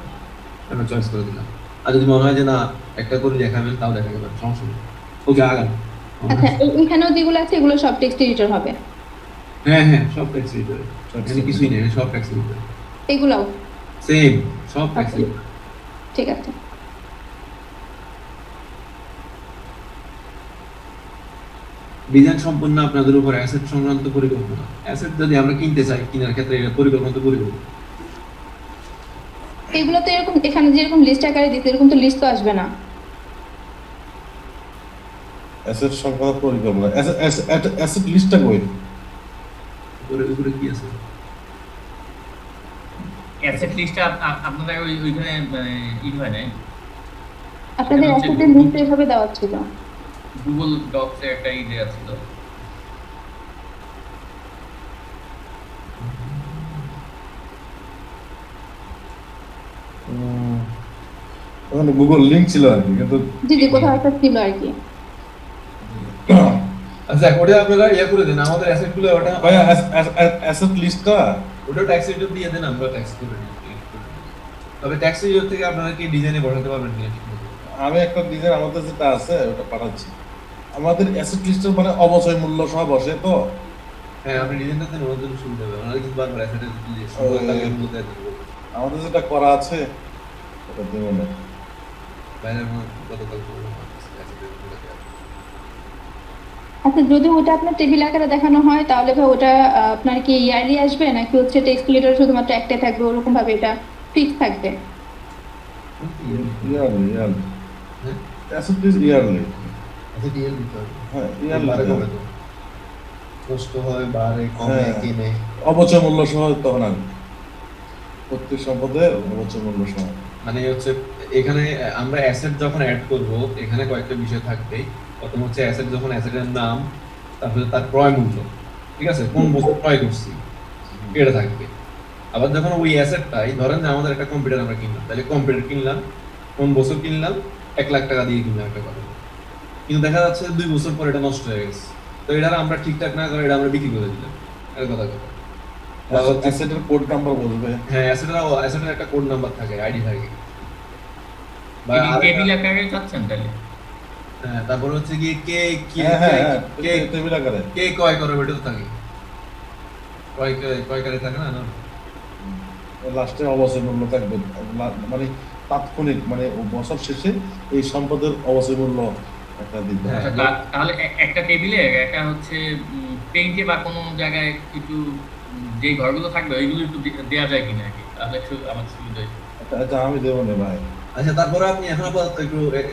আমরা চয়েস করে দিলাম। আর যদি মনে হয় যে না একটা করে দেখাবেন তাও দেখা যাবে, সমস্যা নেই। ওকে আগান। আচ্ছা, এইখানেও যেগুলো আছে এগুলো সব টেক্সট এডিটর হবে? হ্যাঁ হ্যাঁ, সব ট্যাক্স এডিটর, এখানে কিছুই নেই, সব ট্যাক্স এডিটর এগুলাও সেম, সব ট্যাক্স এডিটর। ঠিক আছে। ডিজাইন সম্পূর্ণ আপনাদের উপর অ্যাসেট সংক্রান্ত পরিকল্পনা। অ্যাসেট যদি আমরা কিনতে চাই, কেনার ক্ষেত্রে এটা পরিকল্পনা তো পরিকল্পনা। এগুলো তো এরকম এখানে যেরকম লিস্ট আকারে দিতে এরকম তো লিস্ট তো আসবে না। অ্যাসেট সংক্রান্ত পরিকল্পনা, অ্যাসেট লিস্টটা কই? উপরে কি আছে? অ্যাসেট লিস্টটা আপনাদের ওইখানে মানে হয় নাই? আপনাদের অ্যাসেটের লিস্ট এভাবে দেওয়া ছিল, গুগল ডক্সে একটা দেওয়া ছিল। ওখানে গুগল লিংক ছিল আর কি, কিন্তু জি কোথাও একটা ছিল আর কি। আচ্ছা ওটা আপনারা করে দেন, আমাদের অ্যাসেটগুলো ওটা ভাই অ্যাসেট লিস্টটা ওটা ট্যাক্স এডিটর দিয়ে দেন, আমরা ট্যাক্স করে নিই। তবে ট্যাক্স এডিটর থেকে আপনারা কি ডিজাইনে বসাতে পারবেন কিনা ঠিক মতো? আমি একটা ডিজাইন আমাদের যেটা আছে ওটা পাঠাচ্ছি। আমাদের অ্যাসেট লিস্টের মানে অবচয় মূল্য সহ বসে তো। হ্যাঁ, আপনি ডিজাইনটা দেন, ওদের জন্য সুবিধা হবে। আমরা কিন্তু বারবার অ্যাসেটের আমাদের যেটা করা আছে ওটা দেব না। বাইরে গতকাল আচ্ছা, যদি ওটা আপনার টেবিল আকারে দেখানো হয় তাহলে ভাই ওটা আপনার কি ইয়ারলি আসবে নাকি হচ্ছে টেক্সট এডিটর শুধুমাত্র একটাই থাকবে, ওরকম ভাবে এটা ফিক্স থাকবে? ইয়ারলি হ্যাঁ? Asset is yearly. আচ্ছা ডিএল দিতে হবে। হ্যাঁ বাড়ে কমে ইয়ারলি তো। কষ্ট হয় বাড়ে কমে হ্যাঁ। কিনে। অবচয় মূল্য সহ তখন আসবে, প্রত্যেক সম্পদের অবচয় মূল্য সহ। মানে হচ্ছে এখানে আমরা অ্যাসেট যখন অ্যাড করব এখানে কয়েকটা বিষয় থাকবে। প্রথম হচ্ছে অ্যাসেট যখন অ্যাসেটের নাম, তারপরে তার ক্রয় মূল্য, ঠিক আছে, কোন বছর ক্রয় করছি এটা থাকবে। আবার যখন ওই অ্যাসেটটাই ধরেন যে আমাদের একটা কম্পিউটার আমরা কিনলাম, তাহলে কম্পিউটার কিনলাম, কোন বছর কিনলাম, 1 লাখ টাকা দিয়ে কিনলাম একটা কথা, কিন্তু দেখা যাচ্ছে 2 বছর পর এটা নষ্ট হয়ে গেছে, তো এটা আমরা ঠিকঠাক না করে এটা আমরা বিক্রি করে দিলাম, এর কথা কথা। বা হচ্ছে অ্যাসেটের কোড নাম্বার বলবে। হ্যাঁ অ্যাসেটের একটা কোড নাম্বার থাকে, আইডি থাকে। বা টেবিল আকারে চাচ্ছেন তাহলে? হ্যাঁ, তারপর হচ্ছে গিয়ে কে কি কে টেবিল আকারে কে ক্রয় করে ওটা তো থাকে, ক্রয়কারী থাকে না। লাস্টে অবচয় মূল্য থাকবে, মানে তাৎক্ষণিক, মানে বছর শেষে এই সম্পদের অবচয় মূল্য একটা দিতে হবে। আচ্ছা, তাহলে একটা টেবিলে একটা হচ্ছে পেইন্টে বা কোনো জায়গায় একটু যে ঘরগুলো থাকবে ওইগুলো একটু দেওয়া যায় কিনা আর কি, তাহলে একটু আমার সুবিধা হয়। আচ্ছা আমি দেবো না ভাই। আচ্ছা, তারপরে আপনি এখন আপাতত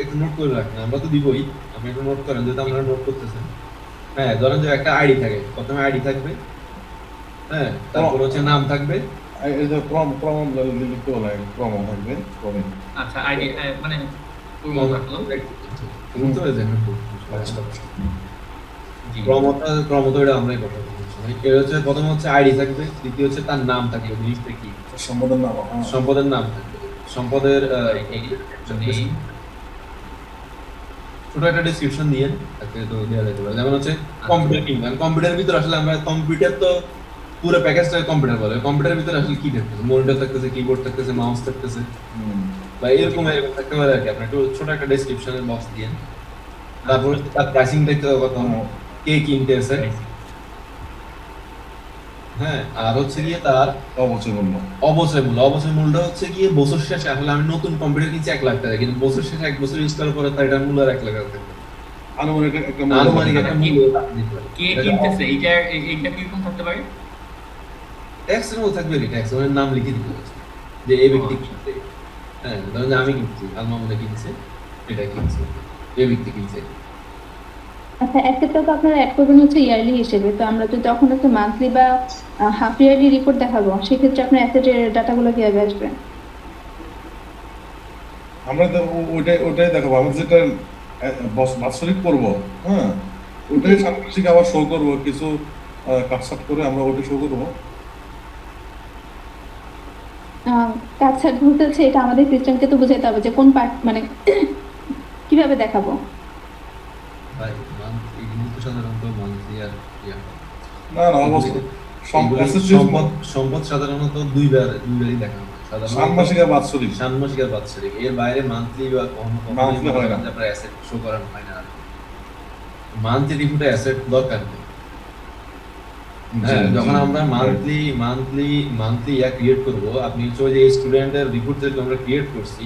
একটু নোট করে রাখেন, আমরা তো দিবই, আপনি একটু নোট করেন যেহেতু আপনারা নোট করতেছেন। হ্যাঁ, ধরেন যে একটা আইডি থাকে, প্রথমে আইডি থাকবে, হ্যাঁ, তারপর হচ্ছে নাম থাকবে। এই যে ক্রম লিখতে বলা হয়, ক্রম থাকবে, ক্রমে। আচ্ছা, আইডি মানে পুরো থাকলো। বুঝতে পেরেছেন? জি। ক্রমত এটা আমরাই কথা বলছি। এর হচ্ছে প্রথম হচ্ছে আইডি থাকবে, দ্বিতীয় হচ্ছে তার নাম থাকবে, জিনিসটা কি, সম্পদের নাম। সম্পদের নাম থাকবে, সম্পদের ছোট একটা ডেসক্রিপশন দিয়ে তাকে তো দেওয়া যেতে পারে। যেমন হচ্ছে কম্পিউটার কিনবেন, কম্পিউটারের ভিতরে আসলে আমরা কম্পিউটার তো পুরো প্যাকেজটা কম্পিউটার বলে, কম্পিউটারের ভিতরে আসলে কি থাকতেছে, মনিটর থাকতেছে, কিবোর্ড থাকতেছে, মাউস থাকতেছে, বা এরকম থাকতে পারে আর কি। আপনি একটু ছোট একটা ডেসক্রিপশনের বক্স দিয়ে, তারপর তার প্রাইসিং দেখতে হবে, কত কে কিনতেছে, হ্যাঁ, আর হচ্ছে গিয়ে তার অবচয় মূল্য। অবচয় মূল্য হচ্ছে গিয়ে বছর শেষে, আসলে আমি নতুন কম্পিউটার কিনছি 1 লাখ টাকা, কিন্তু বছর শেষে 1 বছর ইউজ করার পরে তার এটা মূল্য আর 1 লাখ টাকা থাকবে। আনুমানিক একটা আনুমানিক একটা মূল্য দিতে পারে। কে কিনতেছে এইটা কিরকম থাকতে পারে? ট্যাক্স এর মধ্যে থাকবে, ট্যাক্স এর নাম লিখে দিতে হবে যে এই ব্যক্তি কিনছে, হ্যাঁ, ধরেন যে আমি কিনছি, আলমামুদে কিনছে, এটা কিনছে, এই ব্যক্তি কিনছে। আচ্ছা, অ্যাসেটটা তো আপনারা অ্যাড করবেন হচ্ছে ইয়ারলি হিসেবে, তো আমরা যদি তখন হচ্ছে মান্থলি বা হাফ ইয়ারলি রিপোর্ট দেখাবো, সেক্ষেত্রে আপনার অ্যাসেটের ডাটাগুলো কিভাবে আসবে? আমরা তো ওটাই দেখাবো, আমরা যেটা বাৎসরিক করবো, হ্যাঁ, ওটাই সাংবাদিক আবার শো করবো, কিছু কাটসাট করে আমরা ওটা শো করবো। কাজটা বলতে হচ্ছে এটা আমাদের সিস্টেমকে তো বুঝাইতে হবে যে কোন পার্ট, মানে কিভাবে দেখাবো। ভাই মান্থলি এগুলো তো সাধারণত মান্থলি আর না অবশ্যই সম্পদ সাধারণত দুইবারই দেখা হয়, সাধারণত ষান্মাসিক আর বাৎসরিক। ষান্মাসিক আর বাৎসরিক, এর বাইরে মান্থলি বা Monthly হয় না। আপনার অ্যাসেট শো করানো হয় না। মান্থলি রিপোর্টে অ্যাসেট দরকার নেই। হ্যাঁ, যখন আমরা মান্থলি ক্রিয়েট করব, আপনি হচ্ছে ওই যে স্টুডেন্টের রিপোর্ট যেটা আমরা ক্রিয়েট করছি,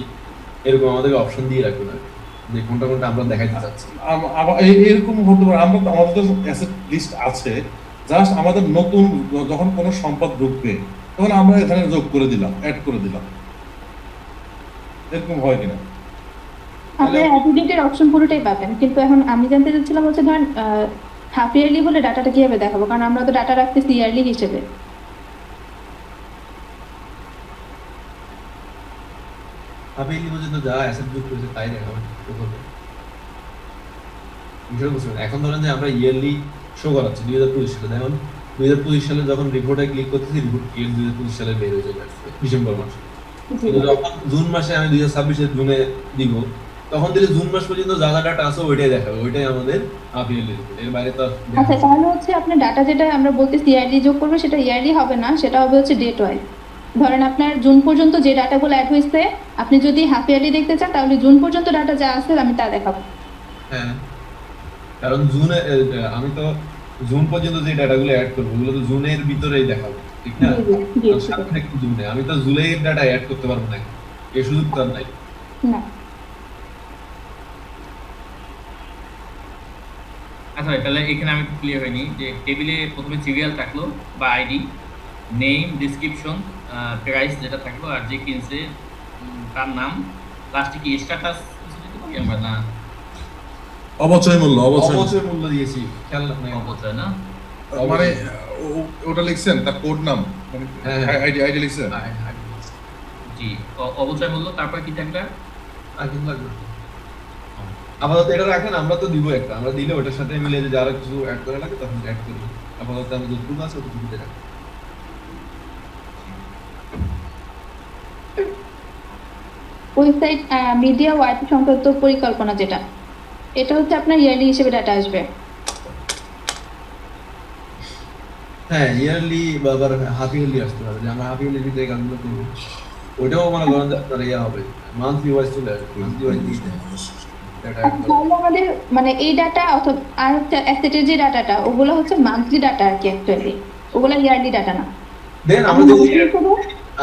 এরকম আমাদেরকে অপশন দিয়ে রাখবেন আর কি, যে কোনটা কোনটা আমরা দেখাইতে চাচ্ছি। এরকম হতে পারে, আমরা আমাদের অ্যাসেট লিস্ট আছে, জাস্ট আমাদের নতুন যখন কোনো সম্পদ ঢুকবে তখন আমরা এখানে যোগ করে দিলাম, অ্যাড করে দিলাম, এরকম হয় কিনা? আপনারা অ্যাফিডেটের অপশন পুরোটাই পাবেন, কিন্তু এখন আমি জানতে চাচ্ছিলাম হচ্ছে ধরেন হাফ ইয়ারলি হলে ডাটাটা কিভাবে দেখাবো, কারণ আমরা তো ডাটা রাখতেছি ইয়ারলি হিসেবে। আপনি এই পর্যন্ত যা অ্যাসেট যোগ করেছে তাই দেখাবেন। বিষয় বুঝবেন, এখন ধরেন যে আমরা ইয়ারলি শো করাচ্ছি 2025 সালে, দেখুন 2025 সালে যখন রিপোর্টে ক্লিক করতেছি, রিপোর্ট 2025 সালে বের হয়ে চলে আসছে ডিসেম্বর মাসে। কিন্তু যখন জুন মাসে আমি 2026 জুনে দিব, তখন দিলে জুন মাস পর্যন্ত যা ডাটা আছে ওইটাই দেখাবে, ওইটাই আমাদের হাফ ইয়ারলি রিপোর্ট, এর বাইরে তো আচ্ছা, তাহলে হচ্ছে আপনার ডাটা যেটা আমরা বলতেছি ইয়ারলি যোগ করবে, সেটা ইয়ারলি হবে না, সেটা হবে হচ্ছে ডেট ওয়াইজ। ধরেন আপনার জুন পর্যন্ত যে ডাটাগুলো অ্যাড হয়েছে, আপনি যদি হাফ ইয়ারলি দেখতে চান তাহলে জুন পর্যন্ত ডাটা যা আছে আমি তা দেখাবো। হ্যাঁ, কারণ জুনে আমি তো জুন পর্যন্ত যে ডাটাগুলো অ্যাড করবো ওগুলো তো জুনের ভিতরেই দেখাবো, ঠিক না? জুনে আমি তো জুলাইয়ের ডাটা অ্যাড করতে পারবো না, এই সুযোগ তো আর নাই না। আচ্ছা ভাই, তাহলে এখানে আমি ক্লিয়ার হয়নি যে টেবিলে প্রথমে সিরিয়াল থাকলো বা আইডি, নেম, ডিসক্রিপশন, প্রাইস যেটা থাকলো, আর যে কিনছে তার নাম, লাস্টে কি স্ট্যাটাস কিছু দিতে পারি আমরা? না অবচয় মূল্য, অবচয় অবচয় মূল্য দিয়েছি, খেয়াল নেই অবচয় না। মানে ওটা লিখছেন তার কোড নাম, মানে হ্যাঁ। আইডি লিখছেন? জি, অবচয় মূল্য, তারপর কি থাকবে? আর কিন্তু লাগবে না। আপাতত এটা রাখেন, আমরা তো দিব একটা, আমরা দিলে ওটার সাথে মিলে যে যারা কিছু অ্যাড করা লাগে তখন অ্যাড করি। আপাতত আমি যতটুকু আছে ততটুকুতে রাখি। ওয়েবসাইট মিডিয়া ওয়াইটি সংক্রান্ত পরিকল্পনা যেটা, এটা হচ্ছে আপনার ইয়ারলি হিসেবে ডাটা আসবে। হ্যাঁ, ইয়ারলি বা আবার হাফ ইয়ারলি আসতে পারে, যে আমরা হাফ ইয়ারলি ভিতরে কাজগুলো করবো। ওইটাও মনে করেন যে আপনার ইয়া হবে, মান্থলি ওয়াইজ চলে আসবে, মান্থলি ওয়াইজ দিয়ে দেয়। এটা add করা। তাহলে আমাদের মানে এই ডাটা অথবা আর হচ্ছে অ্যাসেটের যে ডাটাটা, ওগুলো হচ্ছে মান্থলি ডাটা আর কি, অ্যাকচুয়ালি ওগুলো ইয়ারলি ডাটা না। দেন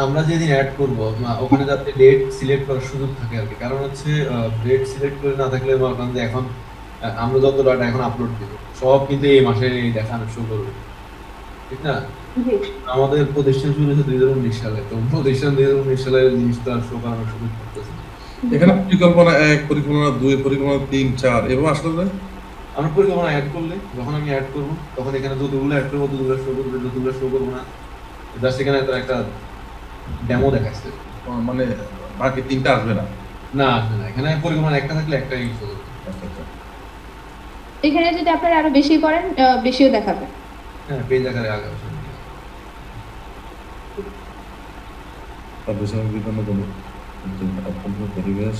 আমরা যেদিন অ্যাড করবো ওখানে যাতে ডেট সিলেক্ট করার সুযোগ থাকে আর কি। কারণ হচ্ছে ডেট সিলেক্ট করে না থাকলে মনে করেন যে এখন আমরা যত ডাটা এখন আপলোড দিব সব কিন্তু এই মাসে দেখানো শুরু করবে, ঠিক না? জি। আমাদের প্রতিষ্ঠান শুরু হয়েছে 2019 সালে, তো প্রতিষ্ঠান 2019 সালের জিনিসটা শো করানোর সুযোগ করতেছে। এখানে পরিকল্পনা 1, পরিকল্পনা 2, পরিকল্পনা 3, 4 এভাবে আসলে যায়? আমরা পরিকল্পনা অ্যাড করলে, যখন আমি অ্যাড করবো তখন এখানে যতগুলো অ্যাড করবো ততগুলো শো করবে, যতগুলো শো করবো না জাস্ট এখানে একটা ডেমো দেখাচ্ছে। মানে বাকি 3টা আসবে না? না, আসবে না, এখানে পরিকল্পনা একটা থাকলে একটাই শো করবে। আচ্ছা আচ্ছা। এখানে যদি আপনারা আরো বেশি করেন বেশিও দেখাবে। হ্যাঁ, পেজ আকারে আগে আসবে। তারপরে বিভিন্ন কোনো পরিবেশ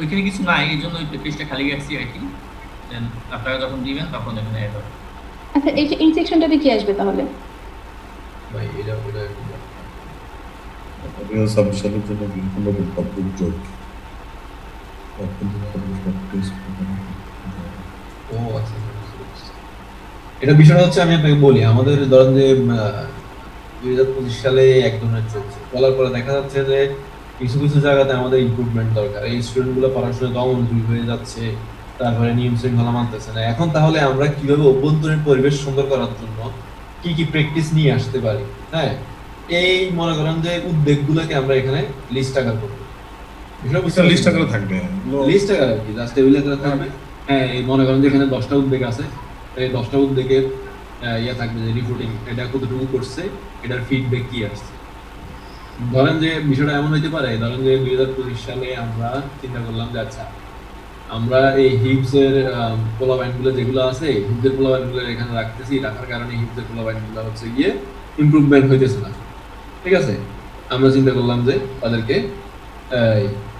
ওইখানে কিছু নাই, এই জন্য ওই পেজটা খালি রাখছি আর কি। দেন আপনারা যখন দিবেন তখন এখানে অ্যাড হবে। আচ্ছা, এই সেকশনটাতে কি আসবে তাহলে? ভাই এটা সাবমিশনের জন্য বিভিন্ন পদ্ধতি যোগ। ও আচ্ছা, এটা বিষয়টা হচ্ছে আমি আপনাকে বলি, আমাদের ধরেন যে 2025 সালে এক ধরনের চলছে, বলার পরে দেখা যাচ্ছে যে কিছু কিছু জায়গাতে আমাদের ইমপ্রুভমেন্ট দরকার। এই স্টুডেন্টগুলো পড়াশোনায় দমনোযোগী হয়ে যাচ্ছে, তারপরে নিয়ম শৃঙ্খলা মানতেছে না। এখন তাহলে আমরা কিভাবে অভ্যন্তরীণ পরিবেশ সুন্দর করার জন্য কি কি প্র্যাকটিস নিয়ে আসতে পারি? হ্যাঁ, এই মনে করেন যে উদ্যোগগুলোকে আমরা এখানে লিস্ট আকার করবো। লিস্ট আকারে থাকবে, লিস্ট আকার আর কি, জাস্ট টেবিল আকারে থাকবে। হ্যাঁ, এই মনে করেন যে এখানে 10টা উদ্যোগ আছে, এই 10টা উদ্যোগের ইয়া থাকবে যে রিপোর্টিং, এটা কতটুকু করছে, এটার ফিডব্যাক কি আসছে। ধরেন যে বিষয়টা এমন হইতে পারে, ধরেন যে 2025 সালে আমরা চিন্তা করলাম যে আচ্ছা আমরা এই হিপসের পোলাবাইনগুলো যেগুলো আছে, হিপসের পোলাবাইনগুলো এখানে রাখতেছি, রাখার কারণে হিপসের পোলাবাইনগুলো হচ্ছে গিয়ে ইমপ্রুভমেন্ট হইতেছে না, ঠিক আছে? আমরা চিন্তা করলাম যে তাদেরকে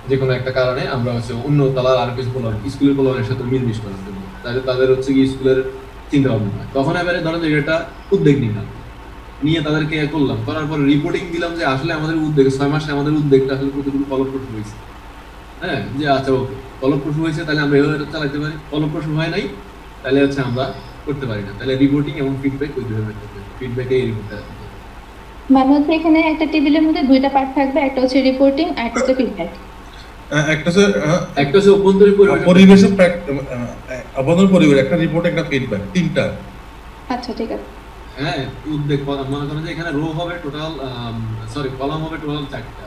যে কোনো একটা কারণে আমরা হচ্ছে অন্য তালার আর কিছু পোলাবাইন স্কুলের পোলাবাইনের সাথে মিলমিশ করার জন্য, তাহলে তাদের হচ্ছে কি স্কুলের চিন্তা ভাবনা হয়। তখন এবারে ধরেন যে এটা উদ্যোগ নিলাম, নিয়ে তাদেরকে করলাম, করার পর রিপোর্টিং দিলাম যে আসলে আমাদের উদ্যোগ 6 মাসে আমাদের উদ্যোগটা আসলে কতটুকু ফলপ্রসূ হয়েছে। হ্যাঁ, যে আচ্ছা ওকে ফলপ্রসূ হয়েছে তাহলে আমরা এভাবে চালাতে পারি, ফলপ্রসূ হয় নাই তাহলে হচ্ছে আমরা করতে পারি না। তাহলে রিপোর্টিং এবং ফিডব্যাক ওই দুটো ফিডব্যাকে এই রিপোর্টটা মানে হচ্ছে এখানে একটা টেবিলের মধ্যে দুইটা পার্ট থাকবে, একটা হচ্ছে রিপোর্টিং আর একটা হচ্ছে ফিডব্যাক। একটা হচ্ছে অভ্যন্তরীণ পরিবেশ, অভ্যন্তরীণ পরিবেশ, একটা রিপোর্ট, একটা ফিডব্যাক, 3টা। আচ্ছা, ঠিক আছে। হ্যাঁ, উদ্যোগ মনে করেন যে এখানে রো হবে টোটাল, সরি কলাম হবে টোটাল 4টা।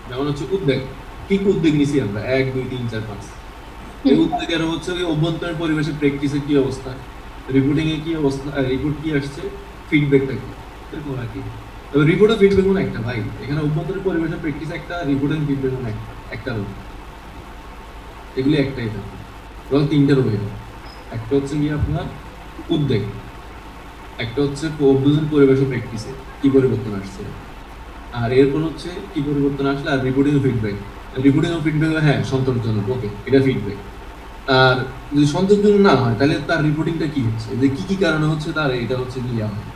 যেমন হচ্ছে উদ্যোগ, কি কি উদ্যোগ নিছি আমরা 1 2 3 4 5। এই উদ্যোগের হচ্ছে কি অভ্যন্তরীণ পরিবেশে প্র্যাকটিসে কি অবস্থা, রিপোর্টিং এ কি অবস্থা, রিপোর্ট কি আসছে, ফিডব্যাকটা কি, এরকম আর কি। তবে রিপোর্ট আর ফিডব্যাক মানে একটা ভাই, এখানে অভ্যন্তরীণ পরিবেশে প্র্যাকটিস একটা, রিপোর্ট এন্ড ফিডব্যাক মানে একটা রো, এগুলি একটাই থাকবে। টোটাল 3টা রো হবে। একটা হচ্ছে কি আপনার উদ্যোগ, একটা হচ্ছে অভ্যন্তরীণ পরিবেশ প্র্যাকটিসে কি পরিবর্তন আসছে, আর এরপর হচ্ছে কি পরিবর্তন আসলে, আর রিপোর্টিং ও ফিডব্যাক। রিপোর্টিং ও ফিডব্যাক হ্যাঁ সন্তোষজনক, ওকে এটা ফিডব্যাক। আর যদি সন্তোষজনক না হয় তাহলে তার রিপোর্টিংটা কি হচ্ছে, যে কি কি কারণে হচ্ছে তার এটা হচ্ছে ইয়া হয়।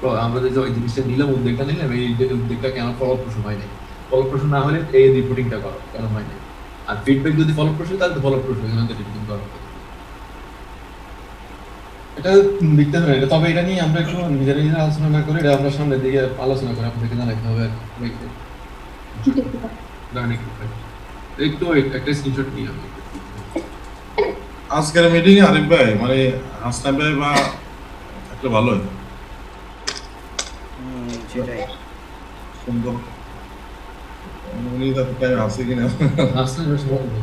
তো আমরা যে ওই জিনিসটা নিলাম, উদ্যোগটা নিলাম, এই উদ্যোগটা কেন ফলপ্রসূ হয় নাই, ফলপ্রসূ না হলে এই রিপোর্টিংটা করো কেন হয় নাই, আর ফিডব্যাক যদি ফলপ্রসূ তাহলে তো ফলপ্রসূ, এখানে রিপোর্টিং করো। এটা দেখতে হবে এটা, তবে এটা নিয়ে আমরা একটু নিজেরা নিজেরা আলোচনা না করে এটা আমরা সামনের দিকে আলোচনা করে আপনাদেরকে জানাতে হবে। একটু একটা স্ক্রিনশট নিয়ে আমি আজকের মিটিং এ আরিফ ভাই মানে হাসনান ভাই বা থাকলে ভালো হয়, সেটাই। সুন্দর। উনি তাতে টাইম আছে কিনা হাসনান ভাই সবাই বলে।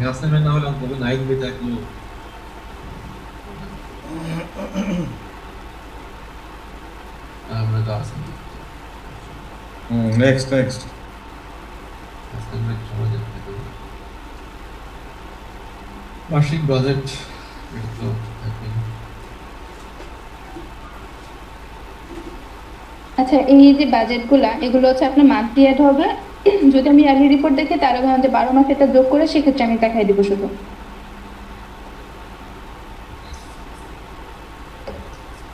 হাসনান ভাই না হলে অন্তত নাইট ভাই থাকলো। আমরা তো আসি। নেক্সট হাসনান ভাই সবাই দেখতে হবে। বার্ষিক বাজেট এটা তো থাকবেই। আচ্ছা, এই যে বাজেটগুলা এগুলো হচ্ছে আপনার মান্থলি অ্যাড হবে। যদি আমি ইয়ারলি রিপোর্ট দেখি তাহলে ধরেন যে 12 মাসে এটা যোগ করে সেক্ষেত্রে আমি দেখাই দিব শুধু।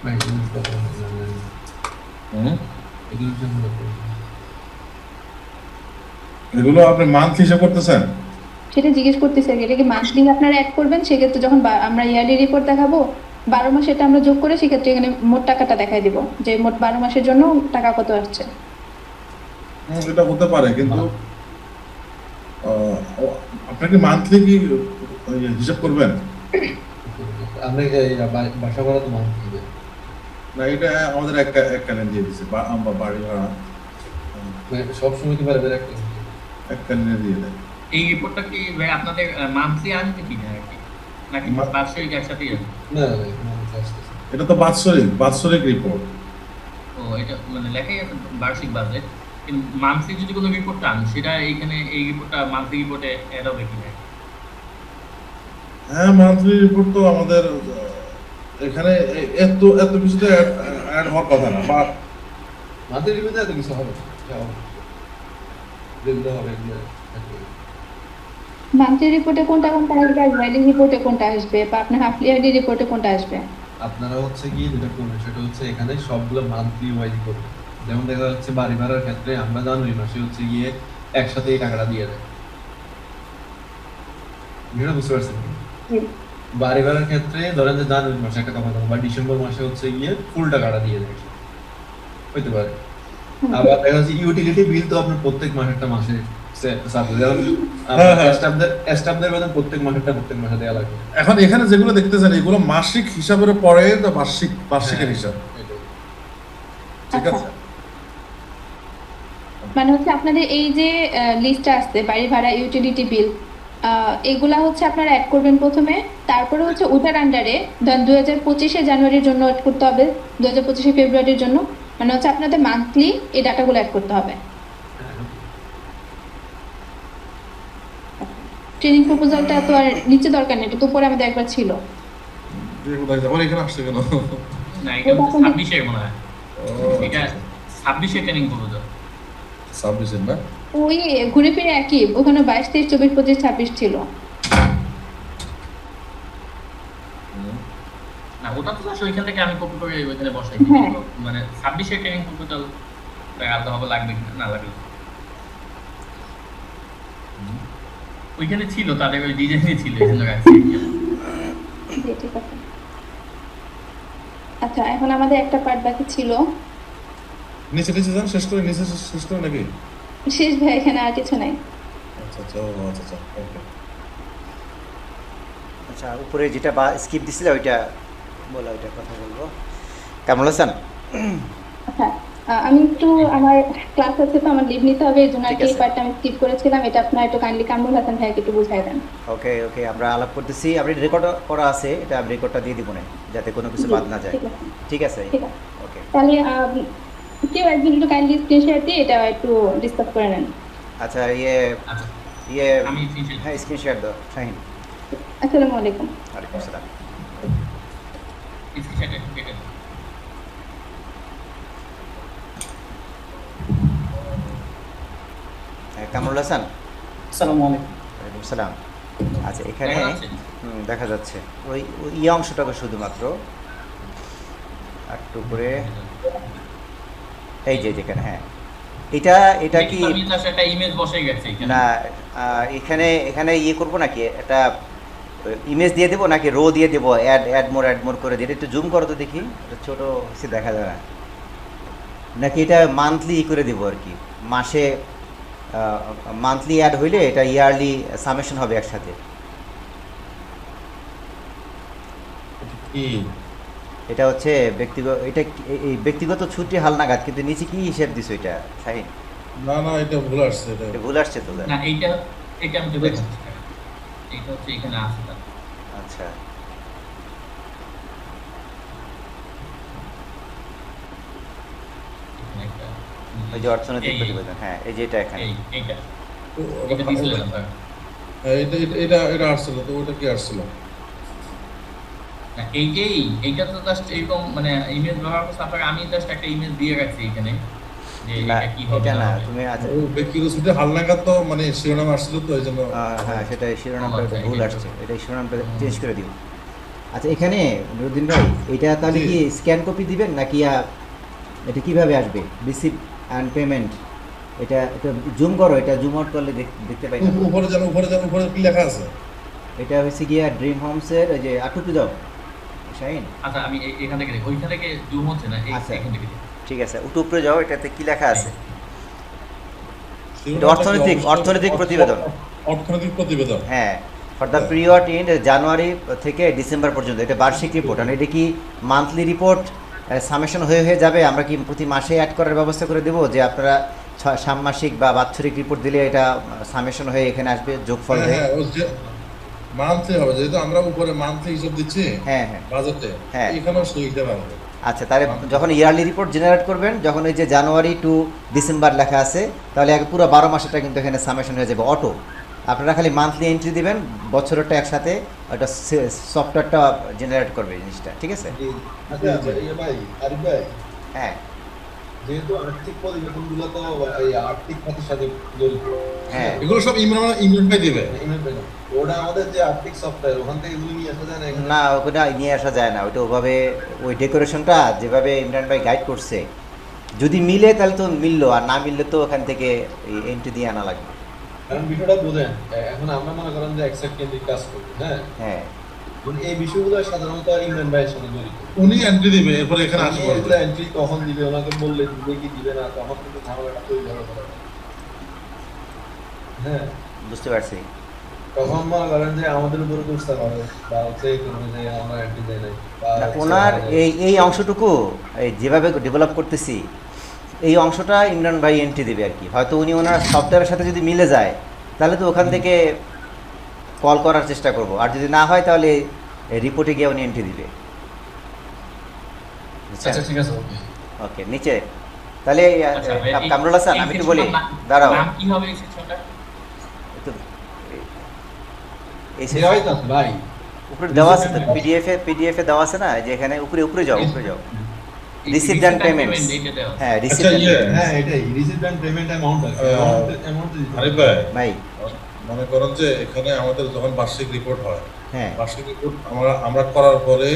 ভাই এগুলোর কথা বললাম। এগুলোর জন্য এগুলো আপনি মান্থলি হিসাব করতেছেন? সেটা জিজ্ঞেস করতেছি আর কি, এটা কি মান্থলি আপনারা অ্যাড করবেন? সেক্ষেত্রে যখন আমরা ইয়ারলি রিপোর্ট দেখাবো 12 মাসে এটা আমরা যোগ করে সেক্ষেত্রে এখানে মোট টাকাটা দেখাই দিব যে মোট 12 মাসের জন্য টাকা কত আসছে। এটা হতে পারে, কিন্তু আপনার কি মান্থলি কি হিসাব করবেন? আমরা বাসা ভাড়া তো মান্থলি দিবে না, এটা আমাদের এককালীন দিয়ে দিচ্ছে, বাড়ি ভাড়া মানে সবসময় কি পারবে একটা এককালীনে দিয়ে দেয়। এই রিপোর্টটা কি ভাই আপনাদের মান্থলি আসবে কিনা আর কি, নাকি বার্ষিক একসাথেই আসবে? না monthly আসতেছে। এটা তো বাৎসরিক রিপোর্ট। ও, এটা মানে লেখাই আছে বার্ষিক বাজেট, কিন্তু মান্থলি যদি কোনো রিপোর্ট আন সেটা এইখানে এই রিপোর্টটা মান্থলি রিপোর্টে অ্যাড হবে কিনা? হ্যাঁ, মান্থলি রিপোর্ট তো আমাদের এখানে এত কিছুতে অ্যাড হওয়ার কথা না। বা মান্থলি রিভিউতে এত কিছু হবে না। যেগুলো হবে এগুলো থাকবে। মান্থলি রিপোর্টে কোনটা কোনটা আসবে আর ইয়ারলি রিপোর্টে কোনটা আসবে বা আপনার হাফ ইয়ারলি রিপোর্টে কোনটা আসবে? আপনারা হচ্ছে কি যেটা করবেন সেটা হচ্ছে এখানে সবগুলো মান্থলি ওয়াইজ করবেন। যেমন দেখা যাচ্ছে বাড়ি ভাড়ার ক্ষেত্রে আমরা জানুয়ারি মাসে হচ্ছে গিয়ে একসাথে এই টাকাটা দিয়ে দেয়। যেটা বুঝতে পারছেন? জি। বাড়ি ভাড়ার ক্ষেত্রে ধরেন যে জানুয়ারি মাসে একটা কথা বলবো বা ডিসেম্বর মাসে হচ্ছে গিয়ে ফুল টাকাটা দিয়ে দেয়, হইতে পারে। আবার দেখা যাচ্ছে ইউটিলিটি বিল তো আপনার প্রত্যেক মাসেরটা মাসে যেমন স্টাফদের বেতন প্রত্যেক মাসে দেওয়া লাগবে। এখন এখানে যেগুলো দেখতেছেন এগুলো মাসিক হিসাবের পরে তো বার্ষিকের হিসাব, ঠিক আচ্ছা, আছে? মানে হচ্ছে আপনাদের এই যে লিস্টটা আসছে বাড়ি ভাড়া, ইউটিলিটি বিল, এগুলা হচ্ছে আপনারা অ্যাড করবেন প্রথমে। তারপরে হচ্ছে ওটার আন্ডারে ধরেন 2025 জানুয়ারির জন্য অ্যাড করতে হবে, 2025 ফেব্রুয়ারির জন্য, মানে হচ্ছে আপনাদের মান্থলি এই ডাটাগুলো অ্যাড করতে হবে। ট্রেনিং প্রপোজালটা তো আর নিচে দরকার নেই, এটা তো উপরে আমাদের একবার ছিল। আমার এখানে আসছে কেন? না, এটা 26-এর মনে হয়, এটা 26-এর ট্রেনিং করবো তো। 26 না? ওই ঘুরে ফিরে একই, ওখানে 22, 23, 24, 25, 26 ছিল। না, ওটা তো আসলে ওইখান থেকে আমি কপি করে ওইখানে বসাই। হ্যাঁ। মানে 26-এর ট্রেনিং প্রপোজাল আলাদা হবে, লাগবে কিনা না লাগবে। ওইখানে ছিল, তাদের ওই ডিজাইনে ছিল, এই জন্য রাখছি। জি, ঠিক আছে। আচ্ছা, এখন আমাদের একটা পার্ট বাকি ছিল। নিচে যান, শেষ করে নাকি? শেষ ভাই, এখানে আর কিছু নাই। আচ্ছা, ওকে। আচ্ছা, উপরে যেটা স্কিপ দিছিলে ওইটা বলো, ওইটা কথা বলবো। কেমন আছেন? আচ্ছা, আমি একটু আমার ক্লাস আছে তো আমার লিভ নিতে হবে, এই জন্য আর ঠিক কি এই আছে। পার্টটা আমি স্কিপ করেছিলাম। এটা আপনার একটু কাইন্ডলি কামরুল হাসান ভাইকে একটু বুঝাই দেন। ওকে, আমরা আলাপ করতেছি। আপনি রেকর্ড করা আছে, এটা আমি রেকর্ডটা দিয়ে দিব না, যাতে কোনো কিছু বাদ না যায়। ঠিক আছে, ঠিক আছে, ঠিক আছে। ওকে। তাহলে কেউ একজন একটু কাইন্ডলি স্ক্রিন শেয়ার দিয়ে এটা একটু ডিসকাস করে নেন। আচ্ছা, আচ্ছা, আমি ফিনিশ। হ্যাঁ, স্ক্রিন শেয়ার দাও শাহিন। আসসালামু আলাইকুম। ওয়ালাইকুম আসসালাম। স্ক্রিনশটে কেটে দাও। কামরুল হাসান। আসসালামু আলাইকুম। ওয়ালাইকুম সালাম। আচ্ছা, এখানে দেখা যাচ্ছে? দেখা যাচ্ছে ওই অংশটাকে শুধুমাত্র একটু করে, এই যে যেখানে, হ্যাঁ, এটা কি আমি জাস্ট একটা ইমেজ বসাই গেছি এখানে। না? এখানে করবো নাকি, একটা ইমেজ দিয়ে দেবো নাকি রো দিয়ে দেবো? অ্যাড মোর করে দিয়ে একটু জুম করো তো দেখি, এটা ছোট হচ্ছে দেখা যায় না। নাকি এটা মান্থলি করে দেবো আর কি, মাসে মান্থলি অ্যাড হইলে এটা ইয়ারলি সামেশন হবে একসাথে। কি এটা হচ্ছে ব্যক্তিগত, এটা এই ব্যক্তিগত ছুটি হালনাগাদ, কিন্তু নিচে কি হিসেব দিছো এটা শাহিন? না না, এটা ভুল আসছে এটা। এটা ভুল আসছে তো? না এটা আমি তো দেখাচ্ছি এটা হচ্ছে এখানে আছে তার। আচ্ছা, এখানে একটা ওই যে অর্থনৈতিক প্রতিবেদন, হ্যাঁ এই যে এটা এখানে। এইটা তো এটা দিছিলেন আপনারা। হ্যাঁ, এটা আসছিল তো, ওটা কি আসছিল? না, এইটা তো জাস্ট এরকম মানে ইমেজ ব্যবহার করছে আপনাকে, আমি জাস্ট একটা ইমেজ দিয়ে রাখছি এখানে যে না এটা কি হবে এটা না, হবে। তুমি আচ্ছা ও ব্যক্তিগত ছুটি হালনাগাদ তো মানে শিরোনাম আসছিল তো এই জন্য। হ্যাঁ সেটা শিরোনামটা আচ্ছা, ভুল এটা আসছে, এটা শিরোনামটা চেঞ্জ করে দিও। আচ্ছা এখানে নুরুদ্দিন ভাই, এটা তাহলে কি স্ক্যান কপি দিবেন নাকি এটা কিভাবে আসবে? রিসিভ অ্যান্ড পেমেন্ট, এটা জুম করো, এটা জুম আউট করলে দেখতে পাই না। উপরে যান, উপরে কি লেখা আছে? এটা হচ্ছে গিয়া ড্রিম হোমসের ওই যে আটুকু দাও শাহিন। আচ্ছা আমি এখান থেকে দেখি, ওইখান থেকে জুম হচ্ছে না, আচ্ছা। এখান থেকে দেখি। ঠিক আছে, উপরে যাও, এটাতে কি লেখা আছে? শিরোনামটা কি? অর্থনৈতিক প্রতিবেদন। অর্থনৈতিক প্রতিবেদন। হ্যাঁ, for the period in January থেকে ডিসেম্বর পর্যন্ত, এটা বার্ষিক রিপোর্ট। আর এটা কি মান্থলি রিপোর্ট সামেশন হয়ে যাবে? আমরা কি প্রতি মাসে অ্যাড করার ব্যবস্থা করে দেবো, যে আপনারা ষান্মাসিক বা বাৎসরিক রিপোর্ট দিলে এটা সামেশন হয়ে এখানে আসবে যোগফল হয়ে? হ্যাঁ, ও যে মান্থলি হবে, যেহেতু আমরা উপরে মান্থলি হিসাব দিচ্ছি হ্যাঁ হ্যাঁ বাজেটে, হ্যাঁ। এখানেও সেই হিসাব আসবে। আচ্ছা, তাহলে যখন ইয়ারলি রিপোর্ট জেনারেট করবেন, যখন ওই যে জানুয়ারি টু ডিসেম্বর লেখা আছে, তাহলে পুরো 12 মাসেটা কিন্তু এখানে সামেশন হয়ে যাবে অটো। আপনারা খালি মান্থলি এন্ট্রি দিবেন, বছরেরটা একসাথে ওটা সফটওয়্যারটা জেনারেট করবে জিনিসটা, ঠিক আছে? আচ্ছা ভাই আরিফ ভাই, হ্যাঁ যেহেতু আর্থিক প্রতিবেদনগুলো তো এই আর্থিক খাতের সাথে জড়িত, হ্যাঁ এগুলো সব ইমরান ভাই দিবে। ওটা আমাদের যে আর্থিক সফটওয়্যার, ওখান থেকে এগুলো নিয়ে আসা যায় না এখানে? না, ওটা নিয়ে আসা যায় না, ওটা ওভাবে ওই ডেকোরেশনটা যেভাবে ইমরান ভাই গাইড করছে, যদি মিলে তাহলে তো মিললো, আর না মিললে তো ওখান থেকে এন্ট্রি দিয়ে আনা লাগবে। কারণ বিষয়টা বোঝেন, এখন আমরা মনে করেন যে অ্যাকসেপ্ট কেন্দ্রিক কাজ করি, হ্যাঁ, হ্যাঁ এই বিষয়গুলো সাধারণত ইমরান ভাইয়ের সাথে জড়িত। উনি এন্ট্রি দিবে, এরপর এখানে আসবে। এগুলো এন্ট্রি কখন দিবে, ওনাকে বললে দিবে কি দিবে না, তখন কিন্তু ঝামেলাটা তৈরি হবে। হ্যাঁ, বুঝতে পারছি। তখন মনে করেন যে আমাদের উপরে দোষটা হবে, বা হচ্ছে করবে যে আমরা এন্ট্রি দেয় নাই, বা না, হচ্ছে ওনার আমাদের- এই অংশটুকু এই যেভাবে ডেভেলপ করতেছি, এই অংশটা ইমরান ভাই এন্ট্রি দেবে আর কি। হয়তো উনি ওনার সফটওয়্যারের সাথে যদি মিলে যায়, তাহলে তো ওখান থেকে কল করার চেষ্টা করব, আর যদি না হয় তাহলে রিপোর্টে গিয়ে উনি এন্ট্রি দিবে। আচ্ছা ঠিক আছে, ওকে। ওকে, নিচে তাহলে আচ্ছা, কামরুল হাসান, এই আমি একটু সেকশনের বলি, নাম- দাঁড়াও নাম কি হবে এই সেকশনটা? একটু- এই দেওয়াই তো আছে ভাই, উপরে দেওয়া আছে তো, পিডিএফে দেওয়া আছে না, যে এখানে উপরে যাও। রিসিভড অ্যান্ড পেমেন্টস, এইটা দেওয়া আছে। হ্যাঁ আচ্ছা, রিসিভড। হ্যাঁ এটাই রিসিভ অ্যান্ড পেমেন্ট অ্যামাউন্ট আছে, অ্যামাউন্ট আরিফ ভাই, ভাই মনে করেন যে এখানে আমাদের যখন বার্ষিক রিপোর্ট হয়, হ্যাঁ বার্ষিক রিপোর্ট আমরা করার পরে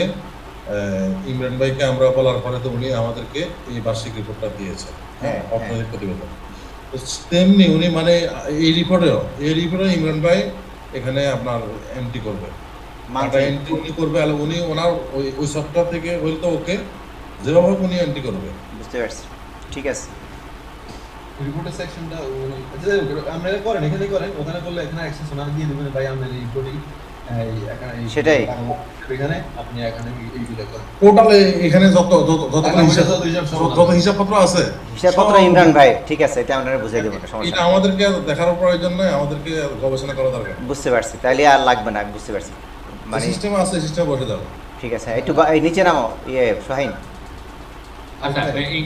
ইমরান ভাইকে আমরা বলার পরে তো উনি আমাদেরকে এই বার্ষিক রিপোর্টটা দিয়েছেন, হ্যাঁ, অর্থনৈতিক প্রতিবেদন। তো তেমনি উনি মানে এই রিপোর্টে ইমরান ভাই এখানে আপনার এন্ট্রি করবে, মান্থলি এন্ট্রি উনি করবে, আর উনি ওনার ওই সফটওয়্যার থেকে হইলে তো ওকে, যেভাবে হোক উনি এন্ট্রি করবে। বুঝতে পারছি, ঠিক আছে। রিপোর্টের সেকশনটা আমরা করেন, এখানে করেন, ওখানে করলে এখানে অ্যাক্সেস ওনার দিয়ে দেবেন, ভাই আমরা এই রিপোর্টিং সেটাই। এখানে আপনি এখানে এইগুলো করেন, টোটালে এখানে যতগুলো হিসাবপত্র আছে, হিসাবপত্র সব- ইমরান ভাই, ঠিক আছে, এটা আপনারা বুঝাই দেবো না, সমস্যা এটা নেই। আমাদেরকে দেখার প্রয়োজন নয়, আমাদেরকে গবেষণা করা দরকার। বুঝতে পারছি, তাইলে আর লাগবে না, আমি বুঝতে পারছি। মানে সিস্টেম আছে, সিস্টেম বসে যাবে। ঠিক আছে, একটু এই নিচে নামো, সোহাইন। আচ্ছা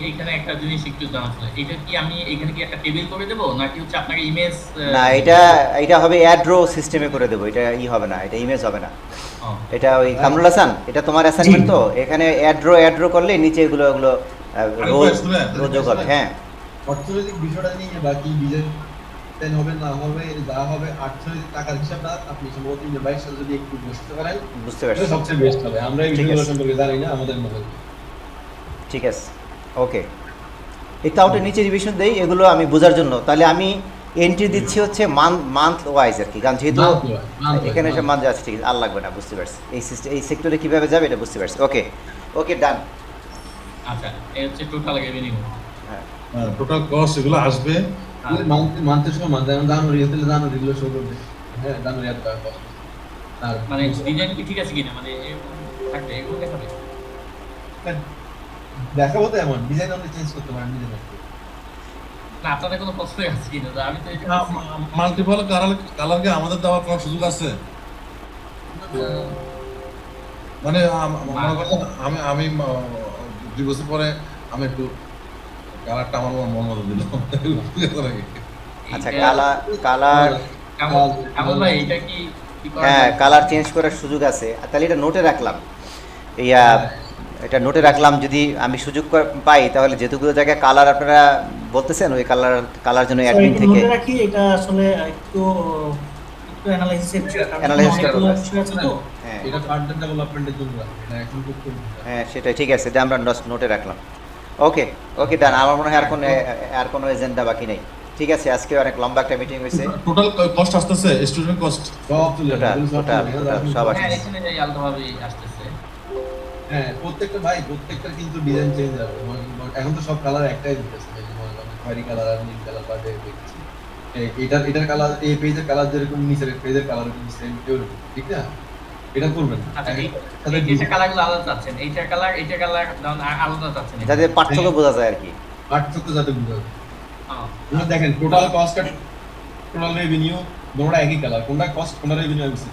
এইখানে একটা জিনিস একটু জানা ছিল, এটা কি আমি এখানে কি একটা টেবিল করে দেবো নাকি হচ্ছে আপনাকে ইমেজ? না, এটা হবে অ্যাড্রো সিস্টেমে করে দেবো, এটা হবে না, এটা ইমেজ হবে না। এটা ওই কামরুল হাসান, এটা তোমার অ্যাসাইনমেন্ট তো, এখানে অ্যাড্রো করলে নিচে এগুলো রোজ যোগ হবে। হ্যাঁ অর্থনৈতিক বিষয়টা নিয়ে বাকি ডিজাইন হবে না হবে, যা হবে অর্থনৈতিক টাকার হিসাবটা আপনি সম্ভবত ভাইয়ের সাথে যদি একটু বসতে পারেন, বুঝতে এটা পারছি, সবচেয়ে বেস্ট হবে। আমরা এই ঠিক বিষয়গুলো আছে। সম্পর্কে জানি না আমাদের মধ্যে। ঠিক আছে, ওকে। একটু আউটের নিচে রিভিশন দেই এগুলো আমি বোঝার জন্য, তাহলে আমি এন্ট্রি দিচ্ছি হচ্ছে মান্থ ওয়াইজ আর কি, কারণ যেহেতু এখানে সব মান্থ আছে, ঠিক আছে, আর লাগবে না, বুঝতে পারছি। এই সেক্টরে কীভাবে যাবে এটা বুঝতে পারছি। ওকে ডান। আচ্ছা এই হচ্ছে টোটাল রেভিনিউ। হ্যাঁ টোটাল কস্ট এগুলো আসবে। মান্থের সময় মান্থ, যেমন জানুয়ারি আসলে জানুয়ারি গুলো শো করবে, হ্যাঁ জানুয়ারি এত টাকা cost। আর মানে ডিজাইন কি ঠিক আছে কিনা, মানে থাকবে এগুলো দেখাবে। দেখাবো তো এমন ডিজাইন আপনি চেঞ্জ করতে পারেন নিজে থেকে। না আপনাদের কোনো প্রশ্নই আছে কিনা, তো আমি তো এটা মাল্টিপল কালার কি আমাদের দেওয়ার কোনো সুযোগ আছে? মানে মনে করেন আমি 2 বছর পরে আমি একটু কালারটা আমার মন মতো দিল। আচ্ছা, কালার এমন ভাই এটা কি কি করা হ্যাঁ, যায়? কালার চেঞ্জ করার সুযোগ আছে। তাহলে এটা নোটে রাখলাম, এটা নোটে রাখলাম। যদি আমি সুযোগ পাই তাহলে যেটুকু জায়গায় কালার আপনারা বলতেছেন ওই কালার জন্য অ্যাডমিন এটা থেকে নোটে রাখি, এটা আসলে একটু অ্যানালাইসিসের বিষয়, কারণ Analysis অনেকগুলো করা বিষয় আছে তো। হ্যাঁ এটা ফার্দার ডেভেলপমেন্টের জন্য রাখবে, এটা এখন করতে হবে না। হ্যাঁ সেটাই ঠিক আছে, এটা আমরা নোটে রাখলাম। ওকে ওকে ডান। আমার মনে হয় আর কোনো এজেন্ডা বাকি নেই। ঠিক আছে, আজকে অনেক লম্বা একটা মিটিং হয়েছে। টোটাল কস্ট আসতেছে, স্টুডেন্ট কস্ট সব তুলে টোটাল নেবে, সব তুলে নেবে। সব হ্যাঁ আছে। এখানে এই আলাদাভাবেই আসতেছে। হ্যাঁ প্রত্যেকটার কিন্তু ডিজাইন চেঞ্জ হবে। এখন তো সব কালার একটাই দিতেছে, এই যে মনে করেন খয়েরি কালার আর নীল কালার বাদে দেখছি এটার কালার, এই পেজের কালার যেরকম নিচের পেজের কালার এরকম সেম এরকম, ঠিক না? এটা করবেন না। আচ্ছা তাহলে এইটা কালারগুলো আলাদা চাচ্ছেন, এইটার কালার আলাদা চাচ্ছেন। যাতে পার্থক্য বোঝা যায় আর কি। পার্থক্য যাতে বুঝা যায়। হ্যাঁ। এবার দেখেন টোটাল কস্ট আর টোটাল রেভিনিউ দুটোটা একই কালার, কোনটা কস্ট কোনটা রেভিনিউ বেশি,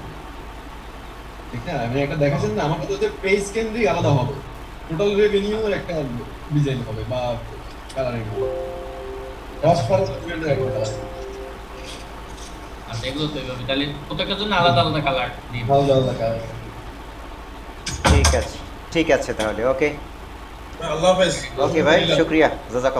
ঠিক না? আমি একটা দেখাচ্ছেন না, আমাকে তো যে পেজ কেন্দ্রিক আলাদা হবে, টোটাল রেভিনিউ এর একটা ডিজাইন হবে বা কালারিং হবে, কস্ট ফর একটা কালার আচ্ছা এগুলো তো এইভাবে, তাহলে প্রত্যেকটার জন্য আলাদা আলাদা কালার দিন। আলাদা আলাদা কালার। ঠিক আছে তাহলে। ওকে আল্লাহ হাফেজ। ওকে ভাই, শুক্রিয়া, জাজাকাল্লাহ।